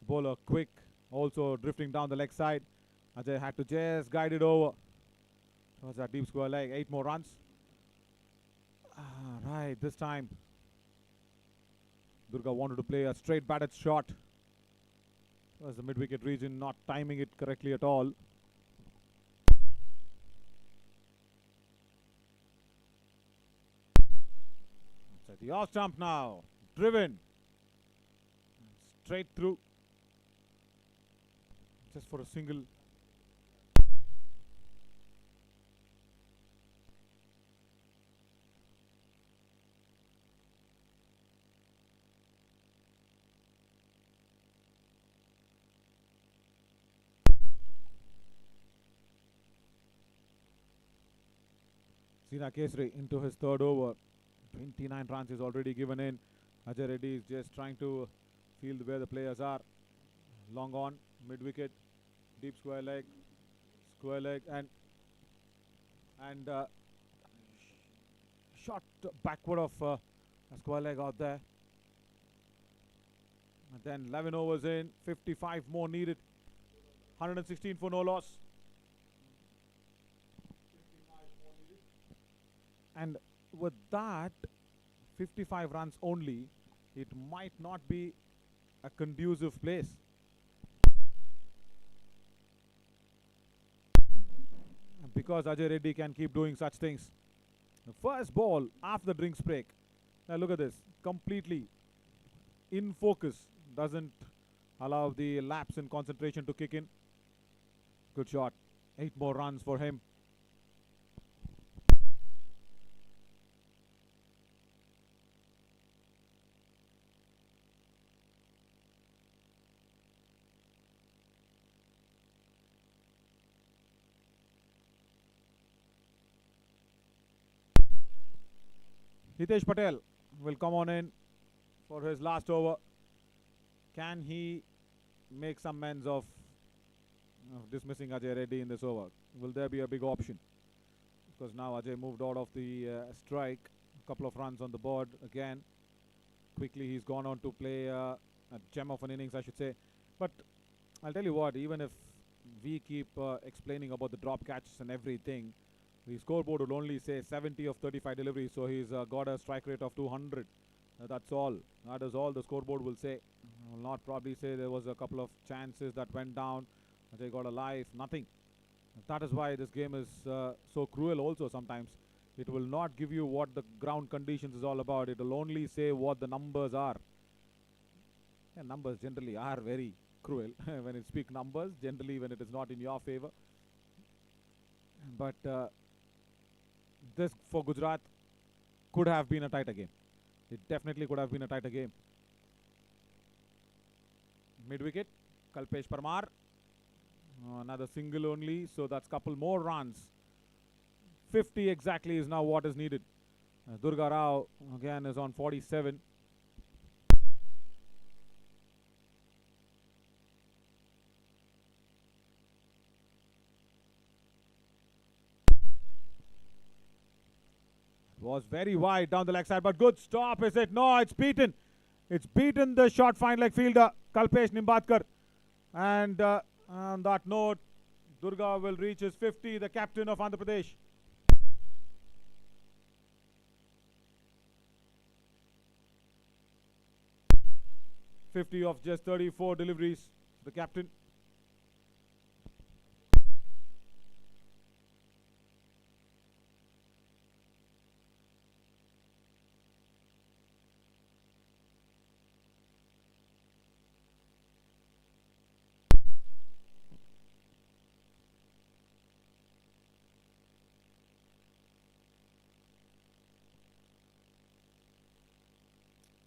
bowler Quick. Also drifting down the leg side. Ajay had to just guide it over. Towards that deep square leg. 8 more runs. Right, this time Durga wanted to play a straight batted shot. Was the mid-wicket region, not timing it correctly at all. Outside the off stump now. Driven. Straight through. Just for a single. Sina Kesri into his third over. 29 runs is already given in. Ajay Reddy is just trying to feel where the players are. Long on, mid wicket, deep square leg, and shot backward of a square leg out there. And then 11 overs in, 55 more needed. 116 for no loss. And with that, 55 runs only, it might not be a conducive place. Because Ajay Reddy can keep doing such things. The first ball after the drinks break. Now look at this. Completely in focus. Doesn't allow the lapse in concentration to kick in. Good shot. 8 more runs for him. Hitesh Patel will come on in for his last over. Can he make some amends of dismissing Ajay Reddy in this over? Will there be a big option? Because now Ajay moved out of the strike. A couple of runs on the board again. Quickly he's gone on to play a gem of an innings, I should say. But I'll tell you what, even if we keep explaining about the drop catches and everything, the scoreboard will only say 70 of 35 deliveries, so he's got a strike rate of 200. That's all. That is all the scoreboard will say. Will not probably say there was a couple of chances that went down. They got a life, nothing. That is why this game is so cruel also sometimes. It will not give you what the ground conditions is all about. It will only say what the numbers are. And numbers generally are very cruel. When it speaks numbers, generally when it is not in your favor. But this for Gujarat could have been a tighter game. It definitely could have been a tighter game. Mid wicket, Kalpesh Parmar. Another single only, so that's a couple more runs. 50 exactly is now what is needed. Durga Rao again is on 47. Was very wide down the leg side, but good stop, is it? No, it's beaten. It's beaten the short fine leg fielder, Kalpesh Nimbatkar. And on that note, Durga will reach his 50, the captain of Andhra Pradesh. of just 34 deliveries, the captain.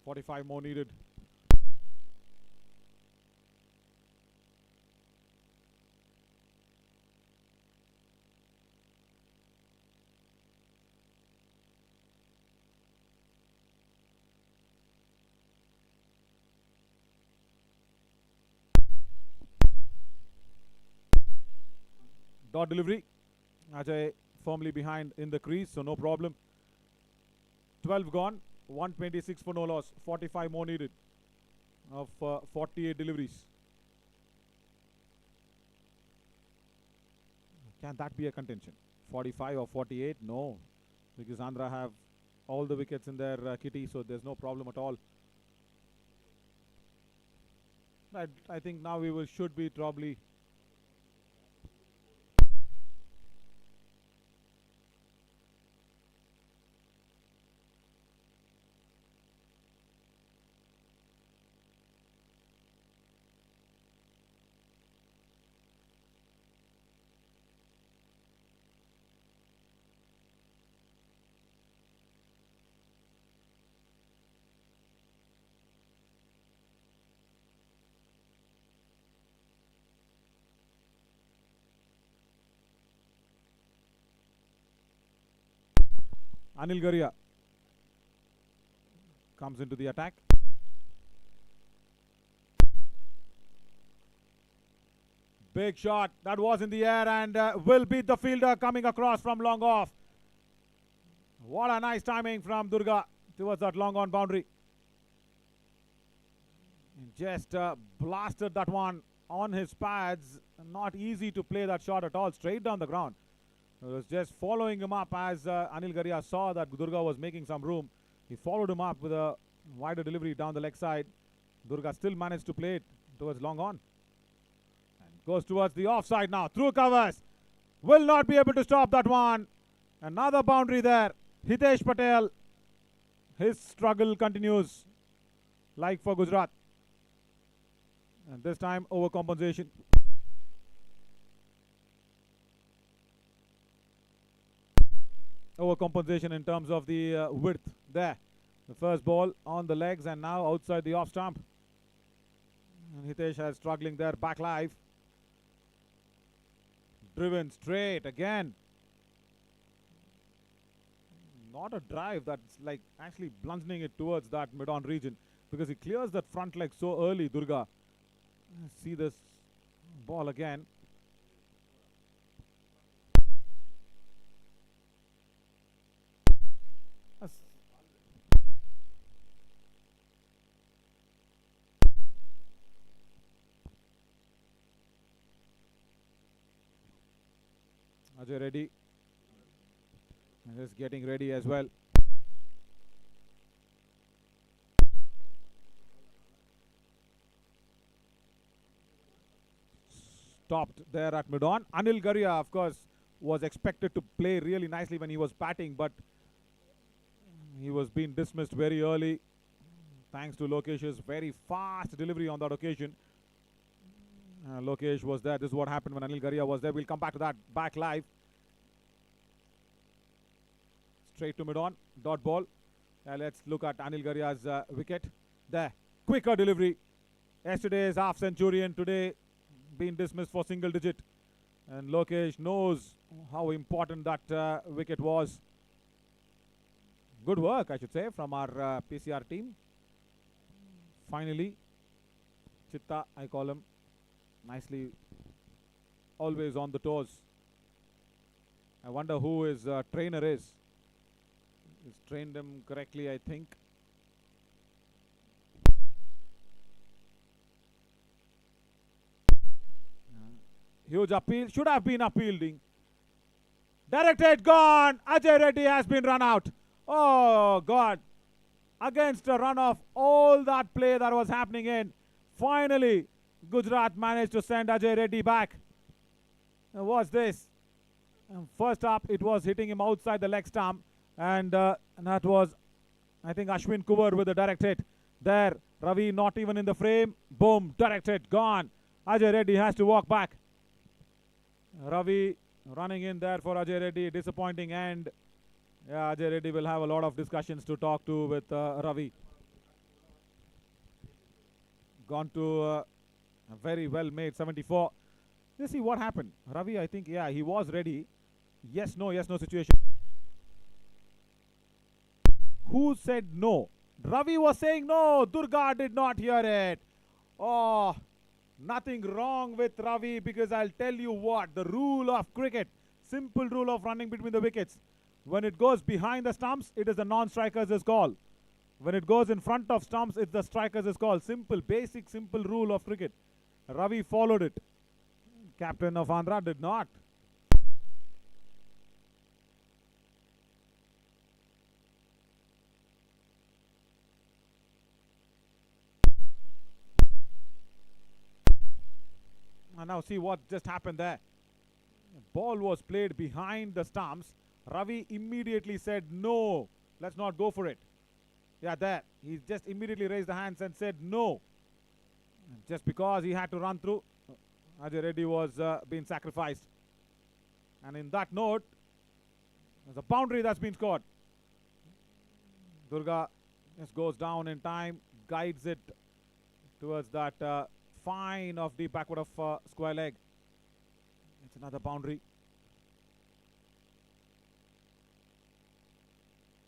.45 more needed. Dot delivery. Ajay firmly behind in the crease, so no problem. 12 gone. 126 for no loss. 45 more needed. of 48 deliveries. Can that be a contention? 45 or 48? No, because Andhra have all the wickets in their kitty, so there's no problem at all. I think now we should be probably. Anil Garia comes into the attack. Big shot. That was in the air and will beat the fielder coming across from long off. What a nice timing from Durga towards that long on boundary. Just blasted that one on his pads. Not easy to play that shot at all. Straight down the ground. It was just following him up as Anil Garia saw that Durga was making some room. He followed him up with a wider delivery down the leg side. Durga still managed to play it towards long on. And goes towards the offside now. Through covers. Will not be able to stop that one. Another boundary there. Hitesh Patel. His struggle continues. Like for Gujarat. And this time overcompensation. Overcompensation in terms of the width there. The first ball on the legs and now outside the off stump. And Hitesh has struggling there back live. Driven straight again. Not a drive, that's like actually bludgeoning it towards that mid-on region because he clears that front leg so early, Durga. See this ball again. Ajay Reddy is getting ready as well. Stopped there at mid-on. Anil Garia, of course, was expected to play really nicely when he was batting, but he was being dismissed very early thanks to Lokesh's very fast delivery on that occasion. Lokesh was there. This is what happened when Anil Garia was there. We'll come back to that back live. Straight to mid-on. Dot ball. Let's look at Anil Garia's wicket. There. Quicker delivery. Yesterday's half century and today been dismissed for single digit. And Lokesh knows how important that wicket was. Good work, I should say, from our PCR team. Finally, Chitta, I call him, nicely always on the toes. I wonder who his trainer is. He's trained him correctly, I think. Huge appeal. Should have been appealing. Directed, gone. Ajay Reddy has been run out. Oh, God. Against a run of all that play that was happening in. Finally, Gujarat managed to send Ajay Reddy back. What's this? First up, it was hitting him outside the leg stump. And that was, I think, Ashwin Kumar with a direct hit. There, Ravi not even in the frame. Boom, direct hit, gone. Ajay Reddy has to walk back. Ravi running in there for Ajay Reddy. Disappointing end. Yeah, Ajay Reddy will have a lot of discussions to talk to with Ravi. Gone to a very well made 74. Let's see what happened. Ravi, I think, yeah, he was ready. Yes, no situation. Who said no? Ravi was saying no. Durga did not hear it. Oh, nothing wrong with Ravi, because I'll tell you what, the rule of cricket, simple rule of running between the wickets. When it goes behind the stumps, it is the non-striker's call. When it goes in front of stumps, it's the strikers is called. Simple, basic, simple rule of cricket. Ravi followed it. Captain of Andhra did not. And now see what just happened there. Ball was played behind the stumps. Ravi immediately said, no, let's not go for it. Yeah, there. He just immediately raised the hands and said no. Just because he had to run through, Ajay Reddy was being sacrificed. And in that note, there's a boundary that's been scored. Durga just goes down in time, guides it towards that fine of the backward of square leg. It's another boundary.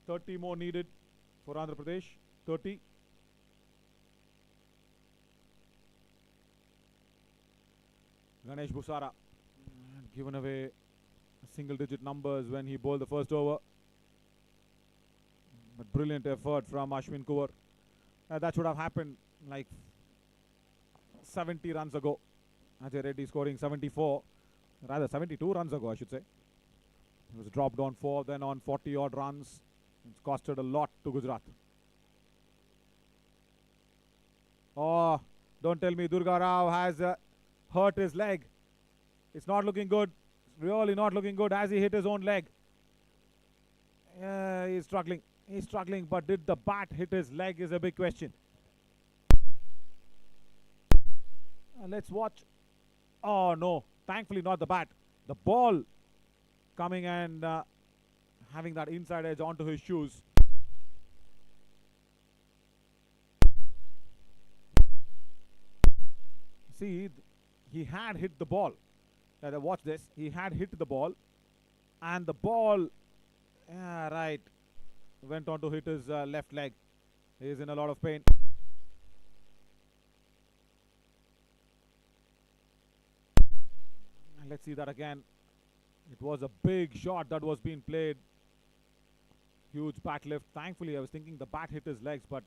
30 more needed for Andhra Pradesh. 30. Ganesh Busara given away single-digit numbers when he bowled the first over. But brilliant effort from Ashwin Kumar. That should have happened like 70 runs ago. Ajay Reddy scoring 74. Rather 72 runs ago, I should say. He was dropped on 4, then on 40-odd runs. It's costed a lot to Gujarat. Oh, don't tell me Durga Rao has hurt his leg. It's not looking good. It's really not looking good as he hit his own leg. He's struggling. He's struggling, but did the bat hit his leg is a big question. Let's watch. Oh, no. Thankfully, not the bat. The ball coming and having that inside edge onto his shoes. See, he had hit the ball. Watch this. He had hit the ball. And the ball, right, went on to hit his left leg. He is in a lot of pain. And let's see that again. It was a big shot that was being played. Huge bat lift. Thankfully, I was thinking the bat hit his legs, but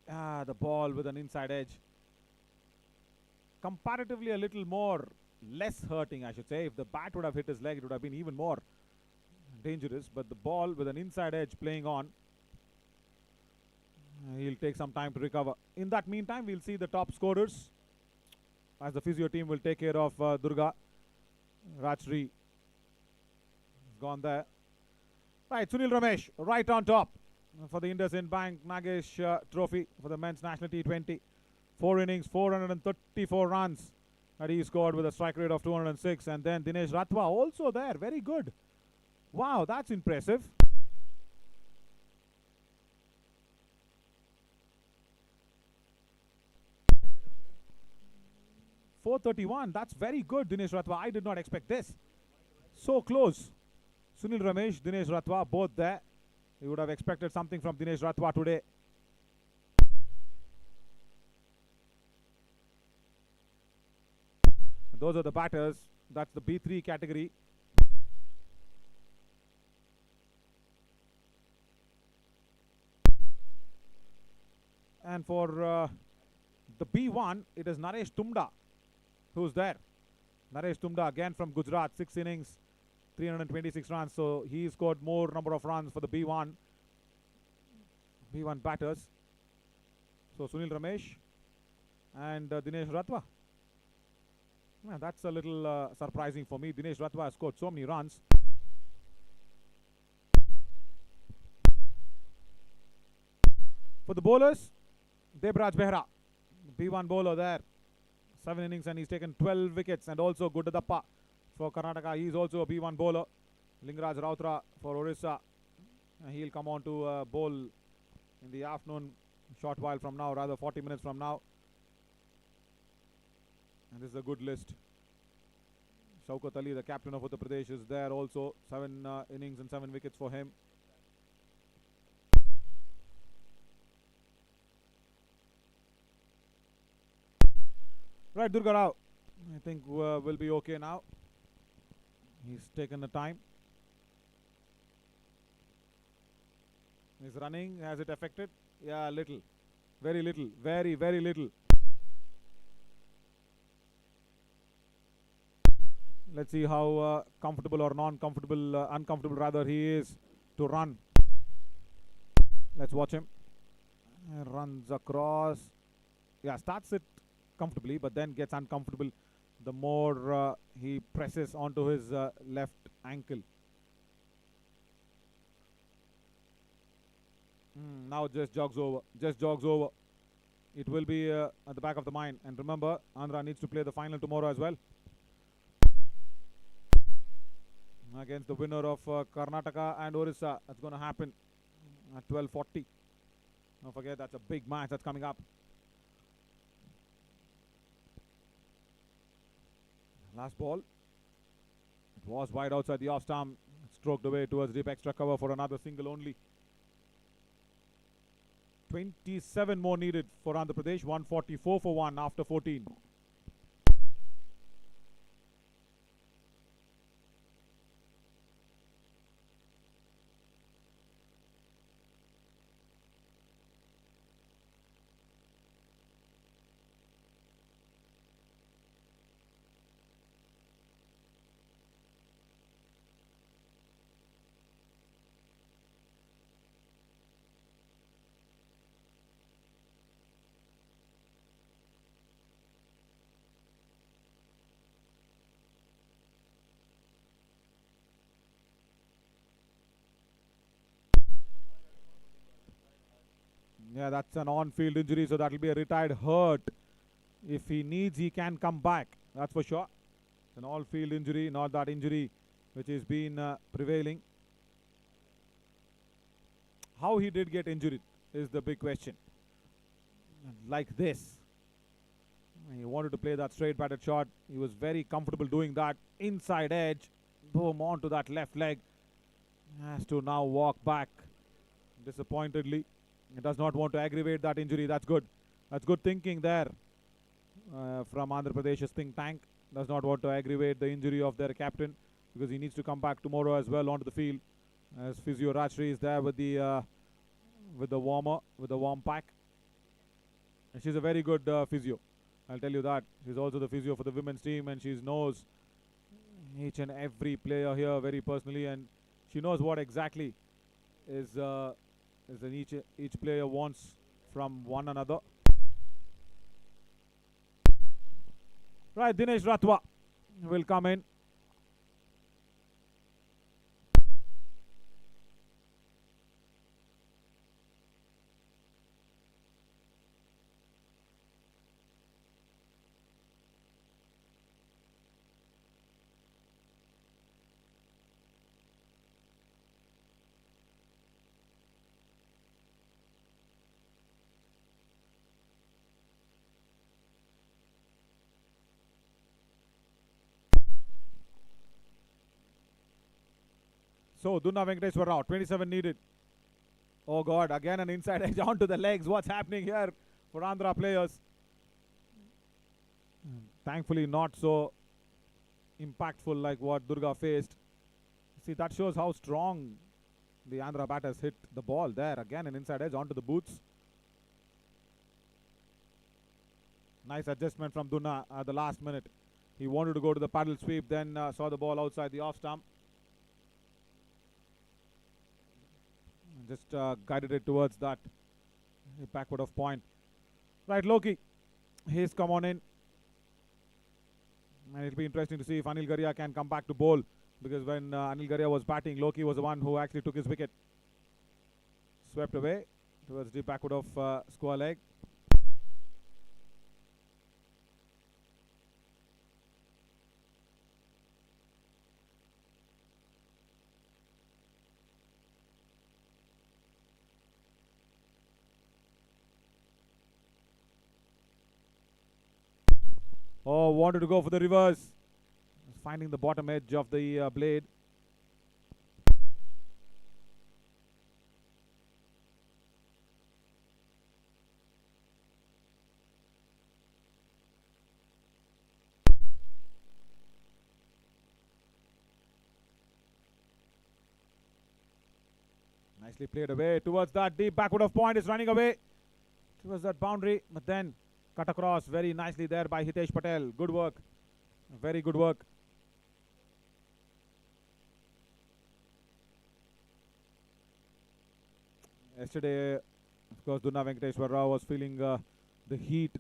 the ball with an inside edge. Comparatively a little more, less hurting, I should say. If the bat would have hit his leg, it would have been even more dangerous. But the ball with an inside edge playing on, he'll take some time to recover. In that meantime, we'll see the top scorers as the physio team will take care of Durga. Rajshri has gone there. Right, Sunil Ramesh right on top for the IndusInd Bank Nagesh Trophy for the men's national T20. 4 innings, 434 runs that he scored with a strike rate of 206. And then Dinesh Ratwa also there. Very good. Wow, that's impressive. .431. That's very good, Dinesh Ratwa. I did not expect this. So close. Sunil Ramesh, Dinesh Ratwa, both there. You would have expected something from Dinesh Ratwa today. And those are the batters. That's the B3 category. And for the B1, it is Naresh Tumda who's there. Naresh Tumda again from Gujarat, 6 innings, 326 runs. So he scored more number of runs for the B1 batters. So Sunil Ramesh and Dinesh Ratwa. Yeah, that's a little surprising for me. Dinesh Ratwa has scored so many runs. For the bowlers, Debraj Behra, B1 bowler there. 7 innings and he's taken 12 wickets. And also Guddadappa for Karnataka. He's also a B1 bowler. Lingaraj Rautra for Orissa. He'll come on to bowl in the afternoon, short while from now, rather 40 minutes from now. And this is a good list. Shaukat Ali, the captain of Uttar Pradesh, is there also. 7 innings and 7 wickets for him. Right, Durga Rao, I think will be okay now. He's taken the time. He's running. Has it affected? Yeah, little. Very little. Very, very little. Let's see how comfortable or non-comfortable, uncomfortable rather he is to run. Let's watch him. Runs across. Yeah, starts it comfortably, but then gets uncomfortable the more he presses onto his left ankle. Now just jogs over. Just jogs over. It will be at the back of the mind. And remember, Andhra needs to play the final tomorrow as well. Against the winner of Karnataka and Orissa. That's going to happen at 12:40. Don't forget, that's a big match that's coming up. Last ball. It was wide outside the off stump. Stroked away towards deep extra cover for another single only. 27 more needed for Andhra Pradesh. 144 for 1 after 14. Yeah, that's an on-field injury, so that will be a retired hurt. If he needs, he can come back. That's for sure. It's an all-field injury, not that injury which has been prevailing. How he did get injured is the big question. Like this. He wanted to play that straight batted shot. He was very comfortable doing that. Inside edge. Boom, onto that left leg. Has to now walk back disappointedly. He does not want to aggravate that injury. That's good. That's good thinking there from Andhra Pradesh's think tank. Does not want to aggravate the injury of their captain because he needs to come back tomorrow as well onto the field. As Physio Rajshri is there with the warm pack. And she's a very good physio. I'll tell you that. She's also the physio for the women's team, and she knows each and every player here very personally, and she knows what exactly is each player wants from one another. Right, Dinesh Ratwa will come in. So, Dunna Venkateswar Rao, 27 needed. Oh God, again an inside edge onto the legs. What's happening here for Andhra players? Thankfully not so impactful like what Durga faced. See, that shows how strong the Andhra batters hit the ball there. Again an inside edge onto the boots. Nice adjustment from Dunna at the last minute. He wanted to go to the paddle sweep, then saw the ball outside the off stump. Just guided it towards that backward of point. Right, Loki. He's come on in. And it'll be interesting to see if Anil Garia can come back to bowl. Because when Anil Garia was batting, Loki was the one who actually took his wicket. Swept away towards the backward of square leg. Oh, wanted to go for the reverse. Finding the bottom edge of the blade. Nicely played away towards that deep backward of point. Is running away towards that boundary, but then cut across very nicely there by Hitesh Patel. Good work. Very good work. Yesterday, of course, Dunna Venkateshwar Rao was feeling the heat,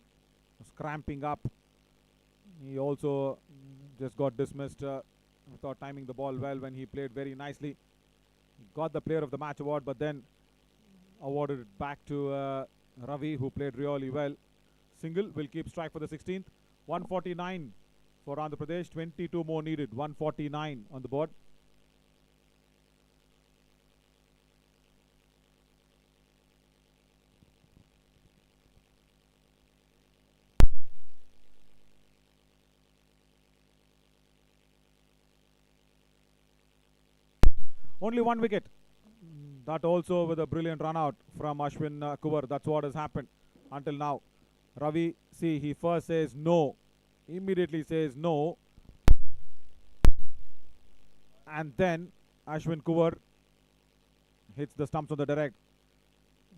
was cramping up. He also just got dismissed without timing the ball well when he played very nicely. Got the Player of the Match award, but then awarded it back to Ravi, who played really well. Single will keep strike for the 16th. 149 for Andhra Pradesh, 22 more needed. 149 on the board. Only one wicket. That also with a brilliant run out from Ashwin Kumar. That's what has happened until now. Ravi, see, he first says no. Immediately says no. And then Ashwin Kumar hits the stumps on the direct.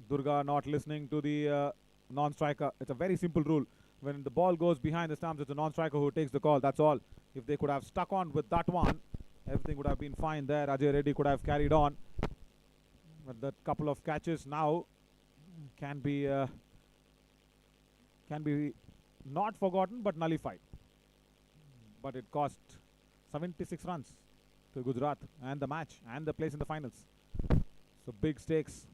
Durga not listening to the non-striker. It's a very simple rule. When the ball goes behind the stumps, it's a non-striker who takes the call. That's all. If they could have stuck on with that one, everything would have been fine there. Ajay Reddy could have carried on. But that couple of catches now can be not forgotten but nullified. But it cost 76 runs to Gujarat and the match and the place in the finals. So big stakes.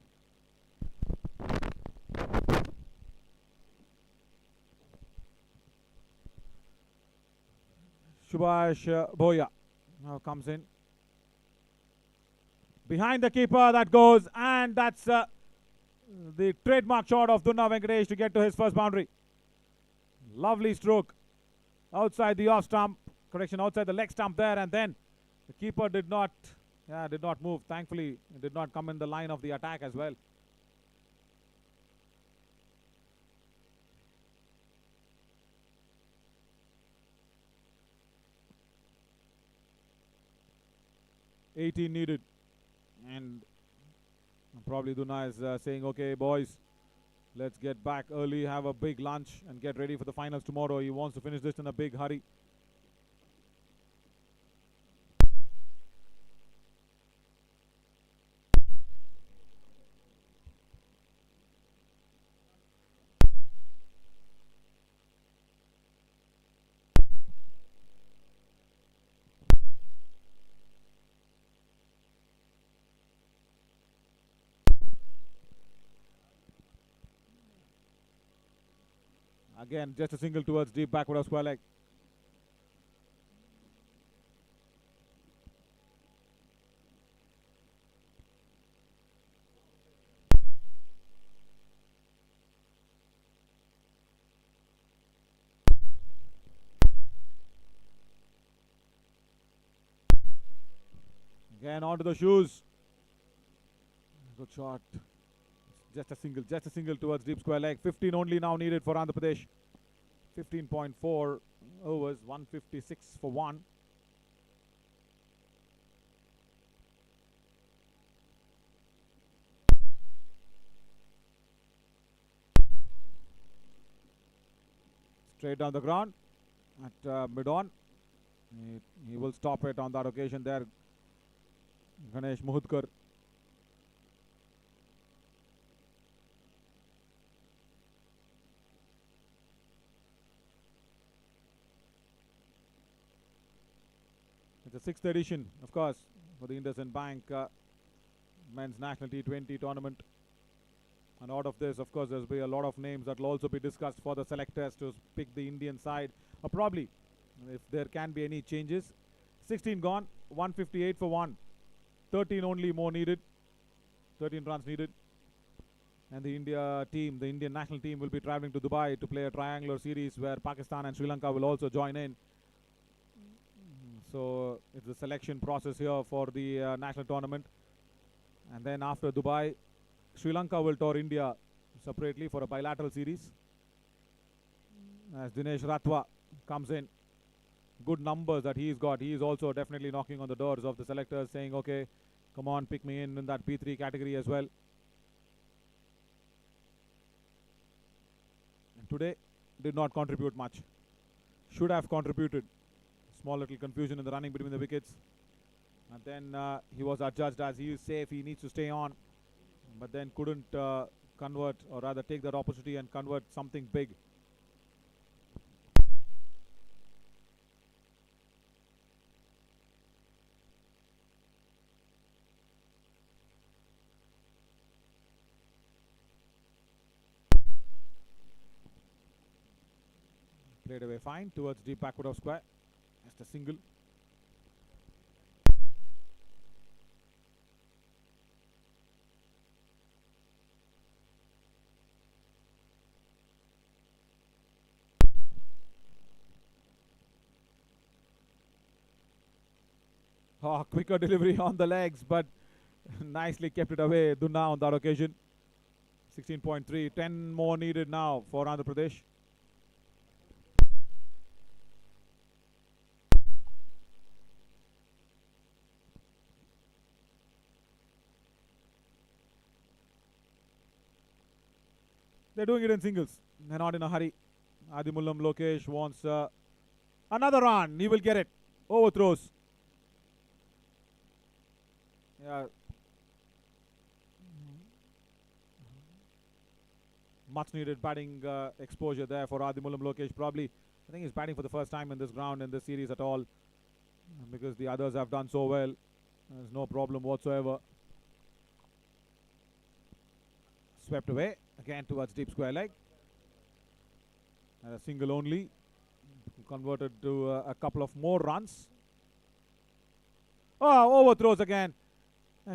Subhash Bhoya now comes in. Behind the keeper that goes, and that's the trademark shot of Dunna Venkatesh to get to his first boundary. Lovely stroke outside the off stump, outside the leg stump there, and then the keeper did not move. Thankfully, it did not come in the line of the attack as well. $18 needed. And probably Dunna is saying, okay, boys, let's get back early, have a big lunch, and get ready for the finals tomorrow. He wants to finish this in a big hurry. Again, just a single towards deep backward of square leg. Again onto the shoes. Good shot. Just a single towards deep square leg. 15 only now needed for Andhra Pradesh. 15.4 overs, 156 for 1. Straight down the ground at mid-on. He will stop it on that occasion there. Ganesh Muhudkar. It's the 6th edition, of course, for the IndusInd Bank Men's National T20 tournament. And out of this, of course, there'll be a lot of names that will also be discussed for the selectors to pick the Indian side. Probably, if there can be any changes. 16 gone, 158 for 1. 13 only more needed. 13 runs needed. And the Indian national team will be traveling to Dubai to play a triangular series where Pakistan and Sri Lanka will also join in. So it's the selection process here for the national tournament. And then after Dubai, Sri Lanka will tour India separately for a bilateral series. As Dinesh Ratwa comes in. Good numbers that he's got. He is also definitely knocking on the doors of the selectors saying, okay, Come on, pick me in that P3 category as well. And today did not contribute much. Should have contributed. Small little confusion in the running between the wickets. And then he was adjudged as he is safe, he needs to stay on. But then couldn't convert, or rather take that opportunity and convert something big. Played away fine towards deep backward of square. Just a single. Oh, quicker delivery on the legs, but nicely kept it away. Dunna on that occasion. 16.3, 10 more needed now for Andhra Pradesh. They're doing it in singles. They're not in a hurry. Adimullam Lokesh wants another run. He will get it. Overthrows. Yeah. Much needed batting exposure there for Adimullam Lokesh. Probably, I think he's batting for the first time in this ground, in this series at all. Because the others have done so well. There's no problem whatsoever. Swept away. Again towards deep square leg. And a single only. Converted to a couple of more runs. Oh, overthrows again.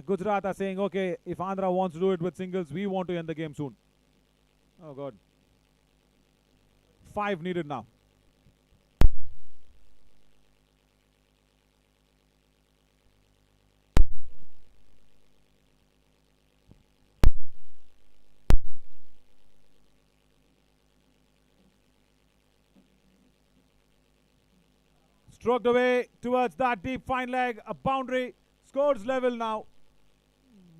Gujarat are saying, okay, if Andhra wants to do it with singles, we want to end the game soon. Oh, God. 5 needed now. Stroked away towards that deep fine leg, a boundary. Scores level now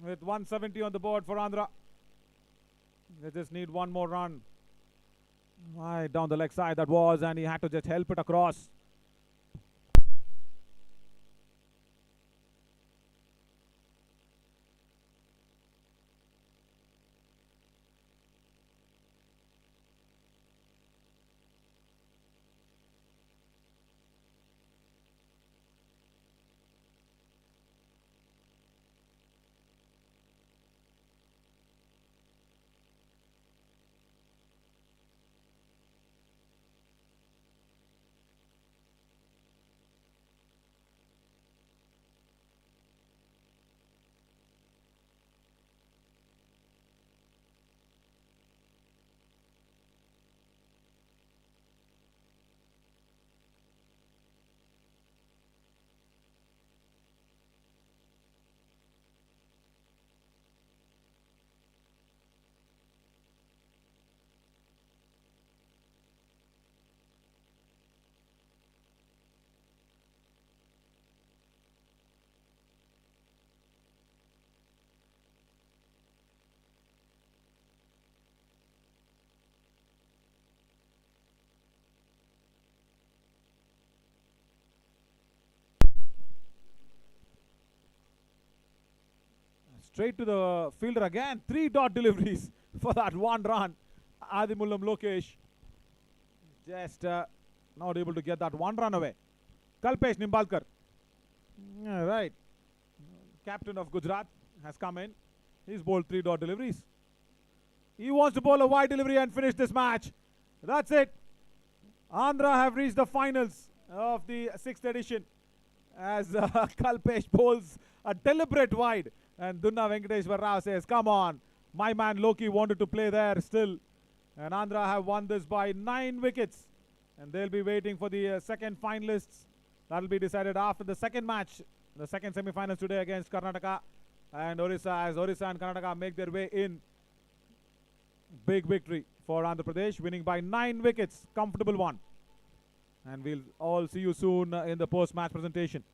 with 170 on the board for Andhra. They just need one more run. Right down the leg side that was, and he had to just help it across. Straight to the fielder again. 3 dot deliveries for that one run. Adimullam Lokesh just not able to get that one run away. Kalpesh Nimbalkar. Yeah, right. Captain of Gujarat has come in. He's bowled 3 dot deliveries. He wants to bowl a wide delivery and finish this match. That's it. Andhra have reached the finals of the 6th edition as Kalpesh bowls a deliberate wide. And Dunna Venkateshwar Rao says, come on, my man Loki wanted to play there still. And Andhra have won this by 9 wickets. And they'll be waiting for the second finalists. That'll be decided after the second match, the second semi-finals today against Karnataka and Orissa, as Orissa and Karnataka make their way in. Big victory for Andhra Pradesh, winning by 9 wickets. Comfortable one. And we'll all see you soon in the post-match presentation.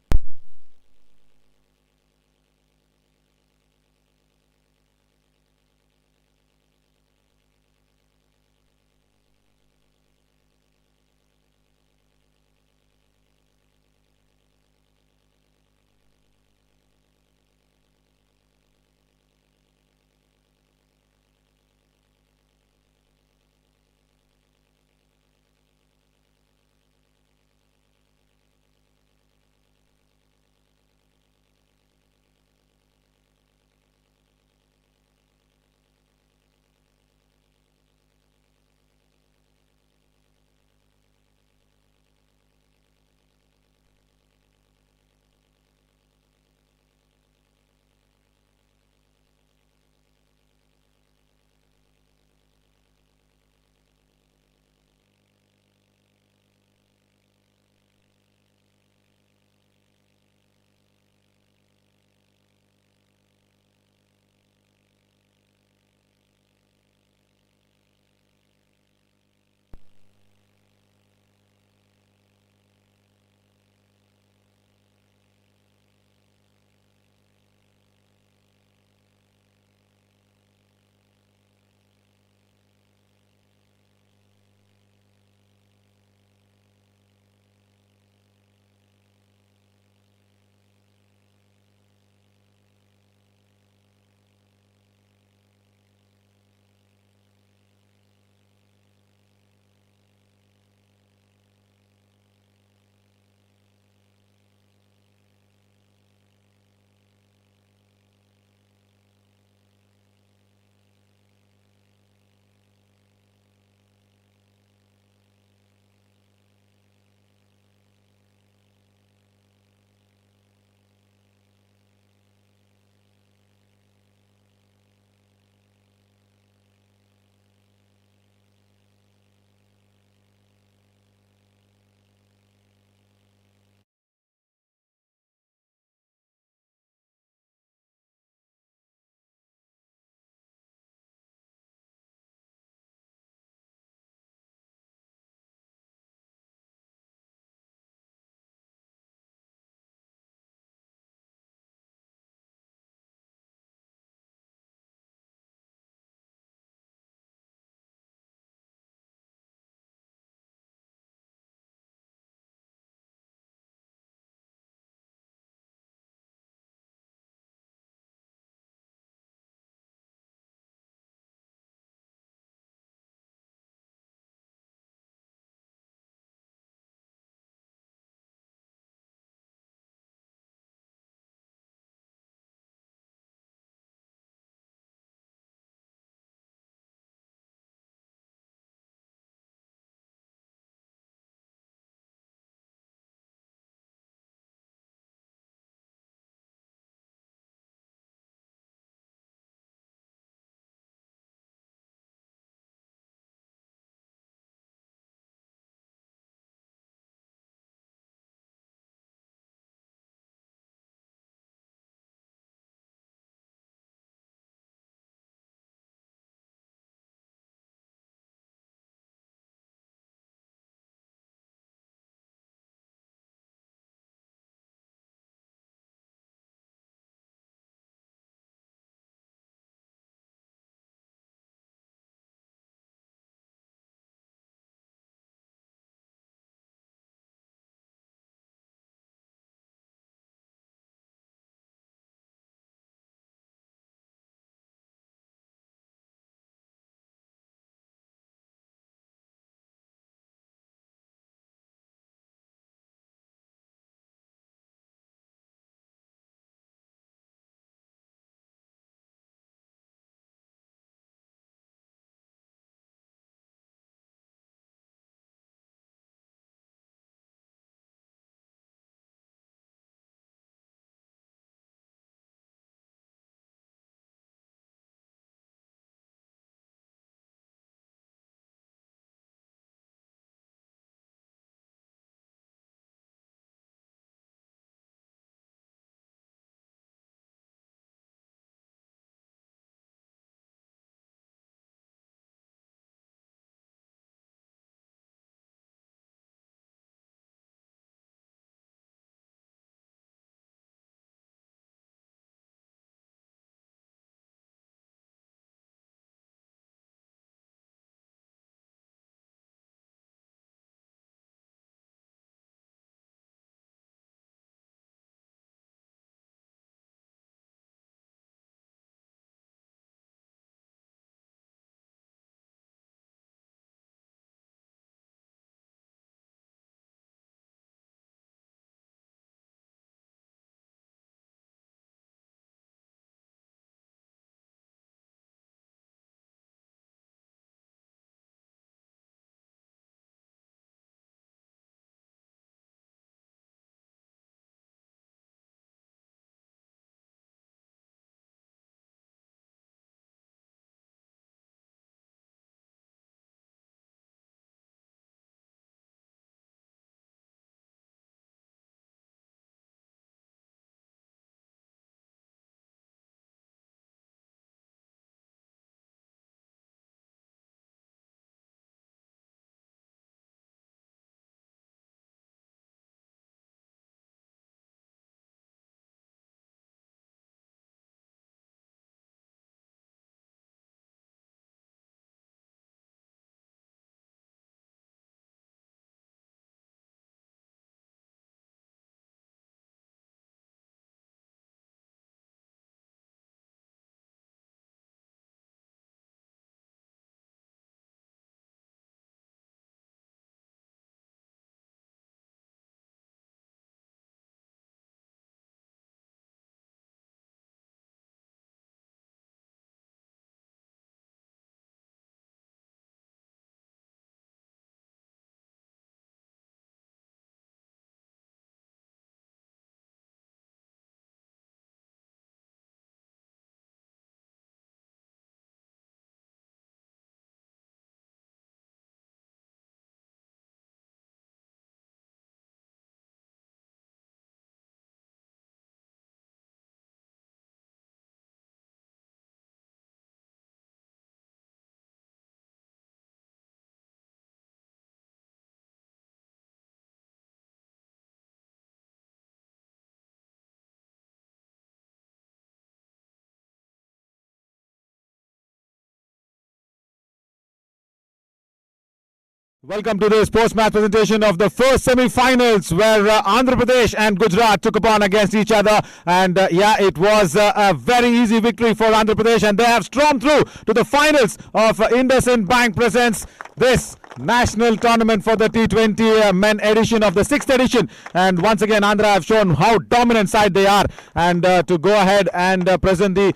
Welcome to this post-match presentation of the first semi-finals where Andhra Pradesh and Gujarat took upon against each other, and it was a very easy victory for Andhra Pradesh, and they have stormed through to the finals of IndusInd Bank presents this national tournament for the T20 men edition of the 6th edition. And once again Andhra have shown how dominant side they are, and to go ahead and present the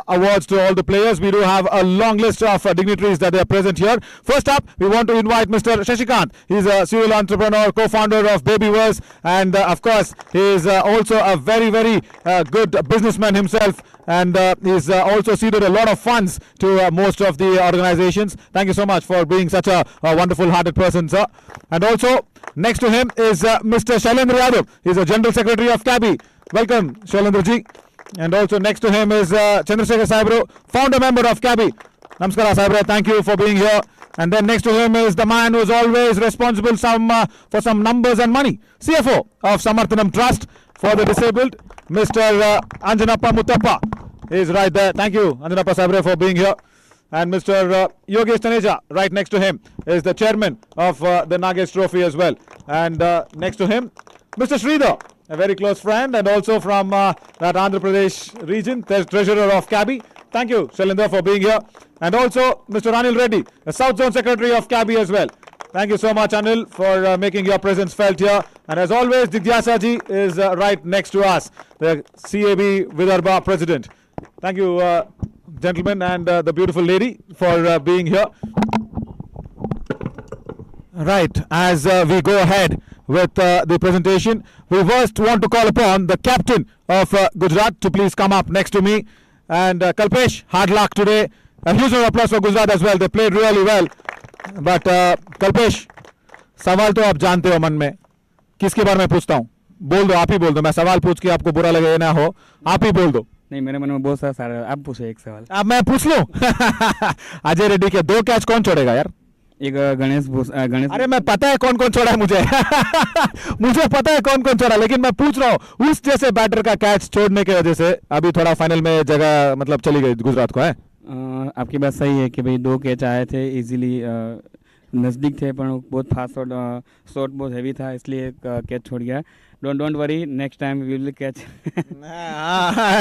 awards to all the players, we do have a long list of dignitaries that are present here. First up, we want to invite Mr. Shashikant. He's a serial entrepreneur, co-founder of Babyverse, and of course he is also a very good businessman himself, and he's also seeded a lot of funds to most of the organizations. Thank you so much for being such a wonderful hearted person, sir. And also next to him is Mr. Shailendra Yadav. He's a general secretary of CABI. Welcome, Shailendra ji. And also next to him is Chandrasekhar Saibro, founder member of CABI. Namaskar Saibro, thank you for being here. And then next to him is the man who is always responsible for some numbers and money, CFO of Samarthanam Trust for the Disabled, Mr. Anjanappa Muttappa is right there. Thank you, Anjanappa Saibro, for being here. And Mr. Yogesh Taneja, right next to him, is the chairman of the Nagesh Trophy as well. And next to him, Mr. Sridhar, a very close friend, and also from that Andhra Pradesh region, treasurer of CABI. Thank you, Shailendra, for being here. And also Mr. Anil Reddy, the South Zone Secretary of CABI as well. Thank you so much, Anil, for making your presence felt here. And as always, Jigyasa ji is right next to us, the CAB Vidarbha President. Thank you, gentlemen, and the beautiful lady for being here. Right, as we go ahead with the presentation, we first want to call upon the captain of Gujarat to please come up next to me. And Kalpesh, hard luck today. A huge round of applause for Gujarat as well. They played really well. But Kalpesh, सवाल तो आप जानते हो मन में, किसके बारे में पूछता हूँ? बोल दो, आप ही बोल दो. मैं सवाल पूछ के आपको बुरा लगे ना हो, आप ही बोल दो. नहीं, मेरे मन में बहुत सारा सवाल है, आप पूछो एक सवाल. अब मैं पूछ लूं? अजय रेड्डी के 2 कैच कौन छोड़ेगा यार? एक गणेश. अरे मैं पता है कौन कौन छोड़ा है मुझे. मुझे पता है कौन कौन छोड़ा, लेकिन मैं पूछ रहा हूँ उस जैसे बैटर का कैच छोड़ने की वजह से अभी थोड़ा फाइनल में जगह मतलब चली गई गुजरात को है. आपकी बात सही है कि भाई 2 कैच आए थे, इजीली नज़दीक थे, पर बहुत फास्ट शॉट बहुत हैवी था, इसलिए कैच छोड़ गया. Don't worry, next time we will catch.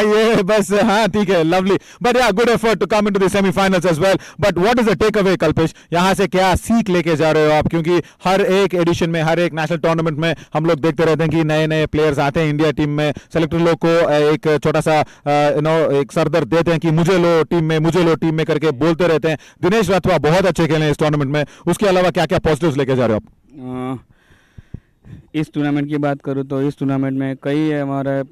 ये बस हाँ ठीक है, lovely. But yeah good effort to come into the semifinals as well. But what is the takeaway Kalpesh, यहाँ से क्या सीख लेके जा रहे हो आप? क्योंकि हर एक एडिशन में, हर एक नेशनल टूर्नामेंट में हम लोग देखते रहते हैं कि नए नए प्लेयर्स आते हैं इंडिया टीम में. सेलेक्टर लोग को एक छोटा सा एक सरदर्द देते हैं कि मुझे लो टीम में करके बोलते रहते हैं. दिनेश राठवा बहुत अच्छे खेले इस टूर्नामेंट में. उसके अलावा क्या क्या पॉजिटिव्स लेके जा रहे हो आप? इस टूर्नामेंट की बात करूँ तो इस टूर्नामेंट में कई हमारे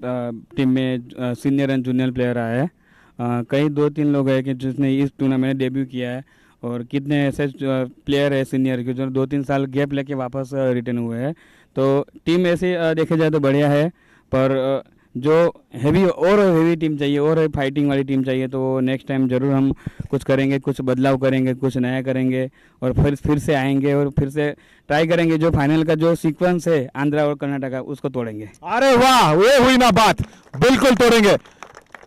टीम में सीनियर एंड जूनियर प्लेयर आए हैं. कई 2-3 लोग हैं कि जिसने इस टूर्नामेंट में डेब्यू किया है, और कितने ऐसे प्लेयर है सीनियर के जो 2-3 साल गैप लेके वापस रिटर्न हुए हैं. तो टीम ऐसे देखे जाए तो बढ़िया है, पर जो हेवी टीम चाहिए और फाइटिंग वाली टीम चाहिए, तो नेक्स्ट टाइम ज़रूर हम कुछ करेंगे, कुछ बदलाव करेंगे, कुछ नया करेंगे, और फिर से आएंगे और फिर से ट्राई करेंगे. जो फाइनल का जो सीक्वेंस है आंध्रा और कर्नाटका, उसको तोड़ेंगे. अरे वाह, ये हुई ना बात, बिल्कुल तोड़ेंगे.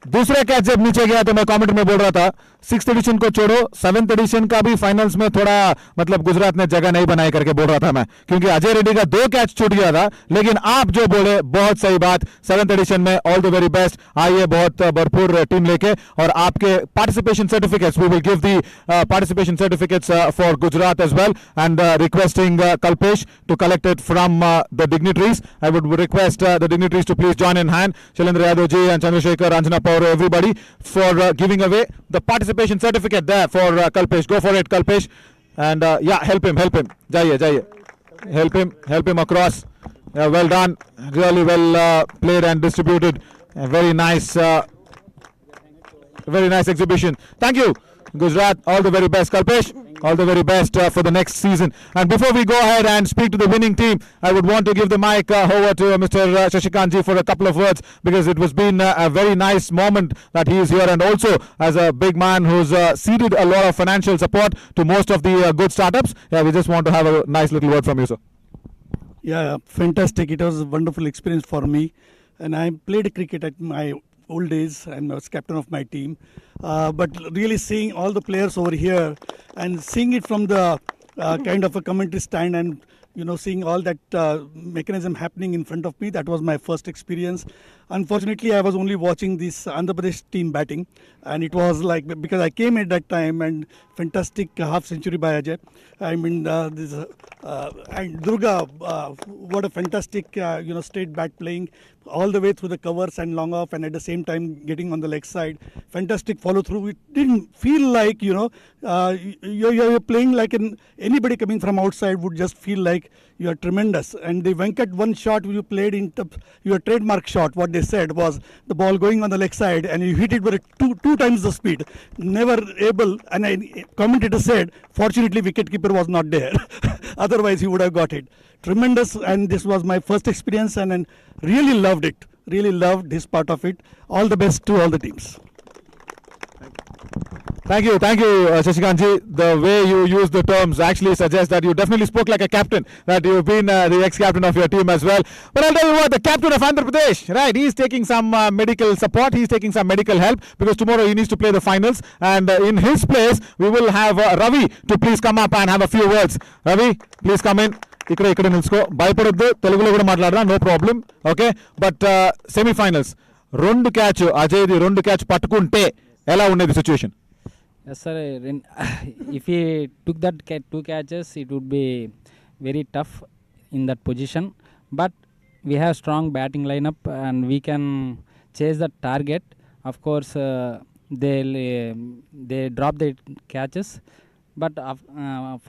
दूसरे कैच जब नीचे गया तो मैं कमेंट में बोल रहा था 6th एडिशन को छोड़ो, 7th एडिशन का भी फाइनल्स में थोड़ा मतलब गुजरात ने जगह नहीं बनाई करके बोल रहा था मैं, क्योंकि अजय रेड्डी का 2 कैच छूट गया था. लेकिन आप जो बोले बहुत सही बात. 7th एडिशन में ऑल द वेरी बेस्ट. आइए बहुत भरपूर टीम लेके, और आपके participation certificates, we will give the participation certificates for Gujarat as well, and requesting Kalpesh to collect it from the dignitaries. I would request the dignitaries to please join in hand. Shailendra Yadav ji and Chandrasekhar, Anjanappa, everybody, for giving away the participation certificate there for Kalpesh. Go for it, Kalpesh. And help him. Jaiye. Help him across. Well done. Really well played and distributed. Very nice exhibition. Thank you, Gujarat. All the very best, Kalpesh. All the very best for the next season. And before we go ahead and speak to the winning team, I would want to give the mic over to Mr. Shashikant ji for a couple of words, because it was been a very nice moment that he is here, and also as a big man who's seeded a lot of financial support to most of the good startups. We just want to have a nice little word from you, sir. Yeah, fantastic. It was a wonderful experience for me. And I played cricket at my old days, and I was captain of my team. But really seeing all the players over here and seeing it from the kind of a commentary stand and seeing all that mechanism happening in front of me. That was my first experience. Unfortunately, I was only watching this Andhra Pradesh team batting, and it was like, because I came at that time, and fantastic half century by Ajay. I mean, this and Durga, what a fantastic straight bat playing all the way through the covers and long off, and at the same time getting on the leg side. Fantastic follow through. It didn't feel like you're playing like anybody coming from outside would just feel like you are tremendous. And the Venkat one shot you played in your trademark shot, what they said was the ball going on the leg side and you hit it with two times the speed. Never able, and a commentator said, fortunately wicketkeeper was not there. Otherwise he would have got it. Tremendous, and this was my first experience, and really loved it. Really loved this part of it. All the best to all the teams. Thank you, Shashikantji. The way you use the terms actually suggests that you definitely spoke like a captain, that you've been the ex-captain of your team as well. But I'll tell you what, the captain of Andhra Pradesh, right, he's taking some medical support, he's taking some medical help, because tomorrow he needs to play the finals, and in his place, we will have Ravi to please come up and have a few words. Ravi, please come in. ఇక్కడ నిలుచుకో, భయపడొద్దు, తెలుగులో కూడా మాట్లాడరా, no problem, okay. But semifinals 2 catch అజయ్ది 2 catch పట్టుకుంటే ఎలా ఉండేది situation? Yes, sir. If he took that 2 catches, it would be very tough in that position. But we have strong batting lineup and we can chase the target. Of course, they drop the catches, but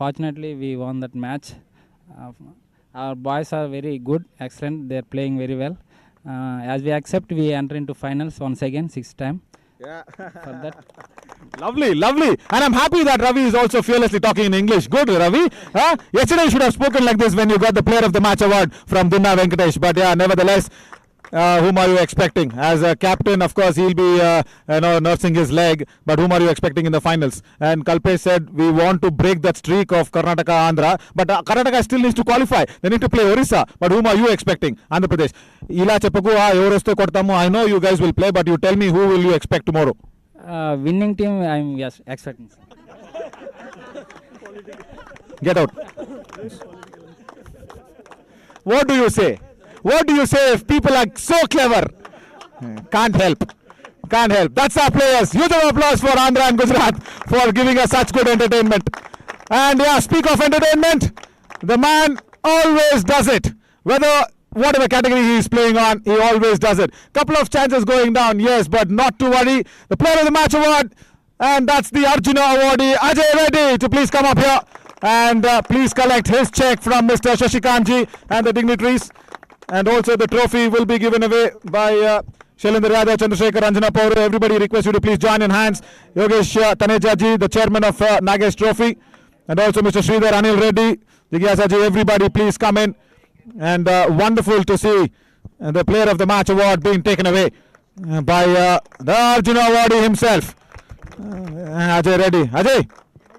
fortunately we won that match. Our boys are very good, excellent. They are playing very well. As we accept, we enter into finals once again, 6th time. Yeah. For that. Lovely. And I'm happy that Ravi is also fearlessly talking in English. Good, Ravi. Yesterday you should have spoken like this when you got the Player of the Match award from Dinna Venkatesh. But yeah, nevertheless, whom are you expecting? As a captain, of course, he'll be nursing his leg. But whom are you expecting in the finals? And Kalpesh said, we want to break that streak of Karnataka, Andhra. But Karnataka still needs to qualify. They need to play Orissa. But whom are you expecting? Andhra Pradesh. Ila cheppaku, evoroste kodtamu. I know you guys will play, but you tell me, who will you expect tomorrow? Winning team, I'm expecting. Get out. What do you say? What do you say if people are so clever? Can't help. That's our players. Huge applause for Andhra and Gujarat for giving us such good entertainment. And yeah, speak of entertainment, the man always does it. Whatever category he is playing on, he always does it. Couple of chances going down, yes, but not to worry. The Player of the Match award, and that's the Arjuna awardee, Ajay Reddy, to please come up here and please collect his check from Mr. Shashikantji and the dignitaries. And also the trophy will be given away by Shailendra Yadav, Chandrasekhar, Anjana Paur. Everybody request you to please join in hands. Yogesh Taneja ji, the chairman of Nagesh Trophy. And also Mr. Sridhar Anil Reddy, Jigyasa ji, everybody please come in. And wonderful to see the Player of the Match award being taken away by the Arjuna awardee himself. Ajay Reddy. Ajay,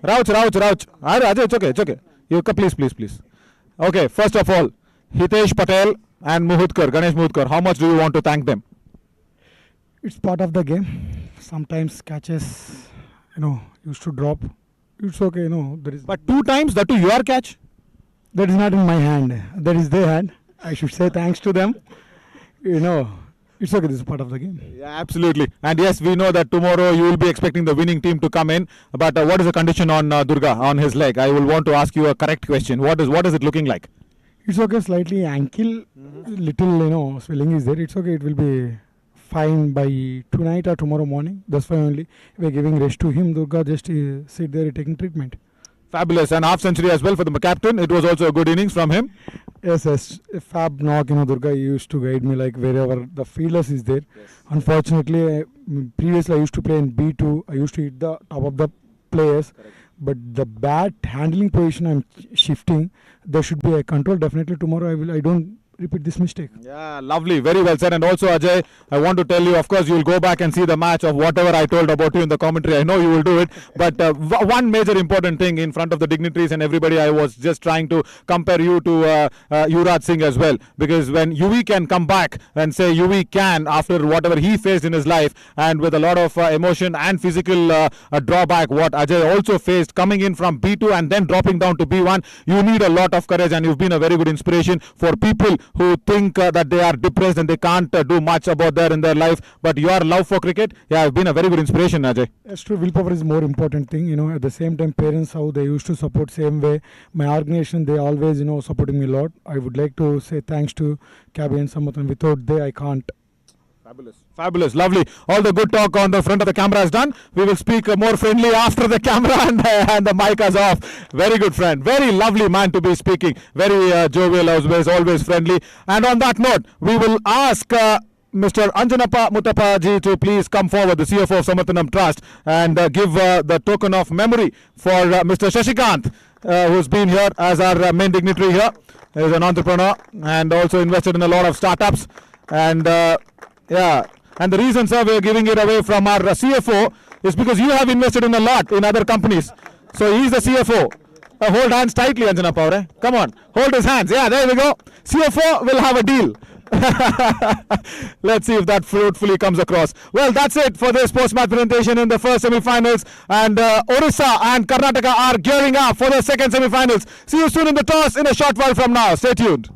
Rauch. Ajay, it's okay. You come, please. Okay, first of all, Hitesh Patel and Ganesh Muhudkar, how much do you want to thank them? It's part of the game. Sometimes catches, used to drop. It's okay, there is. But 2 times, that too your catch? That is not in my hand. That is their hand. I should say thanks to them. It's okay. This is part of the game. Yeah, absolutely. And yes, we know that tomorrow you will be expecting the winning team to come in. But what is the condition on Durga, on his leg? I will want to ask you a correct question. What is it looking like? It's okay. Slightly ankle, little swelling is there. It's okay. It will be fine by tonight or tomorrow morning. That's why only we're giving rest to him. Durga just sit there taking treatment. Fabulous, and half century as well for the captain. It was also a good innings from him. Yes. Fab knock, Durga used to guide me like wherever the fielders is there. Yes. Unfortunately, previously I used to play in B2. I used to hit the top of the players. Correct. But the bat handling position I'm shifting. There should be a control. Definitely tomorrow I repeat this mistake. Yeah, lovely. Very well said. And also, Ajay, I want to tell you, of course, you'll go back and see the match of whatever I told about you in the commentary. I know you will do it. But one major important thing in front of the dignitaries and everybody, I was just trying to compare you to Yuvraj Singh as well. Because when Yuvi can come back and say Yuvi can, after whatever he faced in his life, and with a lot of emotion and physical drawback, what Ajay also faced coming in from B2 and then dropping down to B1, you need a lot of courage, and you've been a very good inspiration for people who think that they are depressed and they can't do much about that in their life. But your love for cricket, yeah, have been a very good inspiration, Ajay. That's true. Willpower is more important thing. At the same time, parents, how they used to support same way. My organization, they always, supporting me a lot. I would like to say thanks to Cabby and Samathan. Without they, I can't. Fabulous, lovely. All the good talk on the front of the camera is done. We will speak more friendly after the camera and the mic is off. Very good friend, very lovely man to be speaking. Very jovial, always friendly. And on that note, we will ask Mr. Anjanappa Muttappa to please come forward, the CFO of Samathanam Trust, and give the token of memory for Mr. Shashikant, who's been here as our main dignitary here. He is an entrepreneur and also invested in a lot of startups. And and the reason, sir, we are giving it away from our CFO is because you have invested in a lot in other companies. So he's the CFO. Hold hands tightly, Anjanappa. Come on, hold his hands. Yeah, there we go. CFO will have a deal. Let's see if that fruitfully comes across. Well, that's it for this post-match presentation in the first semi-finals. And Orissa and Karnataka are gearing up for the second semi-finals. See you soon in the toss in a short while from now. Stay tuned.